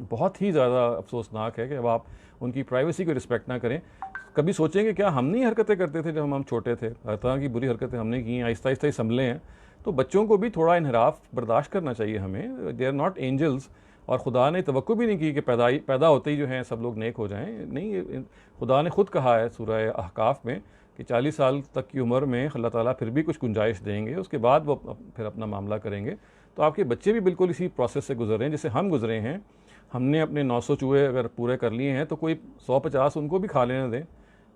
बहुत ही ज़्यादा अफसोसनाक है कि अब आप उनकी प्राइवेसी को रिस्पेक्ट ना करें। कभी सोचेंगे क्या हम नहीं हरकतें करते थे जब हम छोटे थे? हर तरह की बुरी हरकतें हमने की हैं, आहिस्ता आहिस्ता ही संभले हैं। तो बच्चों को भी थोड़ा इनहराफ बर्दाश्त करना चाहिए हमें। दे आर नॉट एंजल्स, और खुदा ने तवक्को भी नहीं की कि पैदा होते ही जो हैं सब लोग नेक हो जाएं। नहीं, खुदा ने खुद कहा है सूरह अहकाफ में कि 40 साल तक की उम्र में अल्लाह ताला फिर भी कुछ गुंजाइश देंगे, उसके बाद वो फिर अपना मामला करेंगे। तो आपके बच्चे भी बिल्कुल इसी प्रोसेस से गुजर रहे हैं जैसे हम गुजरे हैं। हमने अपने 900 चूहे अगर पूरे कर लिए हैं तो कोई 150 उनको भी खा लेने दें।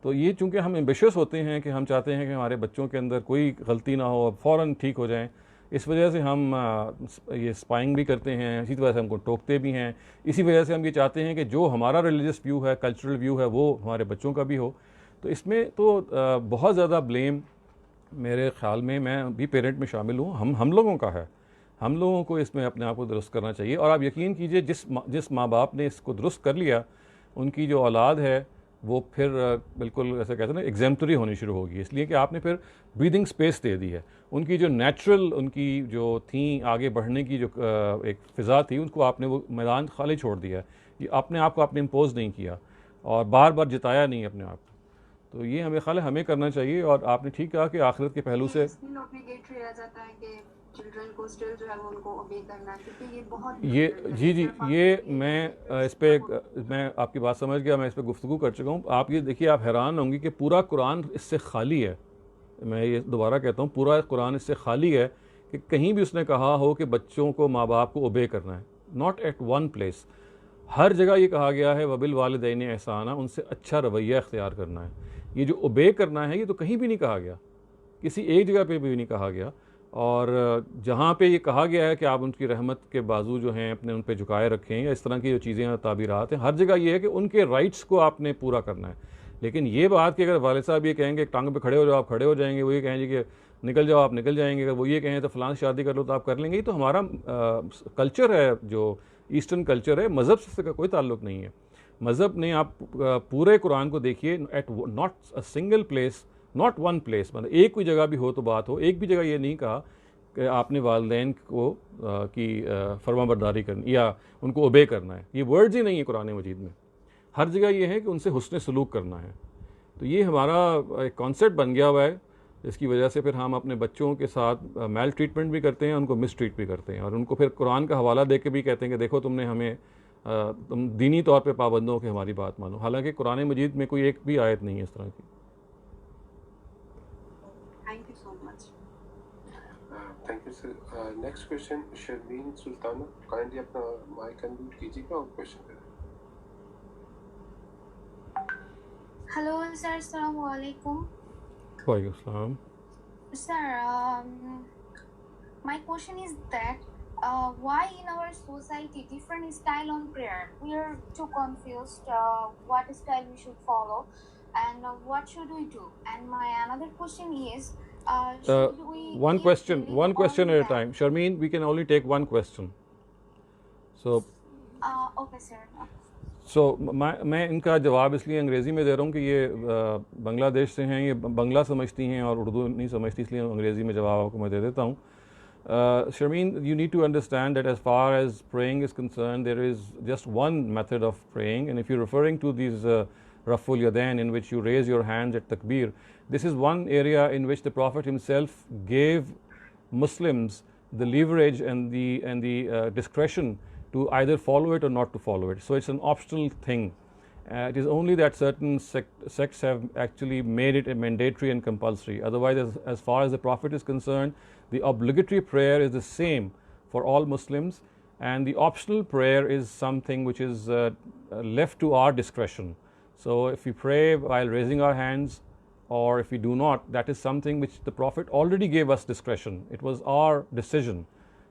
तो ये चूँकि हम एम्बिशियस होते हैं कि हम चाहते हैं कि हमारे बच्चों के अंदर कोई गलती ना हो, फ़ौरन ठीक हो जाएं, इस वजह से हम ये स्पाइंग भी करते हैं, इसी वजह से हमको टोकते भी हैं। इसी वजह से हम ये चाहते हैं कि जो हमारा रिलीजियस व्यू है, कल्चरल व्यू है, वो हमारे बच्चों का भी हो। तो इसमें तो बहुत ज़्यादा ब्लेम मेरे ख़्याल में, मैं भी पेरेंट में शामिल हूँ, हम लोगों का है। हम लोगों को इसमें अपने आप को दुरुस्त करना चाहिए। और आप यकीन कीजिए जिस माँ बाप ने इसको दुरुस्त कर लिया, उनकी जो औलाद है वो फिर बिल्कुल ऐसे कहते हैं ना एग्जेम्पलरी होनी शुरू होगी, इसलिए कि आपने फिर ब्रीदिंग स्पेस दे दी है। उनकी जो नेचुरल, उनकी जो थी आगे बढ़ने की जो एक फ़िज़ा थी, उनको आपने वो मैदान खाली छोड़ दिया है। ये अपने आप को आपने इम्पोज नहीं किया और बार बार जिताया नहीं अपने आप को। तो ये हमें ख्याल है हमें करना चाहिए। और आपने ठीक कहा कि आखिरत के पहलू से चिल्ड्रन को स्टिल जो है वो उनको ओबे करना है, क्योंकि ये बहुत ये मैं इस पर मैं आपकी बात समझ गया, मैं इस पर गुफ्तगू कर चुका हूँ। आप ये देखिए, आप हैरान होंगी कि पूरा कुरान इससे खाली है। मैं ये दोबारा कहता हूँ, पूरा कुरान इससे खाली है कि कहीं भी उसने कहा हो कि बच्चों को माँ बाप को ओबे करना है। नॉट एट वन प्लेस, हर जगह ये कहा गया है वबिल वालिदैन एहसाना, उनसे अच्छा रवैया अख्तियार करना है। ये जो ओबे करना है ये तो कहीं भी नहीं कहा गया, किसी एक जगह पे भी नहीं कहा गया। और जहाँ पे ये कहा गया है कि आप उनकी रहमत के बाजू जो हैं अपने उन पे झुकाए रखें या इस तरह की जो चीज़ें ताबीरात हैं, हर जगह ये है कि उनके राइट्स को आपने पूरा करना है। लेकिन ये बात कि अगर वालिद साहब ये कहेंगे टांग पे खड़े हो जाओ, आप खड़े हो जाएंगे, वो ये कहेंगे कि निकल जाओ, आप निकल जाएंगे, अगर वो ये कहें तो फ़लाँ शादी कर लो तो आप कर लेंगे। ये तो हमारा कल्चर है, जो ईस्टर्न कल्चर है, मज़हब से इसका कोई ताल्लुक़ नहीं है। मज़हब ने आप पूरे कुरान को देखिए, at not a single place, not one place, मतलब एक कोई जगह भी हो तो बात हो, एक भी जगह ये नहीं कहा कि आपने वालिदैन को की फरमाबरदारी करनी या उनको ओबे करना है। ये वर्ड्स ही नहीं है कुरान मजीद में। हर जगह ये है कि उनसे हुस्न सलूक करना है। तो ये हमारा एक कॉन्सेप्ट बन गया हुआ है, इसकी वजह से फिर हम अपने बच्चों के साथ मेल ट्रीटमेंट भी करते हैं, उनको मिस ट्रीट भी करते हैं, और उनको फिर कुरान का हवाला दे के भी कहते हैं कि देखो तुमने हमें तुम दीनी तौर पे पाबंद हो कि हमारी बात मानो, हालांकि कुरान मजीद में कोई एक भी आयत नहीं है इस तरह की। Thank you so much. Thank you sir. Next question Sharmin Sultana, kindly अपना माइक अनम्यूट कीजिएगा और क्वेश्चन करें। हेलो सर, अस्सलाम वालेकुम। वालेकुम सलाम। Sir, my question is that why in our society different style on prayer? We are too confused what style we should follow and what should we do? And my another question is, should we one question at a time. Sharmeen, we can only take one question. So okay sir. सो मैं इनका जवाब इसलिए अंग्रेज़ी में दे रहा हूँ कि ये बांग्लादेश से हैं, ये बांग्ला समझती हैं और उर्दू नहीं समझती, इसलिए अंग्रेज़ी में जवाब आपको मैं दे देता हूँ। Sharmeen, you need to understand that as far as praying is concerned, there is just one method of praying, and if you're referring to these Raful Yadain, in which you raise your hands at takbir, this is one area in which the Prophet himself gave Muslims the leverage and the discretion to either follow it or not to follow it. So it's an optional thing. It is only that certain sects have actually made it a mandatory and compulsory. Otherwise, as far as the Prophet is concerned, the obligatory prayer is the same for all Muslims, and the optional prayer is something which is left to our discretion. So if we pray while raising our hands, or if we do not, that is something which the Prophet already gave us discretion. It was our decision.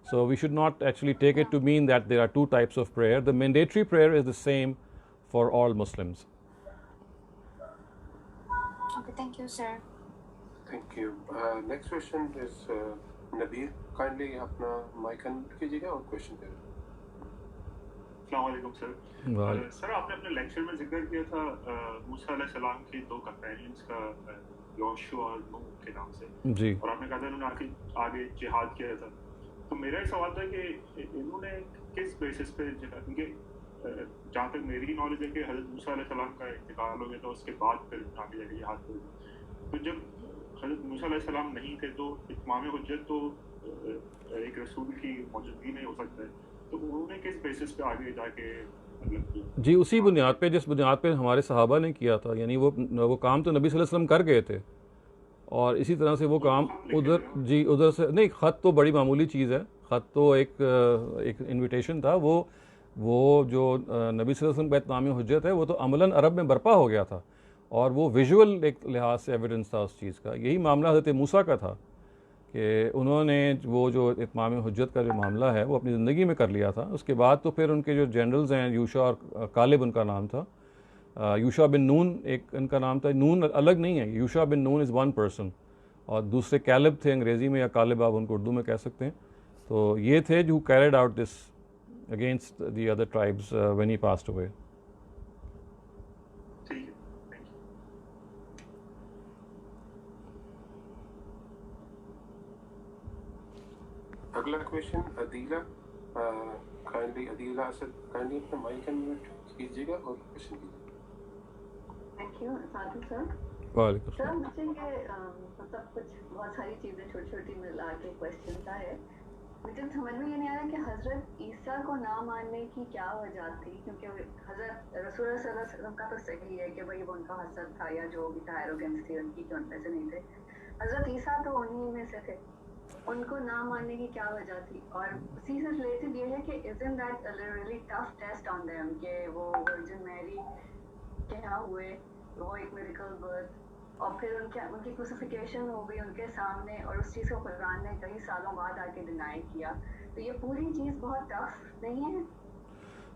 So we should not actually take it to mean that there are two types of prayer. The mandatory prayer is the same for all Muslims. Okay, thank you, sir. Thank you. Next question is Nabil. Kindly अपना mic unmute कीजिएगा और question करें। अस्सलाम वालेकुम सर। सर आपने अपने लेक्चर में जिक्र किया था मूसा अलैहिस्सलाम के दो कंपेनियंस का, योशुआ और नूह के नाम से जी, और आपने कहा था उन्होंने आगे जिहाद किया था। तो मेरा एक सवाल था कि इन्होंने किस बेसिस पे जिहाद, क्योंकि जहाँ तक मेरी नॉलेज है कि हज़रत मूसा अलैहिस्सलाम का इंतकाल हो गया तो उसके बाद फिर आगे जाके जिहाद हुआ। तो जब हज़रत मूसा अलैहिस्सलाम नहीं थे तो इत्माम हुज्जत तो एक रसूल की मौजूदगी नहीं हो सकता है, तो उन्होंने किस बेसिस पे आगे जाके मतलब जी उसी बुनियाद पे जिस बुनियाद पे हमारे सहाबा ने किया था, यानी वो काम तो नबी सल्लल्लाहु अलैहि वसल्लम कर गए थे, और इसी तरह से वो काम उधर से नहीं। ख़त तो बड़ी मामूली चीज़ है, ख़त तो एक इन्विटेशन था, वो जो नबी सल्लल्लाहु अलैहि वसल्लम का इत्माम हुज्जत है वो तो अमलन अरब में बर्पा हो गया था, और वो विजुअल एक लिहाज से एविडेंस था उस चीज़ का। यही मामला हज़रत मूसा का था कि उन्होंने वो जो इत्माम हुज्जत का जो मामला है वो अपनी ज़िंदगी में कर लिया था। उसके बाद तो फिर उनके जो जनरल्स हैं, यूशा और कालिब उनका नाम था, यूशा बिन नून एक इनका नाम था, नून अलग नहीं है, यूशा बिन नून इज़ वन पर्सन, और दूसरे कालिब थे अंग्रेज़ी में, या कालिब आप उनको उर्दू में कह सकते हैं। तो ये थे जो carried out this against the other tribes when he passed away. अगला question Adeela, kindly Adeela Asad, kindly अपना माइक अनम्यूट कीजिएगा और क्वेश्चन कीजिए। थैंक यू साधु सर। वालेकुम सर मुझे ये मतलब कुछ बहुत सारी चीज़ें छोटी छोटी मिला के क्वेश्चन था है, मुझे समझ में ये नहीं आ रहा कि हज़रत ईसा को ना मानने की क्या वजह थी, क्योंकि हज़रत रसूल सल्लल्लाहु अलैहि वसल्लम का तो सही है कि भाई वो उनका हसद था या जो भी था, एरोगेंस थी उनकी कि उन पे से नहीं थे। हज़रत ईसा तो उन्हीं में से थे, उनको ना मानने की क्या वजह थी? और उसी से रिलेटेड ये है कि isn't that a really tough test on them कि वो वर्जिन मैरी के यहाँ हुए, वो एक मिरेकल बर्थ, और फिर उनकी क्रूसिफिकेशन हो गई उनके सामने, और उस चीज़ को कुरान ने कई सालों बाद आके डिनाई किया। तो ये पूरी चीज़ बहुत टफ नहीं है?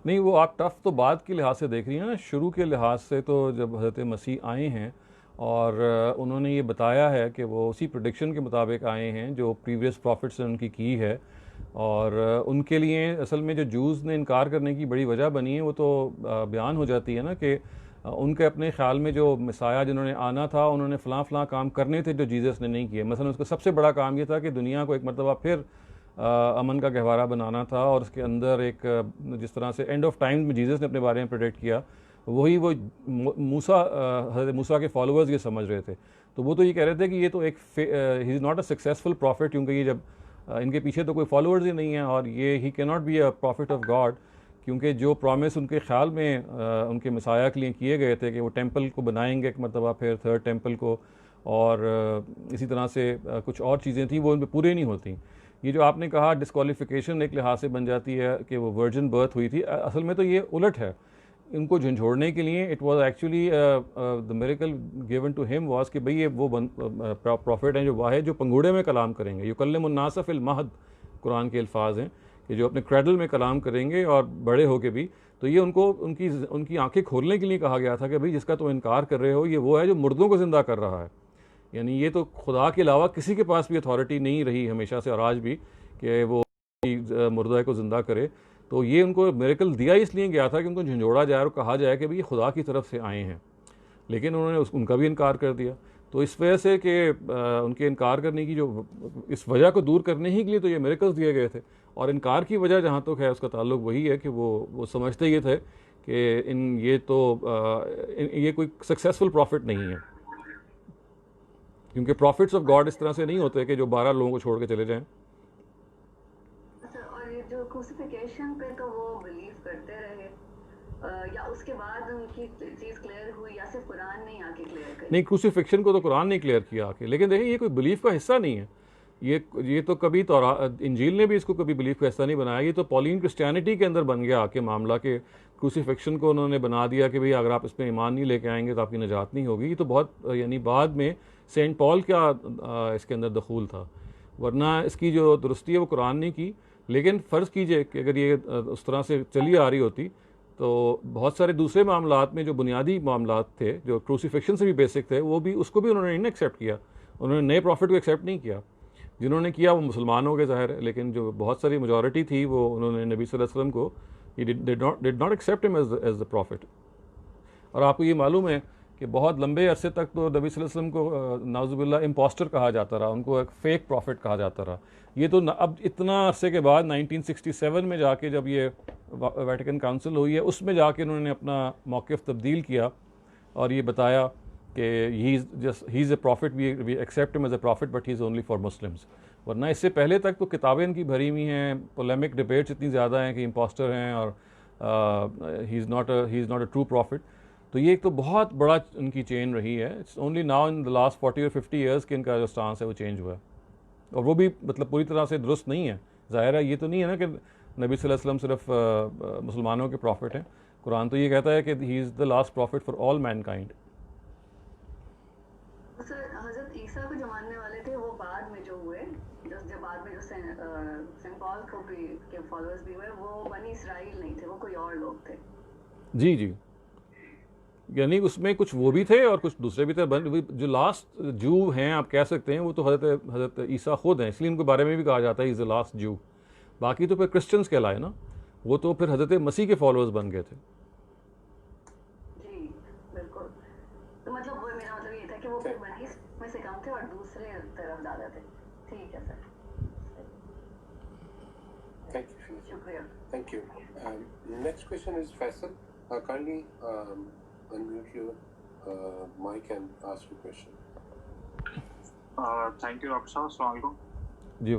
नहीं, वो आप टफ तो बाद के लिहाज से देख रही हैं ना, शुरू के लिहाज से तो जब हज़रत मसीह आए हैं और उन्होंने ये बताया है कि वो उसी प्रेडिक्शन के मुताबिक आए हैं जो प्रीवियस प्रॉफिट्स ने उनकी की है, और उनके लिए असल में जो जूज़ ने इनकार करने की बड़ी वजह बनी है वो तो बयान हो जाती है ना कि उनके अपने ख्याल में जो मसाया जिन्होंने आना था उन्होंने फ़लाँ फ़लाँ काम करने थे जो जीसस ने नहीं किए। मसलन उसका सबसे बड़ा काम ये था कि दुनिया को एक मरतबा फिर अमन का गहवारा बनाना था, और उसके अंदर एक जिस तरह से एंड ऑफ टाइम में जीसस ने अपने बारे में प्रेडिक्ट किया, वही वो हज़रत मूसा के फॉलोअर्स ये समझ रहे थे। तो वो तो ये कह रहे थे कि ये तो एक he is not a successful profit, क्योंकि ये जब इनके पीछे तो कोई फॉलोअर्स ही नहीं है, और ये ही can not be a profit of God, क्योंकि जो प्रॉमिस उनके ख्याल में उनके मसाया के लिए किए गए थे कि वो टेंपल को बनाएंगे एक मरतबा, फिर थर्ड टेंपल को, और इसी तरह से कुछ और चीज़ें थी वो उन पर पूरी नहीं होती। ये जो आपने कहा डिस्क्वालिफिकेशन एक लिहाज से बन जाती है कि वो वर्जिन बर्थ हुई थी, असल में तो ये उलट है। इनको झंझोड़ने के लिए it was actually the miracle given to him was कि भाई ये वो प्रॉफिट हैं जो वाहिद जो पंगूड़े में कलाम करेंगे, युकल्लिमुन्नास फिल महद, कुरान के अल्फाज हैं कि जो अपने क्रैडल में कलाम करेंगे और बड़े होके भी। तो ये उनको उनकी आंखें खोलने के लिए कहा गया था कि भाई जिसका तुम इनकार कर रहे हो ये वो है जो मुर्दों को ज़िंदा कर रहा है। यानी ये तो खुदा के अलावा किसी के पास भी अथॉरिटी नहीं रही हमेशा से और आज भी कि वो मुर्दा को ज़िंदा करे। तो ये उनको मिरेकल दिया इसलिए गया था कि उनको झंझोड़ा जाए और कहा जाए कि भाई ये खुदा की तरफ से आए हैं, लेकिन उन्होंने उनका भी इनकार कर दिया। तो इस वजह से कि उनके इनकार करने की जो इस वजह को दूर करने ही के लिए तो ये मिरेकल्स दिए गए थे, और इनकार की वजह जहाँ तक है उसका ताल्लुक वही है कि वो समझते ये थे कि ये कोई सक्सेसफुल प्रॉफिट नहीं है, क्योंकि प्रॉफिट्स ऑफ गॉड इस तरह से नहीं होते कि जो 12 लोगों को छोड़ के चले जाएं। और ये जो क्रूसिफिकेशन पे तो वो बिलीव करते रहे, या उसके बाद उनकी चीज़ क्लियर हुई, या सिर्फ कुरान ने आके क्लियर करी? नहीं, क्रूसिफिक्शन को तो कुरान ने क्लियर किया आके, लेकिन देखिए ये कोई बिलीफ का हिस्सा नहीं है। ये तो कभी इंजील ने भी इसको कभी बिलीफ का हिस्सा नहीं बनाया। ये तो पॉलिन क्रिश्चियनिटी के अंदर बन गया आके मामला के क्रूसिफिक्शन को उन्होंने बना दिया कि भाई अगर आप इसमें ईमान नहीं लेके आएंगे तो आपकी नजात नहीं होगी। ये तो बहुत यानी बाद में सेंट पॉल का इसके अंदर दखूल था, वरना इसकी जो दुरुस्ती है वो कुरान ने की। लेकिन फ़र्ज़ कीजिए कि अगर ये उस तरह से चली आ रही होती तो बहुत सारे दूसरे मामलात में जो बुनियादी मामलात थे जो क्रूसिफिक्शन से भी बेसिक थे वो भी उसको भी उन्होंने नहीं एक्सेप्ट किया। उन्होंने नए प्रॉफिट को एक्सेप्ट नहीं किया। जिन्होंने किया वो मुसलमान हो गए ज़ाहिर है, लेकिन जो बहुत सारी मेजॉरिटी थी वो उन्होंने नबी सल्लल्लाहु अलैहि वसल्लम को did not accept him as the prophet. और आपको ये मालूम है कि बहुत लंबे अरसे तक तो नबी सल्लल्लाहु अलैहि वसल्लम को नाउज़ुबिल्लाह इम्पोस्टर कहा जाता रहा, उनको एक फ़ेक प्रॉफिट कहा जाता रहा। ये तो अब इतना अरसे के बाद 1967 में जाके जब ये वेटिकन काउंसिल हुई है उसमें जाके उन्होंने अपना मौक़िफ़ तब्दील किया और ये बताया कि he is a prophet, we accept him as a prophet but he is only for Muslims. वरना इससे पहले तक तो किताबें इनकी भरी हुई हैं, पोलेमिक डिबेट्स इतनी ज़्यादा हैं कि इम्पोस्टर हैं और he is not a true profit. तो ये एक तो बहुत बड़ा उनकी चेन रही है। It's only now in the last 40 और 50 ईयर्स कि इनका जो स्टांस है वो चेंज हुआ है, और वो भी मतलब पूरी तरह से दुरुस्त नहीं है। ज़ाहिर है ये तो नहीं है ना कि नबी सल्लल्लाहु अलैहि वसल्लम सिर्फ मुसलमानों के प्रॉफिट हैं। कुरान तो ये कहता है कि he is the last profit for all Mankind. Sir हज़रत ईसा को जो मानने वाले थे वो बाद में जो हुए, जब बाद में जो सेंट पॉल को भी के फॉलोअर्स भी हुए, वो बनी इसराइल नहीं थे, वो कोई और लोग थे। जी जी, यानी उसमें कुछ वो भी थे और कुछ दूसरे भी थे। जो लास्ट जू हैं आप कह सकते हैं वो तो हज़रत ईसा खुद हैं, इसलिए उनके बारे में भी कहा जाता है इज़ द लास्ट जू। बाकी तो फिर क्रिश्चियंस कहलाए ना, वो तो फिर हज़रत मसीह के फॉलोअर्स बन गए थे। जी बिल्कुल। तो मतलब वो मेरा मतलब ये था कि वो फिर बनी में से कम थे और दूसरे तरफ ज़्यादा थे। ठीक है सर, थैंक यू, शुक्रिया। Thank you. Next question is Faisal, kindly unmute your mic and ask your question. Thank you doctor साहब, अस्सलाम वालेकुम। जी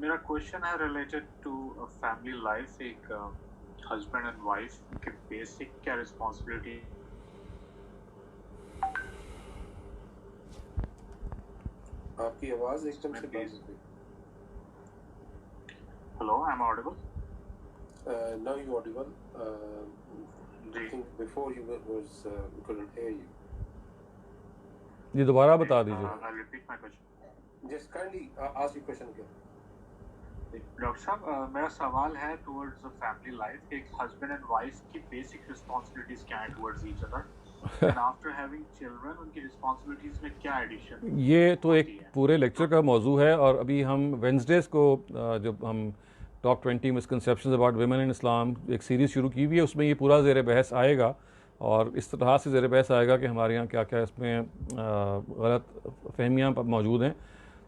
मेरा क्वेश्चन है रिलेटेड टू फैमिली लाइफ। एक हस्बैंड एंड वाइफ के बेसिक क्या रिस्पॉन्सिबिलिटी। आपकी आवाज एकदम से बंद हो गई। Hello, I am audible? Now you audible. I think before you was we couldn't hear you. जी दोबारा बता दीजिए। I'll repeat my question. Just kindly ask your question again. Doctor साहब मेरा सवाल है टुवर्ड्स द फैमिली लाइफ, एक हस्बैंड एंड वाइफ की बेसिक रिस्पांसिबिलिटीज क्या हैं towards each other and after having children उनकी रिस्पांसिबिलिटीज में क्या एडिशन। ये तो एक पूरे लेक्चर का मौजू है, और अभी हम वेंसडेज को जब हम top 20 misconceptions about women in Islam एक सीरीज़ शुरू की हुई है, उसमें ये पूरा ज़ेर बहस आएगा, और इस तरह से ज़ेर बहस आएगा कि हमारे यहाँ क्या क्या इसमें गलत फहमियाँ मौजूद हैं।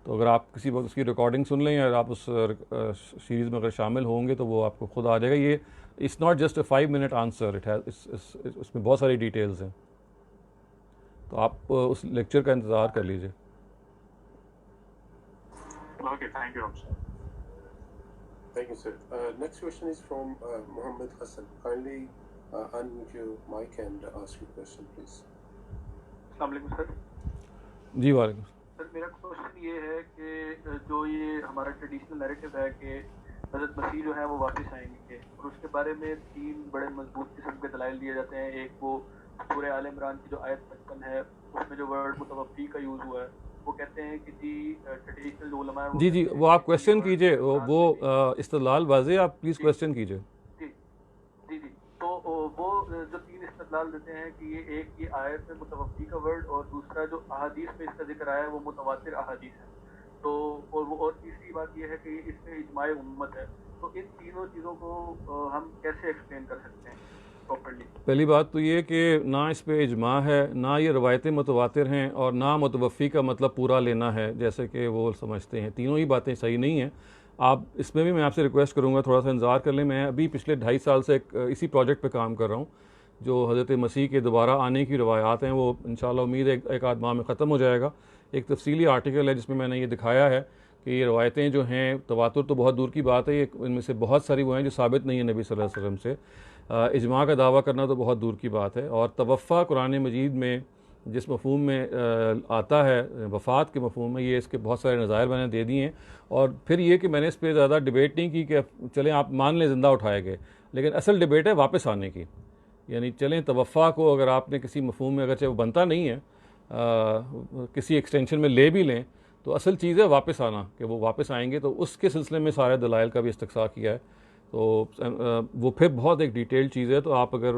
तो अगर आप किसी वक्त उसकी रिकॉर्डिंग सुन लें या आप उस सीरीज़ में अगर शामिल होंगे तो वो आपको खुद आ जाएगा। ये it's not just a 5 minute answer, इसमें बहुत सारी डिटेल्स हैं, तो आप उस लेक्चर का इंतज़ार कर लीजिए। Okay, thank you doctor. Thank you, sir. Next question is from Mohammed Hassan. Kindly unmute your mic and ask your question, please. अस्सलाम वालेकुम सर। जी वालेकुम। सर मेरा क्वेश्चन ये है कि जो ये हमारा ट्रेडिशनल नैरेटिव है कि हज़रत मसीह जो है वो वापस आएंगे, और उसके बारे में 3 बड़े मजबूत किस्म के दलाइल दिए जाते हैं। एक वो सूरह आल इमरान की जो आयत 55 है, उसमें जो वर्ड मुतवफ़ी का यूज़ हुआ है, वो कहते हैं कि जी ट्रेडिशनल जो उलमा है जी वो आप क्वेश्चन कीजिए, वो इस्तदलाल वाज़े आप प्लीज़ क्वेश्चन कीजिए। जी तो वो जो 3 इस्तदलाल देते हैं कि ये आयत में मुतवफ़ी का वर्ड, और दूसरा जो अहादीस में इसका जिक्र आया है वो मुतवातिर अहादीस है, तो और तीसरी बात ये है कि इसमें इजमाए उम्मत है। तो इन तीनों चीज़ों को हम कैसे एक्सप्लेन कर सकते हैं प्रॉपर्ली? पहली बात तो ये कि ना इस पे इजमा है, ना ये रवायतें मुतवातिर हैं, और ना मुतवफ़ी का मतलब पूरा लेना है जैसे कि वो समझते हैं। तीनों ही बातें सही नहीं हैं। आप इसमें भी मैं आपसे रिक्वेस्ट करूँगा थोड़ा सा इंतज़ार कर लें। मैं अभी पिछले 2.5 साल से इसी प्रोजेक्ट पे काम कर रहा हूँ। जो हज़रत मसीह के दोबारा आने की रवायात हैं वो इंशाअल्लाह उम्मीद है एक आध माह में ख़त्म हो जाएगा। एक तफसीली आर्टिकल है जिसमें मैंने ये दिखाया है कि ये रवायतें जो हैं, तवातुर तो बहुत दूर की बात है, इनमें से बहुत सारी वो हैं जो साबित नहीं है नबी सल्लल्लाहु अलैहि वसल्लम से। इजमा का दावा करना तो बहुत दूर की बात है। और तवफ़ा कुरान मजीद में जिस मफ़हूम में आता है, वफ़ात के मफ़हूम में, ये इसके बहुत सारे नज़ायर मैंने दे दिए हैं। और फिर ये कि मैंने इस पर ज़्यादा डिबेट नहीं की कि चलें आप मान लें ज़िंदा उठाए गए, लेकिन असल डिबेट है वापस आने की। यानी चलें तवफ़ा को अगर आपने किसी मफ़हूम में, अगर चाहे वो बनता नहीं है, किसी एक्सटेंशन में ले भी लें, तो असल चीज़ है वापस आना, कि वो वापस आएंगे। तो उसके सिलसिले में सारे दलाइल का भी इस्तक़सा किया है। तो वो फिर बहुत एक डिटेल चीज़ है। तो आप अगर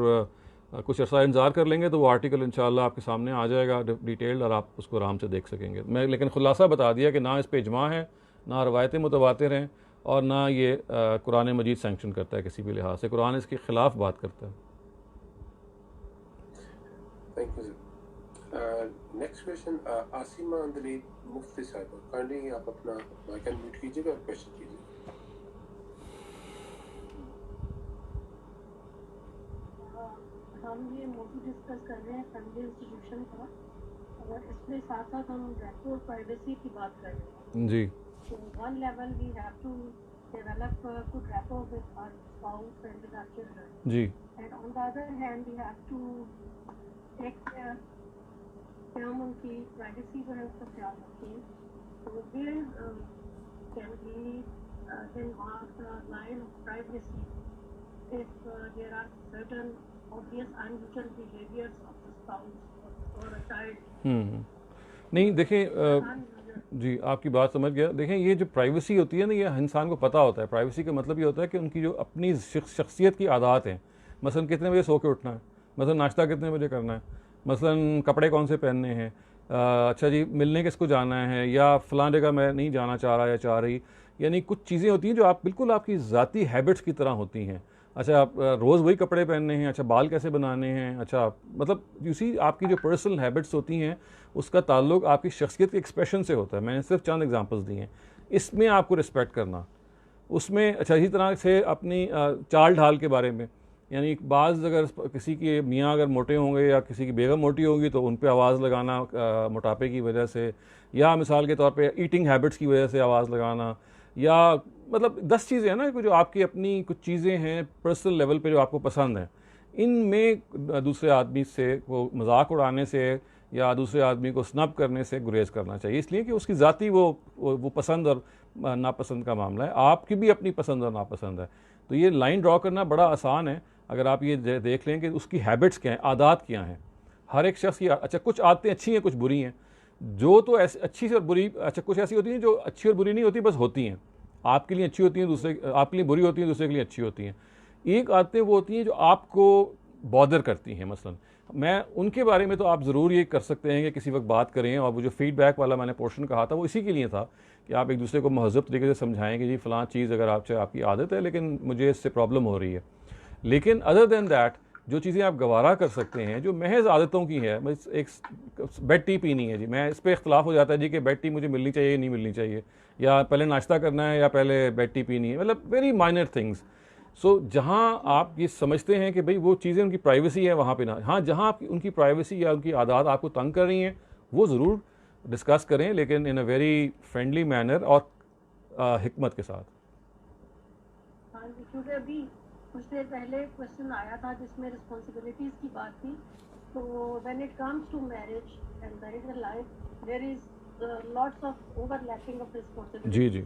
कुछ अर्सा इंतज़ार कर लेंगे तो वो आर्टिकल इंशाअल्लाह आपके सामने आ जाएगा डिटेल्ड, और आप उसको आराम से देख सकेंगे। मैं लेकिन खुलासा बता दिया कि ना इस पे इजमा है, ना रवायतें मुतवातिर हैं, और ना ये कुरान मजीद सैंक्शन करता है किसी भी लिहाज से। कुरान इसके ख़िलाफ़ बात करता है। Thank you. Next question Asima Andali Mufti Sahiba, kindly आप अपना माइक अनम्यूट कीजिएगा और क्वेश्चन कीजिए। हम ये मौजूद डिस्कस कर रहे हैं फैमिली इंस्टीट्यूशन का, और इसमें साथ साथ हम रेपो और प्राइवेसी की बात कर रहे हैं। जी। तो one level we have to develop good rapport with our spouse and with our children. जी। And on the other hand we have to take care कि हम उनकी प्राइवेसी जो है उसका ख्याल रखें। तो where can we then mark the line of privacy if there are certain obvious unusual behaviors of the spouse or a child। नहीं देखें, जी आपकी बात समझ गया। देखें, ये जो प्राइवेसी होती है ना, ये इंसान को पता होता है। प्राइवेसी का मतलब ये होता है कि उनकी जो अपनी शख्सियत की आदत हैं, मसलन कितने बजे सो के उठना है, मसलन नाश्ता कितने बजे करना है, मसलन कपड़े कौन से पहनने हैं, अच्छा जी मिलने किसको जाना है, या फ़लाँ जगह मैं नहीं जाना चाह रहा या चाह रही। यानी कुछ चीज़ें होती हैं जो आप बिल्कुल आपकी ज़ाती हैबिट्स की तरह होती हैं। अच्छा आप रोज़ वही कपड़े पहनने हैं, अच्छा बाल कैसे बनाने हैं, अच्छा मतलब यूसी आपकी जो पर्सनल हैबिट्स होती हैं उसका ताल्लुक आपकी शख्सियत के एक्सप्रेशन से होता है। मैंने सिर्फ चंद एग्जांपल्स दिए हैं। इसमें आपको रिस्पेक्ट करना, उसमें अच्छा इसी तरह से अपनी चाल ढाल के बारे में, यानी बाज़ अगर किसी के मियाँ अगर मोटे होंगे या किसी की बेगम मोटी होगी तो उन पर आवाज़ लगाना मोटापे की वजह से, या मिसाल के तौर पे ईटिंग हैबिट्स की वजह से आवाज़ लगाना, या मतलब 10 चीज़ें हैं ना जो आपकी अपनी कुछ चीज़ें हैं पर्सनल लेवल पे जो आपको पसंद हैं, इनमें दूसरे आदमी से वो मजाक उड़ाने से या दूसरे आदमी को स्नब करने से गुरेज करना चाहिए, इसलिए कि उसकी ज़ाती वो पसंद और नापसंद का मामला है। आपकी भी अपनी पसंद और नापसंद है। तो ये लाइन ड्रॉ करना बड़ा आसान है अगर आप ये देख लें कि उसकी हैबिट्स क्या हैं, आदत क्या हैं। हर एक शख्स की अच्छा कुछ आदतें अच्छी हैं, कुछ बुरी हैं। जो तो ऐसे अच्छी से और बुरी, अच्छा कुछ ऐसी होती हैं जो अच्छी और बुरी नहीं होती, बस होती हैं, आपके लिए अच्छी होती हैं, दूसरे आपके लिए बुरी होती हैं, दूसरे के लिए अच्छी होती हैं। एक आदतें वो होती हैं जो आपको बॉदर करती हैं, मसलन मैं उनके बारे में तो आप ज़रूर ये कर सकते हैं कि किसी वक्त बात करें, और वो जो फीडबैक वाला मैंने पोर्शन कहा था वो इसी के लिए था कि आप एक दूसरे को महज़ब तरीके से समझाएं कि जी फ़लाँ चीज़ अगर आपकी आदत है लेकिन मुझे इससे प्रॉब्लम हो रही है। लेकिन अदर दैन दैट जो चीज़ें आप गवारा कर सकते हैं जो महज आदतों की है, बस एक बेड टी पीनी है जी, मैं इस पर इख्तलाफ हो जाता है जी कि बेड टी मुझे मिलनी चाहिए नहीं मिलनी चाहिए, या पहले नाश्ता करना है या पहले बेड टी पीनी है, मतलब वेरी माइनर थिंग्स। सो जहाँ आप ये समझते हैं कि भाई वो चीज़ें उनकी प्राइवेसी है वहाँ पे ना, हाँ जहाँ आप उनकी प्राइवेसी या उनकी आदत आपको तंग कर रही हैं वो ज़रूर डिस्कस करें, लेकिन इन अ वेरी फ्रेंडली मैनर और हिकमत के साथ। हाँ जी, क्योंकि अभी कुछ देर पहले क्वेश्चन आया था जिसमें रिस्पॉन्सिबिलिटीज़ की बात थी, तो when it comes to marriage and marital life there is lots of overlapping of responsibility. जी जी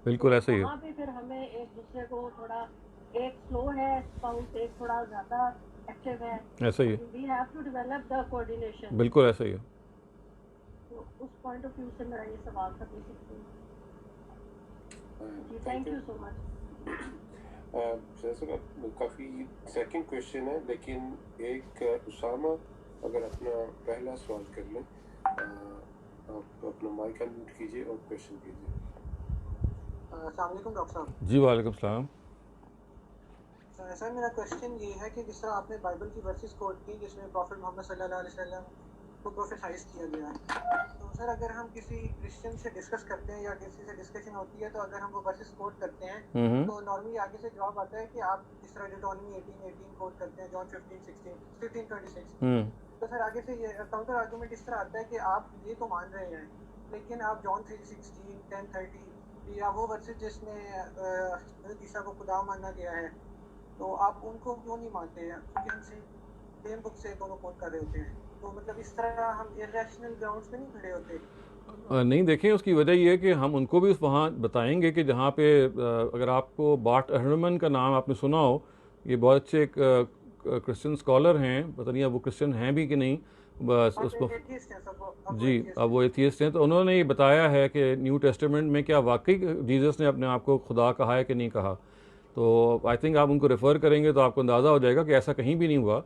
बिल्कुल ऐसे ही है। वहाँ पे फिर हमें एक दूसरे को थोड़ा, एक स्लो है स्पाउस, एक थोड़ा ज़्यादा एक्टिव है, ऐसा ही है, we have to develop the coordination. बिल्कुल ऐसा ही है। तो उस पॉइंट ऑफ व्यू से मेरा ये सवाल था बेसिकली। जी थैंक यू सो मच। जैसे काफ़ी सेकंड क्वेश्चन है, लेकिन एक उसामा अगर अपना पहला सवाल कर लें, आप अपना माइक अनम्यूट कीजिए और क्वेश्चन कीजिए। अस्सलाम वालेकुम डॉक्टर साहब। जी वालेकुम सलाम। सर मेरा क्वेश्चन ये है कि जिस तरह आपने बाइबल की वर्सेस कोट की जिसमें प्रॉफिट मोहम्मद सल्लल्लाहु अलैहि वसल्लम को प्रोफेसाइज किया गया है, तो सर अगर हम किसी क्रिश्चियन से डिस्कस करते हैं या किसी से डिस्कशन होती है तो अगर हम वो वर्सेस कोट करते हैं तो नॉर्मली आगे से जवाब आता है कि आप जिस तरह डिटोनमी 18:18 कोट करते हैं, जॉन 15:26, तो सर आगे से ये काउंटर आर्गुमेंट इस तरह आता है कि आप ये तो मान रहे हैं लेकिन आप जॉन 3:16, 10:30 या वो वर्सेस जिसमें हज़रत ईसा को खुदा माना गया है तो आप उनको क्यों नहीं मानते हैं, क्योंकि हम सेम बुक से दोनों कोट कर रहे होते हैं, तो मतलब इस तरह हम इरेशनल ग्राउंड्स पे नहीं खड़े होते। नहीं देखें, उसकी वजह ये है कि हम उनको भी उस वहाँ बताएंगे कि जहाँ पे अगर आपको बार्ट एहरमन का नाम आपने सुना हो, ये बहुत अच्छे एक क्रिश्चियन स्कॉलर हैं, पता नहीं अब वो क्रिश्चियन हैं भी कि नहीं, बस उसको जी अब वो एथियस्ट हैं, तो उन्होंने ये बताया है कि न्यू टेस्टामेंट में क्या वाकई जीसस ने अपने आप को खुदा कहा है कि नहीं कहा। तो आई थिंक आप उनको रेफ़र करेंगे तो आपको अंदाज़ा हो जाएगा कि ऐसा कहीं भी नहीं हुआ।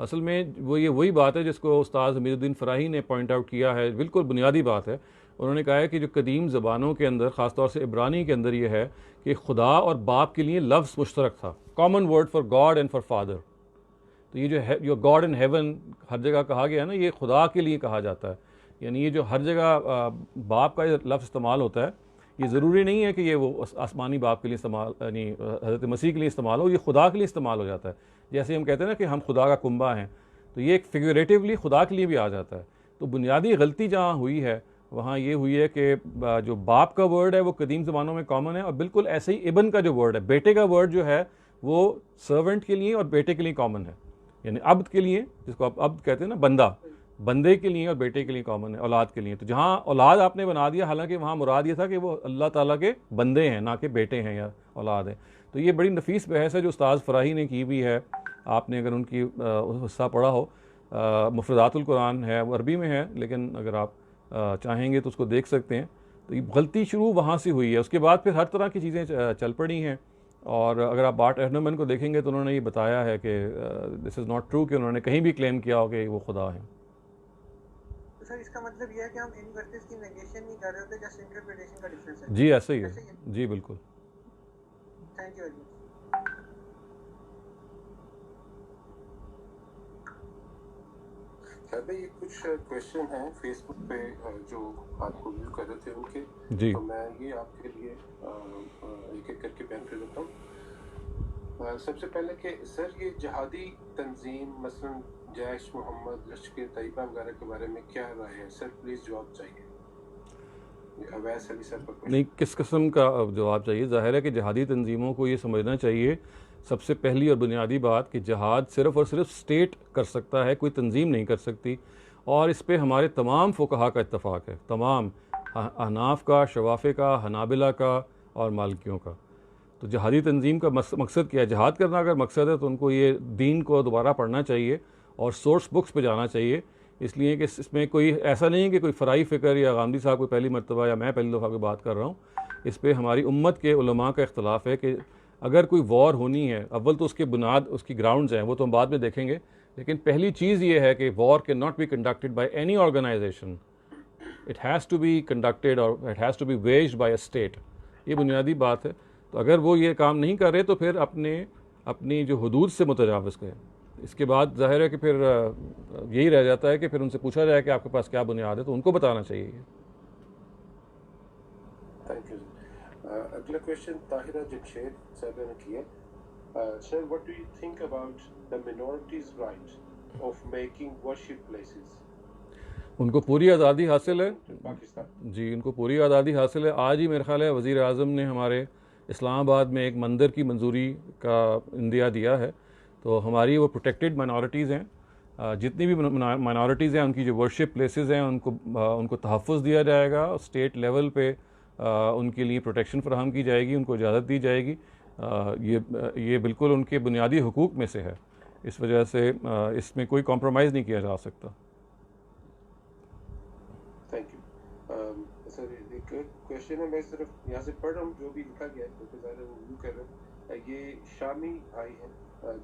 असल में वो ये वही बात है जिसको उस्ताद हमीदुद्दीन फ़राही ने पॉइंट आउट किया है, बिल्कुल बुनियादी बात है। उन्होंने कहा है कि जो कदीम ज़बानों के अंदर ख़ास तौर से इब्रानी के अंदर ये है कि खुदा और बाप के लिए लफ्ज़ मुश्तरक था, common word for God and for father. तो ये जो है जो गॉड इन हेवन हर जगह कहा गया है ना, ये खुदा के लिए कहा जाता है, यानी ये जो हर जगह बाप का लफ्ज़ इस्तेमाल होता है, ये ज़रूरी नहीं है कि ये वो आसमानी बाप के लिए इस्तेमाल यानी हज़रत मसीह के लिए इस्तेमाल हो, ये खुदा के लिए इस्तेमाल हो जाता है। जैसे हम कहते हैं ना कि हम खुदा का कुंबा हैं, तो ये एक फिगरेटिवली खुदा के लिए भी आ जाता है। तो बुनियादी गलती जहाँ हुई है वहाँ ये हुई है कि जो बाप का वर्ड है वो कदीम ज़मानों में कॉमन है, और बिल्कुल ऐसे ही इबन का जो वर्ड है, बेटे का वर्ड जो है वो सर्वेंट के लिए और बेटे के लिए कॉमन है, यानी अब्द के लिए, जिसको आप अब्द कहते हैं ना, बंदा, बंदे के लिए और बेटे के लिए कॉमन है, औलाद के लिए। तो जहाँ औलाद आपने बना दिया, हालांकि वहाँ मुराद ये था कि वो अल्लाह ताला के बंदे हैं, ना कि बेटे हैं या औलाद हैं। तो ये बड़ी नफीस बहस है जो उस्ताद फ़राही ने की भी है, आपने अगर उनकी हिस्सा पढ़ा हो, मुफरदातुल कुरान है, वो अरबी में है, लेकिन अगर आप चाहेंगे तो उसको देख सकते हैं। तो ये गलती शुरू वहाँ से हुई है, उसके बाद फिर हर तरह की चीज़ें चल पड़ी हैं। और अगर आप बार्ट एहरमन को देखेंगे तो उन्होंने ये बताया है कि दिस इज़ नॉट ट्रू कि उन्होंने कहीं भी क्लेम किया हो कि वो खुदा है। सर इसका मतलब ये है कि हम इन वर्सेस की नेगेशन नहीं कर रहे होते, जस्ट इंटरप्रिटेशन का डिफरेंस है। जी ऐसे ही है, जी बिल्कुल। Thank you very much. साहब ये कुछ क्वेश्चन हैं फेसबुक पे जो आपको व्यू कर रहे थे उनके जी, तो मैं ये आपके लिए एक एक करके बयान कर देता हूँ। सबसे पहले कि सर ये जिहादी तंजीम मसलन जैश मोहम्मद, लश्कर तैयबा वगैरह के बारे में क्या राय है सर, प्लीज़ जवाब चाहिए। अवैस अली सर पर नहीं, किस किस्म का जवाब चाहिए? ज़ाहिर है कि जिहादी तंजीमों को ये समझना चाहिए सबसे पहली और बुनियादी बात कि जिहाद सिर्फ़ और सिर्फ स्टेट कर सकता है, कोई तंजीम नहीं कर सकती। और इस पे हमारे तमाम फ़ुक़हा का इत्तफ़ाक़ है, तमाम अहनाफ का, शवाफ़े का, हनाबिला का और मालिकियों का। तो जिहादी तंजीम का मकसद क्या है? जिहाद करना अगर मकसद है तो उनको ये दीन को दोबारा पढ़ना चाहिए और सोर्स बुक्स पे जाना चाहिए इसलिए कि इसमें कोई ऐसा नहीं है कि कोई फ़राई फ़िक्र या गांधी साहब कोई पहली मरतबा या मैं पहली दफ़ा की बात कर रहा हूँ। इस पे हमारी उम्मत के उलमा का इख्तलाफ है कि अगर कोई वॉर होनी है, अव्वल तो उसके बुनियाद उसकी ग्राउंड्स हैं, वो तो हम बाद में देखेंगे, लेकिन पहली चीज़ ये है कि war can not be conducted by any organization, it has to be conducted और it has to be waged by a state. ये बुनियादी बात है। तो अगर वो ये काम नहीं कर रहे तो फिर अपनी जो हदूद से मुतजावज़ करें। इसके बाद ज़ाहिर है कि फिर यही रह जाता है कि फिर उनसे पूछा जाए कि आपके पास क्या बुनियाद है, तो उनको बताना चाहिए। Thank you. अगला क्वेश्चन ताहिरा जमशेद साहब ने किया। Sir, what do you think about the minorities right of making worship places? उनको पूरी आज़ादी हासिल है पाकिस्तान जी, उनको पूरी आज़ादी हासिल है। आज ही मेरे ख्याल है वज़ीर आज़म ने हमारे इस्लामाबाद में एक मंदिर की मंजूरी का इंदिया दिया है। तो हमारी वो प्रोटेक्टेड माइनॉरिटीज़ हैं, जितनी भी माइनॉरिटीज़ हैं उनकी जो वर्शिप प्लेसेस हैं उनको तहफ़्फ़ुज़ दिया जाएगा। स्टेट लेवल पे उनके लिए प्रोटेक्शन फराहम की जाएगी, उनको इजाज़त दी जाएगी। ये बिल्कुल उनके बुनियादी हुकूक में से है। इस वजह से इसमें कोई कॉम्प्रोमाइज़ नहीं किया जा सकता। Thank you. सर, एक क्वेश्चन है, मैं सिर्फ यहाँ से पढ़ रहा हूँ जो भी लिखा गया है, क्योंकि ज़ाहिर है वो व्यू कर रहे हैं। ये शामी भाई हैं,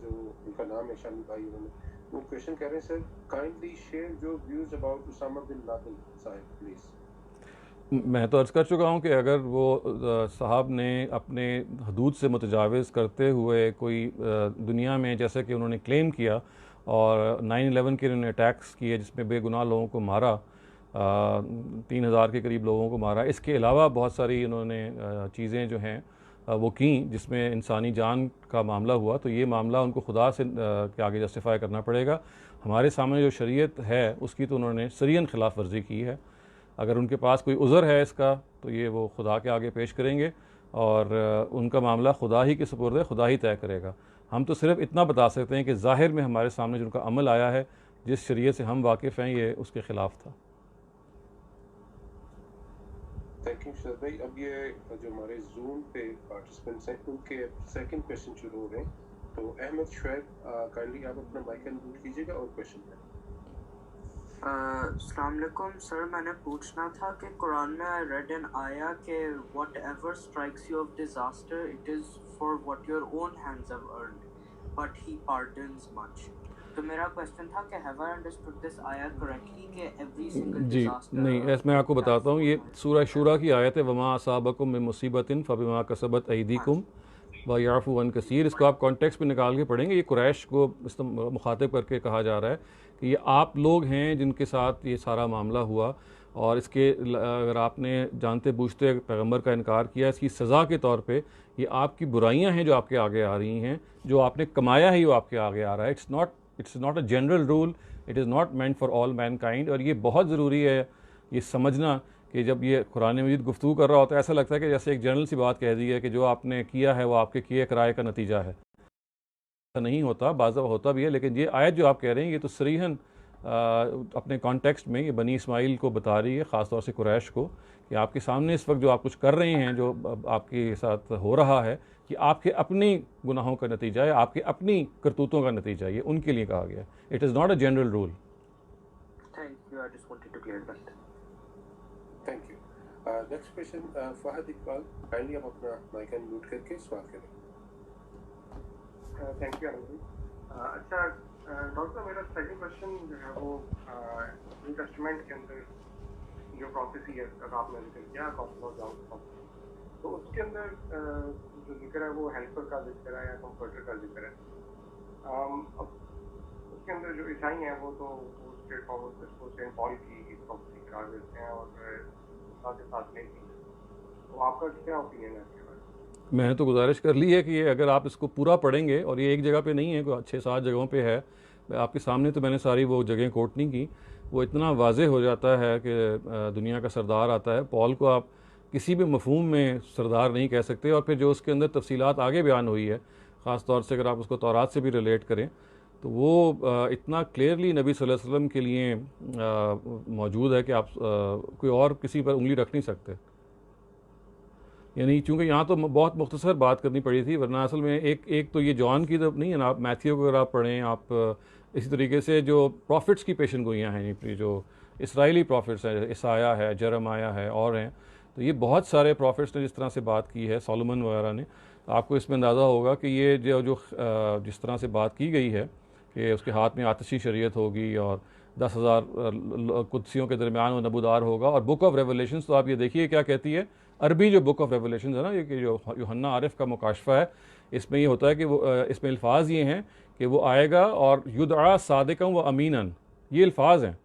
जो उनका नाम है शामी भाई, उन्होंने वो क्वेश्चन कर रहे हैं, sir kindly share your views about Osama bin Laden साहब प्लीज़। मैं तो अर्ज़ कर चुका हूँ कि अगर वो साहब ने अपने हदूद से मुतजाविज़ करते हुए कोई दुनिया में, जैसे कि उन्होंने क्लेम किया, और 9/11 के उन्होंने अटैक्स किए जिसमें बेगुनाह लोगों को मारा, 3000 के करीब लोगों को मारा, इसके अलावा बहुत सारी उन्होंने चीज़ें जो हैं वो की जिसमें इंसानी जान का मामला हुआ, तो ये मामला उनको खुदा से के आगे जस्टिफाई करना पड़ेगा। हमारे सामने जो शरीयत है उसकी तो उन्होंने सरियन खिलाफ वर्जी की है। अगर उनके पास कोई उज़र है इसका तो ये वो खुदा के आगे पेश करेंगे और उनका मामला खुदा ही के सुपुर्द है, खुदा ही तय करेगा। हम तो सिर्फ इतना बता सकते हैं कि ज़ाहिर में हमारे सामने जो उनका अमल आया है, जिस शरीयत से हम वाकिफ़ हैं, ये उसके ख़िलाफ़ था। थैंक यू सर भाई। अब ये जो हमारे जूम पे पार्टिसिपेंट्स हैं उनके सेकंड क्वेश्चन शुरू हो रहे हैं। तो अहमद शुएब, काइंडली आप अपना माइक अनम्यूट कीजिएगा और क्वेश्चन करें। अस्सलाम वालेकुम सर, मैंने पूछना था कि कुरान में आई रेड एन आया कि whatever strikes you of disaster it is for what your own hands have earned but he pardons much. तो मेरा क्वेश्चन था कि हैव आई अंडरस्टूड दिस आया करेक्टली कि एवरी सिंगल जी नहीं, ऐसे मैं आपको बताता हूँ। ये सूरह शूरा की आयत है, वमा असाबकुम मिन मुसीबतिन फबिमा कसबत अयदीकुम व याफू अन कसीर। इसको आप कॉन्टेक्स्ट में निकाल के पढ़ेंगे। ये कुरैश को मुखातिब करके कहा जा रहा है कि ये आप लोग हैं जिनके साथ ये सारा मामला हुआ, और इसके अगर आपने जानते बूझते पैगंबर का इनकार किया, इसकी सज़ा के तौर पे ये आपकी बुराइयां हैं जो आपके आगे आ रही हैं, जो आपने कमाया है वो आपके आगे आ रहा है। It's not a general rule, it is not meant for all Mankind. और ये बहुत ज़रूरी है ये समझना कि जब ये कुरान मजीद गुफ्तगू कर रहा होता है, ऐसा लगता है कि जैसे एक जनरल सी बात कह दी है कि जो आपने किया है वो आपके किए किराए का नतीजा है। ऐसा नहीं होता, बाज़ होता भी है, लेकिन ये आयत जो आप कह रहे हैं ये तो सरीहन अपने कॉन्टेक्स्ट में ये बनी इस्माइल को बता रही है, ख़ास तौर से कुरैश को, कि आपके सामने इस वक्त जो आप कुछ कर रहे हैं, जो आपके साथ हो रहा है, कि आपके अपनी गुनाहों का नतीजा है, आपके अपनी करतूतों का नतीजा है। ये उनके लिए कहा गया। It is not a general rule. Thank you, I just wanted to clear that. Thank you. Next question Fahad Iqbal, kindly आप अपना माइक अनम्यूट करके सवाल करें। Thank you Anil. अच्छा डॉक्टर साहब, मेरा सेकंड क्वेश्चन जो है वो न्यू टेस्टामेंट के अंदर जो प्रोफेसी है आपने जिक्र किया गॉस्पेल ऑफ जॉन, तो उसके अंदर जो जिक्र है वो हेल्पर का जिक्र है या कंफर्टर का जिक्र है। अब उसके अंदर जो ईसाई हैं वो तो स्ट्रेट फॉरवर्ड इसको सेंट पॉल की प्रोफेसी करार देते हैं और साथ ही साथ नहीं की। तो आपका क्या ओपिनियन है? मैंने तो गुजारिश कर ली है कि ये अगर आप इसको पूरा पढ़ेंगे, और ये एक जगह पे नहीं है, 6-7 जगहों पे है आपके सामने, तो मैंने सारी वो जगह कोट नहीं की। वो इतना वाज़ेह हो जाता है कि दुनिया का सरदार आता है। पॉल को आप किसी भी मफहूम में सरदार नहीं कह सकते, और फिर जो उसके अंदर तफसीलात आगे बयान हुई है, ख़ास तौर से अगर आप उसको तौरात से भी रिलेट करें, तो वो इतना क्लियरली नबी सल्लल्लाहु अलैहि वसल्लम के लिए मौजूद है कि आप कोई और किसी पर उंगली रख नहीं सकते। यानी चूँकि यहाँ तो बहुत मुख्तसर बात करनी पड़ी थी, वरना असल में एक तो ये जॉन की तरफ नहीं है ना, आप मैथ्यू को अगर आप पढ़ें, आप इसी तरीके से जो प्रॉफिट्स की पेशन गोइयाँ हैं, जो इसराइली प्रॉफिट्स हैं, ईसाया है, जरमाया है और हैं, तो ये बहुत सारे प्रॉफिट्स ने जिस तरह से बात की है, सोलोमन वगैरह ने, आपको इसमें अंदाज़ा होगा कि ये जो जिस तरह से बात की गई है कि उसके हाथ में आतिशी शरीयत होगी और 10,000 कुदसियों के दरमियान वो नबूदार होगा। और बुक ऑफ रेवलेशंस तो आप ये देखिए क्या कहती है, अरबी जो बुक ऑफ रेवलेशंस है ना, ये कि जो यूहन्ना आरिफ का मुकाशफा है, इसमें ये होता है कि वो इसमें अल्फाज ये हैं कि वो आएगा और युदआ सादिकम व अमीनन, ये अल्फाज हैं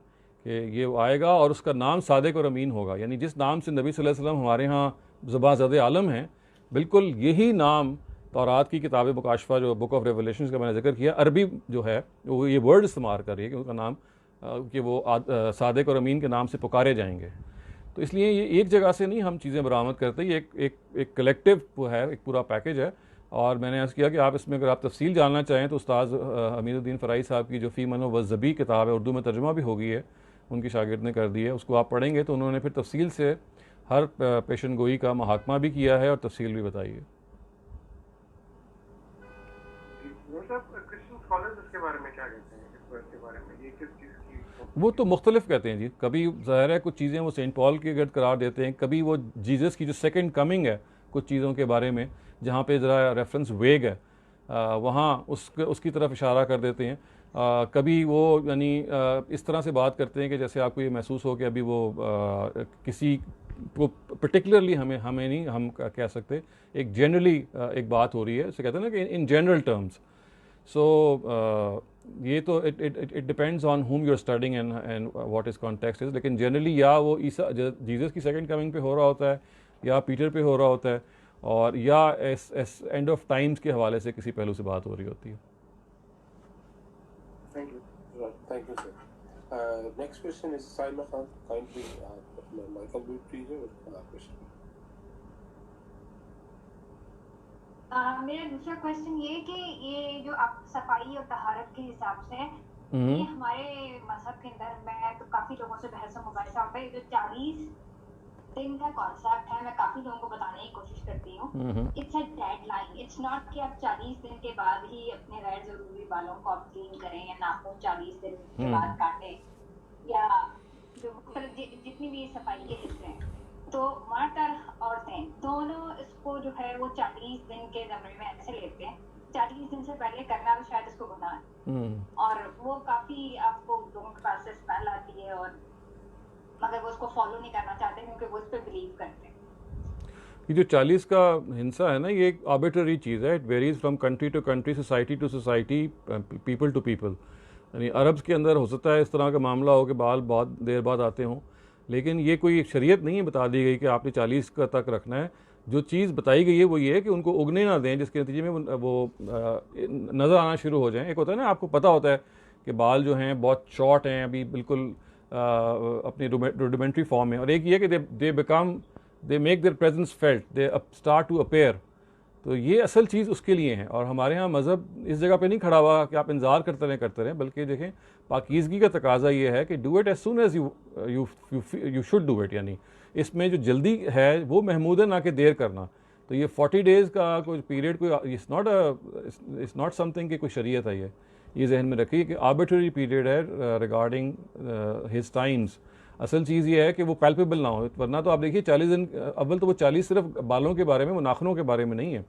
कि ये आएगा और उसका नाम सादिक और अमीन होगा। यानी जिस नाम से नबी सल्लल्लाहु अलैहि वसल्लम हमारे यहाँ ज़बाज़द आलम हैं, बिल्कुल यही नाम तौरात की किताब मुकाशफा जो बुक ऑफ रेवलेशंस का मैंने जिक्र किया, अरबी जो है वो ये वर्ड इस्तेमाल कर रही है कि उनका नाम कि वो सादिक और अमीन के नाम से पुकारे जाएंगे। तो इसलिए ये एक जगह से नहीं हम चीज़ें बरामद करते, ये एक कलेक्टिव है, एक पूरा पैकेज है। और मैंने अर्ज़ किया कि आप इसमें अगर आप तफसील जानना चाहें तो उस्ताद अमीरुद्दीन फ़राई साहब की जो फ़ी मनो वज़्ज़बी किताब है, उर्दू में तर्जुमा भी हो गई है, उनकी शागिर्द ने कर दी है, उसको आप पढ़ेंगे तो उन्होंने फिर तफसील से हर पेशन गोई का मुहाकमा भी किया है और तफसील भी बताई है। वो तो मुख्तलिफ कहते हैं जी, कभी ज़ाहिर है कुछ चीज़ें वो सेंट पॉल के गर्द करार देते हैं, कभी वो जीसस की जो सेकंड कमिंग है कुछ चीज़ों के बारे में जहाँ पे ज़रा रेफरेंस वेग है वहाँ उसकी तरफ इशारा कर देते हैं। कभी वो यानी इस तरह से बात करते हैं कि जैसे आपको ये महसूस हो कि अभी वो किसी को पर्टिकुलरली हमें नहीं हम कह सकते, एक जनरली एक बात हो रही है, उसे कहते हैं ना कि इन जनरल टर्म्स। सो ये तो it depends on whom you are studying and what is context is, लेकिन जनरली या वो ईसा जीसस की सेकंड कमिंग पे हो रहा होता है या पीटर पे हो रहा होता है, और या एंड ऑफ टाइम्स के हवाले से किसी पहलू से बात हो रही होती है। Thank you sir. Next question is Saima Khan, kindly Michael mute कीजिए और क्वेश्चन। मेरा दूसरा क्वेश्चन ये कि ये जो आप सफाई और तहारत के हिसाब से ये हमारे मजहब के अंदर, मैं तो काफ़ी लोगों से बहस मुबाहिसा होता है, जो 40 दिन का कॉन्सेप्ट है, मैं काफ़ी लोगों को बताने की कोशिश करती हूँ। It's a deadline, it's not कि आप 40 दिन के बाद ही अपने गैर ज़रूरी बालों को आप क्लीन करें या नाखून 40 दिन के बाद काटें, या जो जितनी भी सफाई के हिस्से हैं। तो मर्द और औरतें दोनों इसको जो है वो 40 दिन के ज़मरे में ऐसे लेते हैं, 40 दिन से पहले करना तो शायद इसको गुनाह है, और वो काफ़ी आपको लोगों के पास से स्मेल आती है, और मगर वो उसको फॉलो नहीं करना चाहते क्योंकि वो उस पर बिलीव करते हैं। ये जो 40 का हिंसा है ना, ये एक आर्बिट्ररी चीज़ है, it varies from country to country, society to society, people to people. यानी अरब्स के अंदर हो सकता है इस तरह का मामला हो कि बाल बहुत देर बाद आते हों, लेकिन ये कोई शरीयत नहीं है बता दी गई कि आपने 40 का तक रखना है। जो चीज़ बताई गई है वो ये है कि उनको उगने ना दें, जिसके नतीजे में वो नज़र आना शुरू हो जाएं। एक होता है ना, आपको पता होता है कि बाल जो हैं बहुत शॉर्ट हैं अभी बिल्कुल अपनी रुडिमेंट्री फॉर्म में, और एक ये कि they make their presence felt, they start to appear. तो ये असल चीज़ उसके लिए है। और हमारे यहाँ मज़हब इस जगह पे नहीं खड़ा हुआ कि आप इंतज़ार करते रहें, बल्कि देखें पाकीज़गी का तकाजा ये है कि do it as soon as you should do it. यानी इसमें जो जल्दी है वो महमूद है, ना कि देर करना। तो ये 40 डेज़ का कोई पीरियड कोई इट्स नॉट समथिंग कि कोई शरीयत है। ये जहन में रखिए कि आर्बिट्ररी पीरियड है रिगार्डिंग हिज टाइम्स। असल चीज़ ये है कि वो पैल्पेबल ना हो, वरना तो आप देखिए 40 दिन, अव्वल तो वो 40 सिर्फ बालों के बारे में, वो नाखूनों के बारे में नहीं है,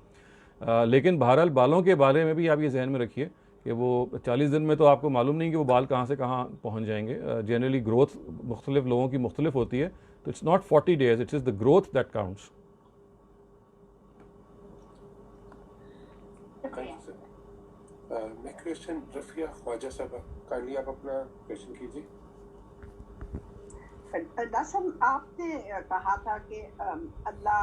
लेकिन बहरहाल बालों के बारे में भी आप ये जहन में रखिए कि वो 40 दिन में तो आपको मालूम नहीं कि वो बाल कहाँ से कहाँ पहुँच जाएंगे। जनरली ग्रोथ मुख्तलिफ लोगों की मुख्तलिफ होती है, तो it's not 40 days, it's the growth that counts. Next question Rafia Khwaja साहब, काइंडली आप अपना क्वेश्चन कीजिए। दरअसल आपने कहा था कि अल्लाह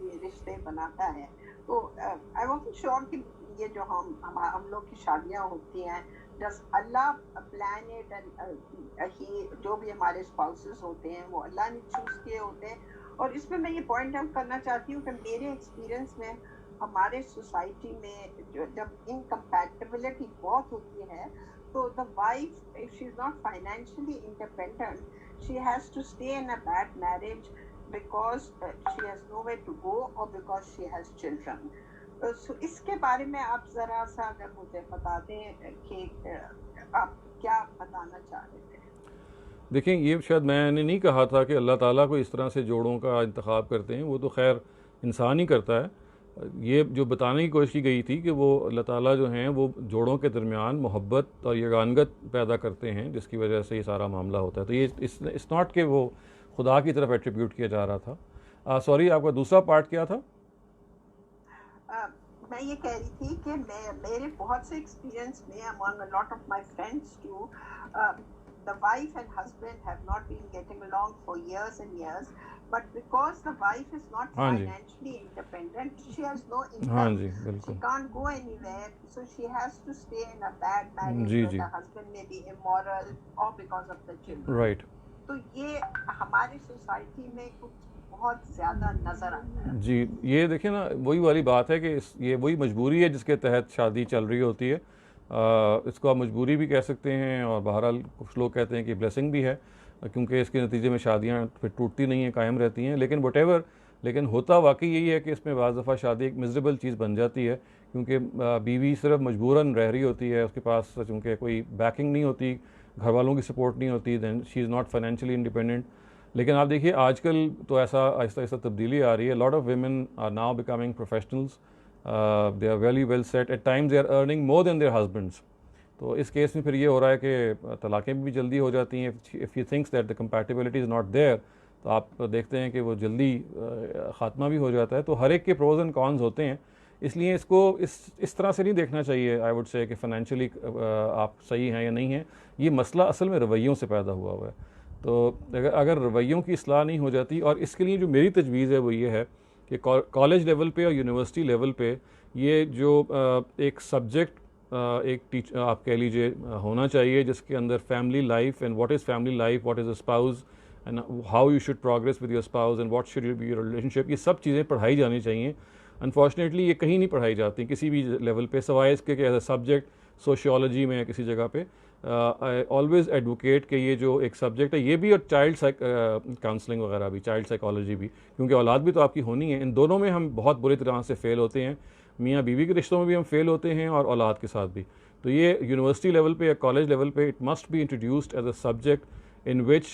ये रिश्ते बनाता है, तो आई वांट टू श्योर कि ये जो हम लोग की शादियां होती हैं, does Allah plan it, and he जो भी हमारे स्पाउसेस होते हैं वो अल्लाह ने चूज किए होते हैं। और इसमें मैं ये पॉइंट आउट करना चाहती हूँ कि मेरे एक्सपीरियंस में हमारे सोसाइटी में जब इनकम्पैटिबिलिटी बहुत होती है, तो the wife if she is not financially independent, she has to stay in a bad marriage because she has nowhere to go or because she has children. So इसके बारे में आप ज़रा सा अगर मुझे बता दें कि आप क्या बताना चाह रहे थे? देखें, ये शायद मैंने नहीं कहा था कि अल्लाह ताला को इस तरह से जोड़ों का इंतखाब करते हैं, वो तो खैर इंसान ही करता है। ये जो बताने की कोशिश की गई थी कि वो अल्लाह ताला जो हैं वो जोड़ों के दरमियान मोहब्बत और यगानगत पैदा करते हैं, जिसकी वजह से ये सारा मामला होता है। तो ये इट्स नॉट कि वो खुदा की तरफ एट्रीब्यूट किया जा रहा था। सॉरी, आपका दूसरा पार्ट क्या था? मैं ये कह रही थी कि मेरे बहुत से एक्सपीरियंस में among a lot of my friends too, the wife and husband have not been getting along for years and years, but because the wife is not financially independent, she has no income, she can't go anywhere, so she has to stay in a bad marriage where the husband may be immoral or because of the children. Right. तो ये हमारी सोसाइटी में कुछ बहुत ज़्यादा नज़र आता है। जी, ये देखिए ना, वही वाली बात है कि ये वही मजबूरी है जिसके तहत शादी चल रही होती है। इसको आप मजबूरी भी कह सकते हैं, और बहरहाल कुछ लोग कहते हैं कि ब्लेसिंग भी है, क्योंकि इसके नतीजे में शादियां फिर टूटती नहीं हैं, कायम रहती हैं। लेकिन वटेवर, लेकिन होता वाकई यही है कि इसमें बाज़ दफ़ा शादी एक मिजरेबल चीज़ बन जाती है, क्योंकि बीवी सिर्फ मजबूरन रह रही होती है, उसके पास चूँकि कोई बैकिंग नहीं होती, घर वालों की सपोर्ट नहीं होती, then she is not financially independent. लेकिन आप देखिए आजकल तो ऐसा आहिस्ता आहिस्ता तब्दीली आ रही है। Lot of women are now becoming professionals, they are very well set, at times they are earning more than their husbands. तो इस केस में फिर ये हो रहा है कि तलाक़ें भी जल्दी हो जाती हैं। If you thinks that the compatibility is not there, तो आप देखते हैं कि वो जल्दी ख़ात्मा भी हो जाता है। तो हर एक के प्रोज एंड कॉन्स होते हैं, इसलिए इसको इस तरह से नहीं देखना चाहिए आई वुड से कि फ़ाइनेंशियली आप सही हैं या नहीं हैं। ये मसला असल में रवैयों से पैदा हुआ हुआ है। तो अगर रवैयों की इस्लाह नहीं हो जाती, और इसके लिए जो मेरी तजवीज़ है वो ये है कि कॉलेज लेवल पे और यूनिवर्सिटी लेवल पे ये जो एक सब्जेक्ट एक टीचर आप कह लीजिए होना चाहिए, जिसके अंदर family life and what is family life, what is a spouse and how you should progress with your spouse and what should be your relationship, ये सब चीज़ें पढ़ाई जानी चाहिए। अनफॉर्चुनेटली ये कहीं नहीं पढ़ाई जाती किसी भी लेवल पे, सवाए इसके कि एज अ सब्जेक्ट सोशियोलॉजी में किसी जगह पे। आई ऑलवेज़ एडवोकेट कि ये जो एक सब्जेक्ट है ये भी, और चाइल्ड काउंसलिंग वगैरह भी, चाइल्ड साइकोलॉजी भी, क्योंकि औलाद भी तो आपकी होनी है। इन दोनों में हम बहुत बुरी तरह से फ़ेल होते हैं, मियाँ बीवी के रिश्तों में भी हम फ़ेल होते हैं और औलाद के साथ भी। तो ये यूनिवर्सिटी लेवल पे या कॉलेज लेवल पे it must be introduced as a subject in which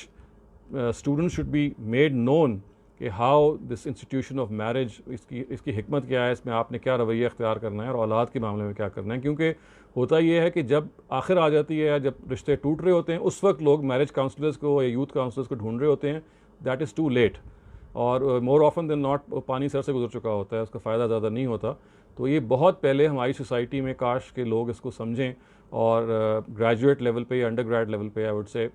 students should be made known कि how this institution of marriage, इसकी हिकमत क्या है, इसमें आपने क्या रवैया अख्तियार करना है और औलाद के मामले में क्या करना है। क्योंकि होता ये है कि जब आखिर आ जाती है या जब रिश्ते टूट रहे होते हैं, उस वक्त लोग मैरिज काउंसलर्स को या यूथ काउंसलर्स को ढूंढ रहे होते हैं। दैट इज़ टू लेट, और मोर ऑफन देन नॉट पानी सर से गुजर चुका होता है, उसका फ़ायदा ज़्यादा नहीं होता। तो ये बहुत पहले हमारी सोसाइटी में काश के लोग इसको समझें, और ग्रेजुएट लेवल पे या अंडर ग्रेड लेवल पे आई वुड से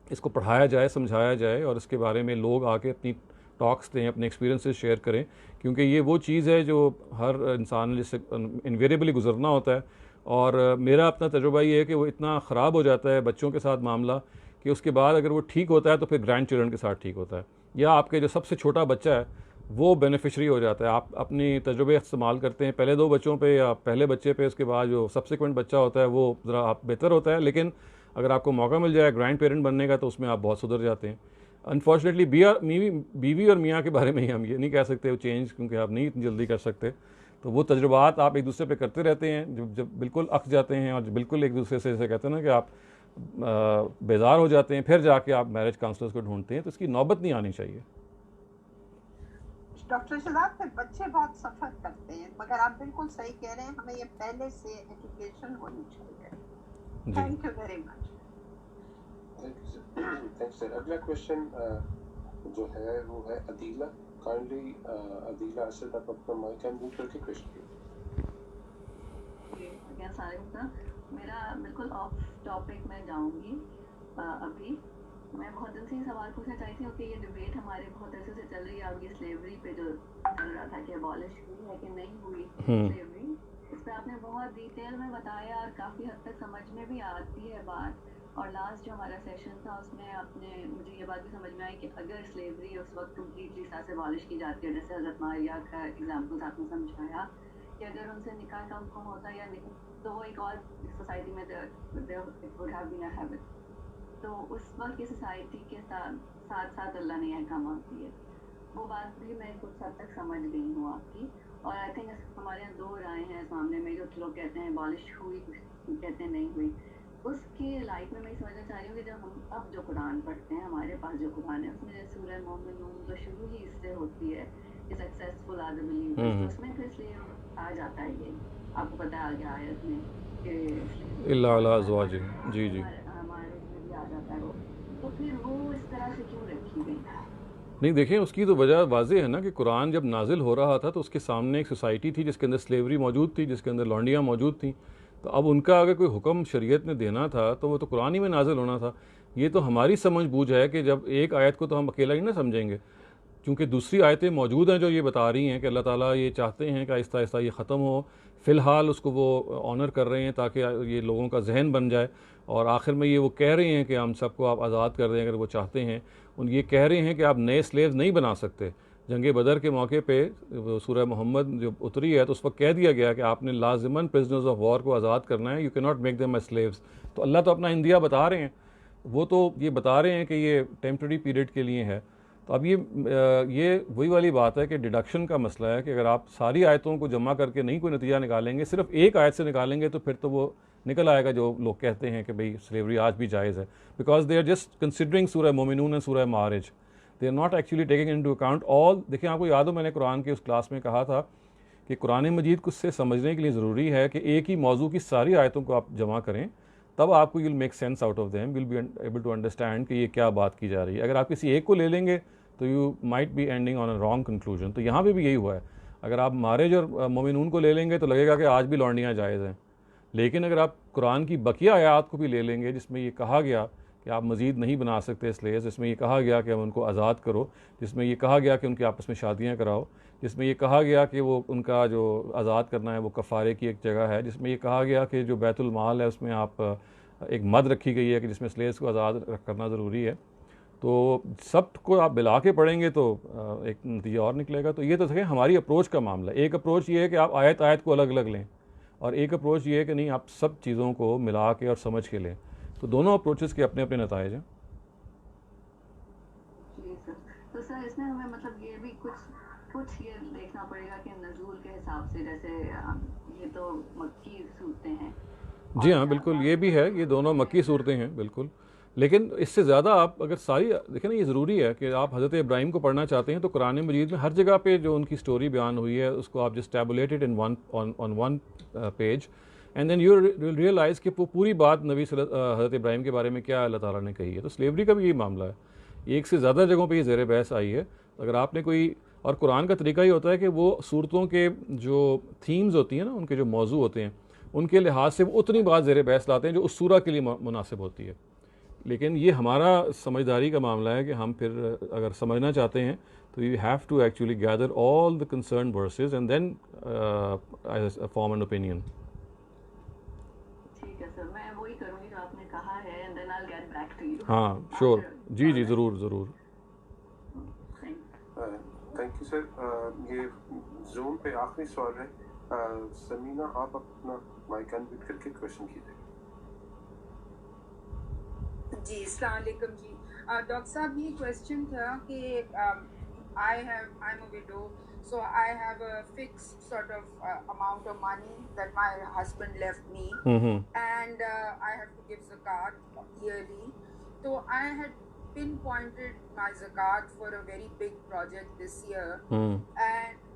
इसको पढ़ाया जाए, समझाया जाए, और इसके बारे में लोग आके अपनी टॉक्स दें, अपने एक्सपीरियंसेस शेयर करें, क्योंकि ये वो चीज़ है जो हर इंसान जिससे इन्वेरिएबली गुजरना होता है। और मेरा अपना तजुर्बा ये है कि वो इतना ख़राब हो जाता है बच्चों के साथ मामला कि उसके बाद अगर वो ठीक होता है तो फिर ग्रैंड चिल्ड्रन के साथ ठीक होता है, या आपके जो सबसे छोटा बच्चा है वो बेनिफिशरी हो जाता है। आप अपनी तजुर्बे इस्तेमाल करते हैं पहले 2 बच्चों पे या पहले बच्चे पे, उसके बाद जो सब्सिक्वेंट बच्चा होता है वो ज़रा आप बेहतर होता है। लेकिन अगर आपको मौका मिल जाए ग्रैंड पेरेंट बनने का तो उसमें आप बहुत सुधर जाते हैं। अनफॉर्चुनेटली बीवी और मियाँ के बारे में ही हम ये नहीं कह सकते वो चेंज, क्योंकि आप नहीं इतनी जल्दी कर सकते। तो वो तजुर्बात आप एक दूसरे पे करते रहते हैं, जब बिल्कुल अक जाते हैं और बिल्कुल एक दूसरे से जैसे कहते हैं ना कि आप बेजार हो जाते हैं, फिर जाके आप मैरिज काउंसलर्स को ढूंढते हैं। तो इसकी नौबत नहीं आनी चाहिए। डॉक्टर शहजाद, फिर बच्चे बहुत सफ़र करते हैं, मगर आप बिल्कुल सही कह रहे हैं, हमें ये पहले से एजुकेशन होनी चाहिए। Thank you very much. Thanks sir. अगला क्वेश्चन जो है वो है अदीला। काइंडली अदीला असद आप अपना माइक अनम्यूट करके क्वेश्चन कीजिए। मेरा बिल्कुल ऑफ टॉपिक में जाऊंगी अभी। मैं बहुत दिन से ये सवाल पूछना चाहती थी, क्योंकि ये डिबेट हमारे बहुत अरसे से चल रही है आपकी स्लेवरी पे, जो चल रहा था कि अबॉलिश हुई है कि नहीं हुई स्लेवरी। इस पर आपने बहुत डिटेल में बताया और काफ़ी हद तक समझ में भी आती है बात। और लास्ट जो हमारा सेशन था उसमें आपने मुझे ये बात भी समझ में आई कि अगर स्लेवरी उस वक्त कम्प्लीटली साथ से अबॉलिश की जाती है, जैसे हज़रत मारिया का एग्जाम्पल आपने समझाया कि अगर उनसे निकाह का हुक्म होता या तो वो एक और सोसाइटी में would have been a habit. तो उस वक्त की सोसाइटी के साथ साथ अल्लाह ने अहकाम दिए, वो बात भी मैं कुछ हद तक समझ गई हूँ आपकी। और आई थिंक हमारे यहाँ 2 राय हैं इस मामले में, जो लोग कहते हैं अबॉलिश हुई, कहते हैं नहीं हुई। उसकी लाइट में मैं समझना चाह रही हूँ कि जब हम अब जो कुरान पढ़ते हैं, हमारे पास जो कुरान है उसमें सूरह मोमिनून तो शुरू ही इससे होती है कि सक्सेसफुल आर द बिलीवर्स, तो उसमें फिर स्लेव आ जाता है। ये आपको पता है आगे आयत में कि इल्ला अला अज़वाज, जी जी, हमारे उसमें भी आ जाता है वो, तो फिर वो इस तरह से क्यों रखी गई? नहीं देखें, उसकी तो वजह वाज़ेह है ना कि कुरान जब नाजिल हो रहा था तो उसके सामने एक सोसाइटी थी जिसके अंदर स्लेवरी मौजूद थी, जिसके अंदर लौंडियाँ मौजूद थी। तो अब उनका अगर कोई हुक्म शरीयत ने देना था तो वो तो कुरान ही में नाजिल होना था। ये तो हमारी समझ बूझ है कि जब एक आयत को तो हम अकेला ही ना समझेंगे, क्योंकि दूसरी आयतें मौजूद हैं जो ये बता रही हैं कि अल्लाह ताला ये चाहते हैं कि आहिस्ता आहिस्ता ये ख़त्म हो। फ़िलहाल उसको वो ऑनर कर रहे हैं ताकि ये लोगों का जहन बन जाए, और आखिर में ये वो कह रहे हैं कि हम सबको आप आज़ाद कर दें अगर वो चाहते हैं। उन ये कह रहे हैं कि आप नए स्लेव्स नहीं बना सकते। जंग बदर के मौके पे सूरह मोहम्मद जो उतरी है तो उस वक्त कह दिया गया कि आपने लाजिमन प्रिजनर्स ऑफ वॉर को आज़ाद करना है, you can not make them as slaves. तो अल्लाह तो अपना इंदिया बता रहे हैं, वो तो ये बता रहे हैं कि ये टेम्प्रेरी पीरियड के लिए है। तो अब ये वही वाली बात है कि डिडक्शन का मसला है कि अगर आप सारी आयतों को जमा करके नहीं कोई नतीजा निकालेंगे, सिर्फ एक आयत से निकालेंगे, तो फिर तो वो निकल आएगा जो लोग कहते हैं कि भाई स्लेवरी आज भी जायज़ है, because they are just considering Surah Mominun and Surah Maarij, they are not actually taking into account all. देखिए, आपको याद हो मैंने कुरान के उस क्लास में कहा था कि कुरान मजीद को से समझने के लिए ज़रूरी है कि एक ही मौजू की सारी आयतों को आप जमा करें, तब आपको will make sense out of them, will be able to understand कि ये क्या बात की जा रही है। अगर आप किसी एक को ले लेंगे तो you might be ending on a wrong conclusion. तो यहाँ पे भी यही हुआ है। अगर आप मारिज और मोमिनून को ले लेंगे तो लगेगा कि आज भी लौंडियाँ जायज़ हैं, लेकिन अगर आप कुरान की बकिया आयात को भी ले लेंगे जिसमें ये कहा गया कि आप मज़ीद नहीं बना सकते स्लेव्स, जिसमें ये कहा गया कि हम उनको आज़ाद करो, जिसमें ये कहा गया कि उनकी आपस में शादियाँ कराओ, जिसमें ये कहा गया कि वो उनका जो आज़ाद करना है वो कफ़ारे की एक जगह है, जिसमें ये कहा गया कि जो बैतुल माल है उसमें आप एक मद रखी गई है कि जिसमें स्लेव्स को आज़ाद करना ज़रूरी है। तो सब को आप मिला के पढ़ेंगे तो एक नतीजा और निकलेगा। तो ये तो देखें हमारी अप्रोच का मामला। एक अप्रोच ये है कि आप आयत आयत को अलग अलग लें, और एक अप्रोच ये है कि नहीं, आप सब चीज़ों को मिला के और समझ के लें। तो दोनों अप्रोचेस के अपने अपने नताइज हैं। जी सर, तो सर इसमें हमें मतलब ये भी कुछ ये देखना पड़ेगा कि नज़ूल के हिसाब से, जैसे ये तो मक्की सूरतें हैं। जी हाँ, बिल्कुल, ये भी है, ये दोनों मक्की सूरतें हैं बिल्कुल। लेकिन इससे ज़्यादा आप अगर सारी देखें ना, ये ज़रूरी है कि आप हज़रत इब्राहीम को पढ़ना चाहते हैं तो कुरान मजीद में हर जगह पे जो उनकी स्टोरी बयान हुई है उसको आप just tabulated in one page, and then you will realise कि वो पूरी बात नबी हज़रत इब्राहीम के बारे में क्या अल्लाह ताला ने कही है। तो स्लेवरी का भी यही मामला है, एक से ज़्यादा जगहों पर ये ज़ेर बहस आई है। अगर आपने कोई, और कुरान का तरीका ही होता है कि वो सूरतों के जो थीम्स होती हैं ना, उनके जो मौजू होते हैं, उनके लिहाज से वो उतनी बात ज़ेर बहस लाते हैं जो उस सूरा के लिए मुनासिब होती है। लेकिन ये हमारा समझदारी का मामला है कि हम फिर अगर समझना चाहते हैं तो you have to actually gather all the concern verses and then form an opinion. ठीक है सर, मैं वही करूंगी जो आपने कहा है, and then I will get back to you. हाँ श्योर, जी जी, ज़रूर ज़रूर। Thank you sir. ये जूम पे आखिरी सवाल है, समीना आप अपना माइक अनम्यूट करके क्वेश्चन कीजिए। जी अस्सलाम वालेकुम जी। डॉक्टर साहब, ये क्वेश्चन था कि I am a window, so I have a fixed sort of amount of money that my husband left me, and I have to give zakat yearly. So I had pinpointed my zakat for a very big project this year,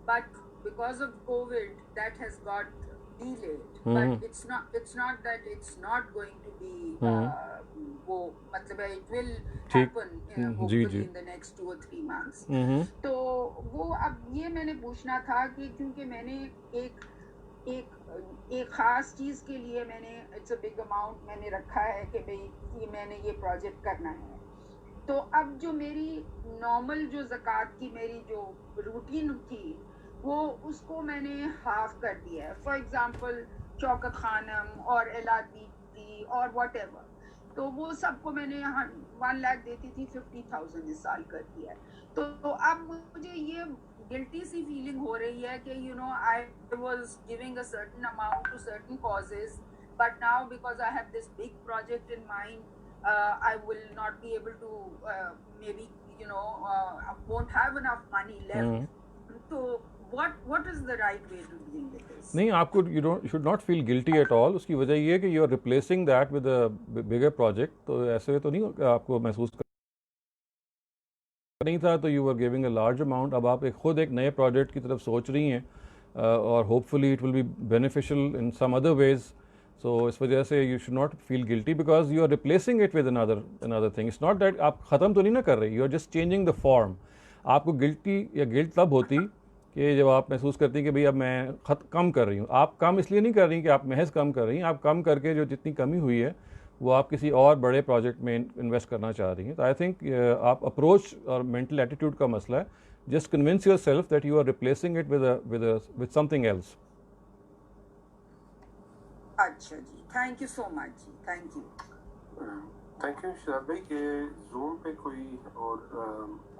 but because of COVID that has got delayed. But it's not that it's not going to be वो मतलब it will happen hopefully in the next 2 or 3 months. तो वो अब ये मैंने पूछना था कि क्योंकि मैंने एक ख़ास चीज़ के लिए मैंने इट्स अ बिग अमाउंट मैंने रखा है कि भाई ये मैंने ये प्रोजेक्ट करना है। तो अब जो मेरी नॉर्मल जो ज़कात की मेरी जो रूटीन थी वो उसको मैंने हाफ कर दिया है। फॉर एग्जांपल शौकत खानम और LRPT और व्हाटएवर, तो वो सबको मैंने 1 लाख देती थी, 50,000 इस साल कर दिया है। तो अब मुझे ये गिल्टी सी फीलिंग हो रही है कि you know I was giving a certain amount to certain causes, but now because I have this big project in mind I will not be able to maybe you know won't have enough money left. तो what is the right way to deal with this? नहीं, आपको you should not feel guilty at all. उसकी वजह ये है कि you are replacing that with a bigger project. तो ऐसे तो नहीं आपको महसूस नहीं था, तो you were giving a large amount. अब आप खुद एक नए प्रोजेक्ट की तरफ सोच रही हैं और hopefully it will be beneficial in some other ways. So इस वजह से you should not feel guilty because you are replacing it with another thing. It's not that आप ख़त्म तो नहीं ना कर रही, you are just changing the form. आपको गिल्टी या गिल्ट तब होती कि जब आप महसूस करती हैं कि भाई अब मैं कम कर रही हूँ. आप कम इसलिए नहीं कर रही कि आप महज कम कर रही हैं, आप कम करके जो जितनी कमी हुई है वो आप किसी और बड़े प्रोजेक्ट में इन्वेस्ट करना चाह रही हैं. तो आई थिंक आप अप्रोच और मेंटल एटीट्यूड का मसला है. Just convince yourself that you are replacing it with something else. अच्छा जी, थैंक यू सो मच जी, thank you. Thank you Shiraz भाई. के जूम पे कोई और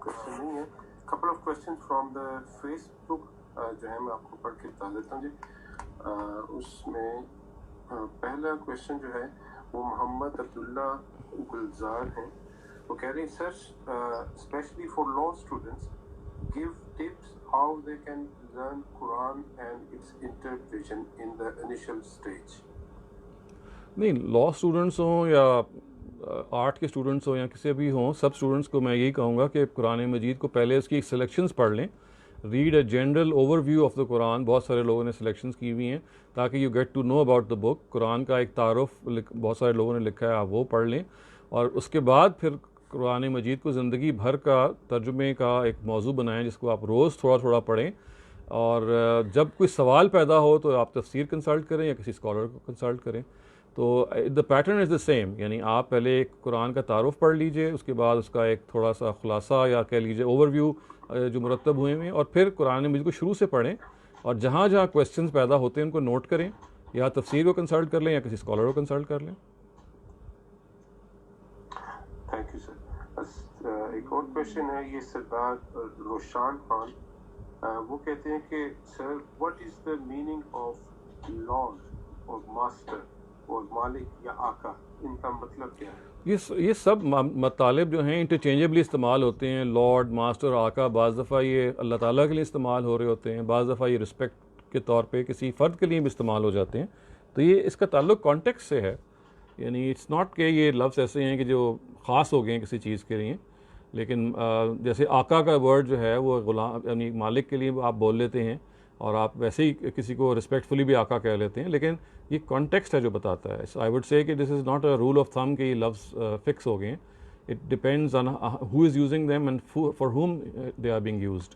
क्वेश्चन नहीं है. Couple of question from the Facebook जो है मैं आपको पढ़ के बता देता हूँ जी. उसमें पहला क्वेश्चन जो है वो मोहम्मद अब्दुल्ला गुलजार हैं. वो कह रहे हैं sir specially for law students give tips how they can learn Quran and it's interpretation in the initial stage. नहीं, लॉ स्टूडेंट्स हों या आर्ट के स्टूडेंट्स हो या किसी भी हों, सब स्टूडेंट्स को मैं यही कहूँगा कि कुरान मजीद को पहले उसकी सिलेक्शंस पढ़ लें. Read a general overview of the Quran. बहुत सारे लोगों ने सिलेक्शंस की हुई हैं ताकि you get to know about the book. Quran का एक तारुफ बहुत सारे लोगों ने लिखा है, आप वो पढ़ लें और उसके बाद फिर कुरान मजीद को ज़िंदगी भर का तर्जुमे का एक मौजू बनाएं जिसको आप रोज़ थोड़ा थोड़ा पढ़ें. और जब कोई सवाल पैदा हो तो आप तफसीर कंसल्ट करें या किसी स्कॉलर को कंसल्ट करें. तो the pattern is the same. यानी आप पहले एक कुरान का तारुफ पढ़ लीजिए, उसके बाद उसका एक थोड़ा सा खुलासा या कह लीजिए ओवरव्यू जो मुरतब हुए हैं, और फिर कुरान मजीद को शुरू से पढ़ें और जहाँ जहाँ क्वेश्चंस पैदा होते हैं उनको नोट करें या तफसीर को कंसल्ट कर लें या किसी स्कॉलर को कंसल्ट कर लें. Thank you sir. एक और क्वेश्चन है, ये सरदार रोशान खान. वो कहते हैं कि sir what is the meaning of Lord और मास्टर और मालिक या आका, इनका मतलब क्या है? ये सब मतालिब जो हैं इंटरचेंजेबली इस्तेमाल होते हैं. लॉर्ड, मास्टर, आका बाज़ दफ़ा ये अल्लाह ताला के लिए इस्तेमाल हो रहे होते हैं, बाज़ दफ़ा ये रिस्पेक्ट के तौर पे किसी फ़र्द के लिए भी इस्तेमाल हो जाते हैं. तो ये इसका ताल्लुक़ कॉन्टेक्स्ट से है. यानी इट्स नॉट कि ये लफ्ज़ ऐसे हैं कि जो ख़ास हो गए हैं किसी चीज़ के लिए. लेकिन जैसे आका का वर्ड जो है वो ग़ुलाम यानी मालिक के लिए आप बोल लेते हैं और आप वैसे ही किसी को रिस्पेक्टफुली भी आका कह लेते हैं, लेकिन ये कॉन्टेक्स्ट है जो बताता है. आई वुड से कि this is not a rule of thumb कि ये लफ्ज़ फिक्स हो गए. It depends on who is using them and for whom they are being used.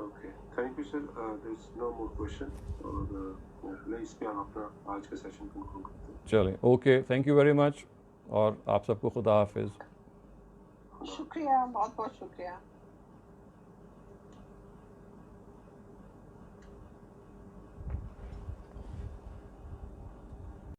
Okay, thank you sir. There is no more question और इस पे हम अपना आज का सेशन कंक्लूड करते हैं. चलें, okay, thank you very much और आप सबको खुदा हाफिज़. शुक्रिया, बहुत बहुत शुक्रिया.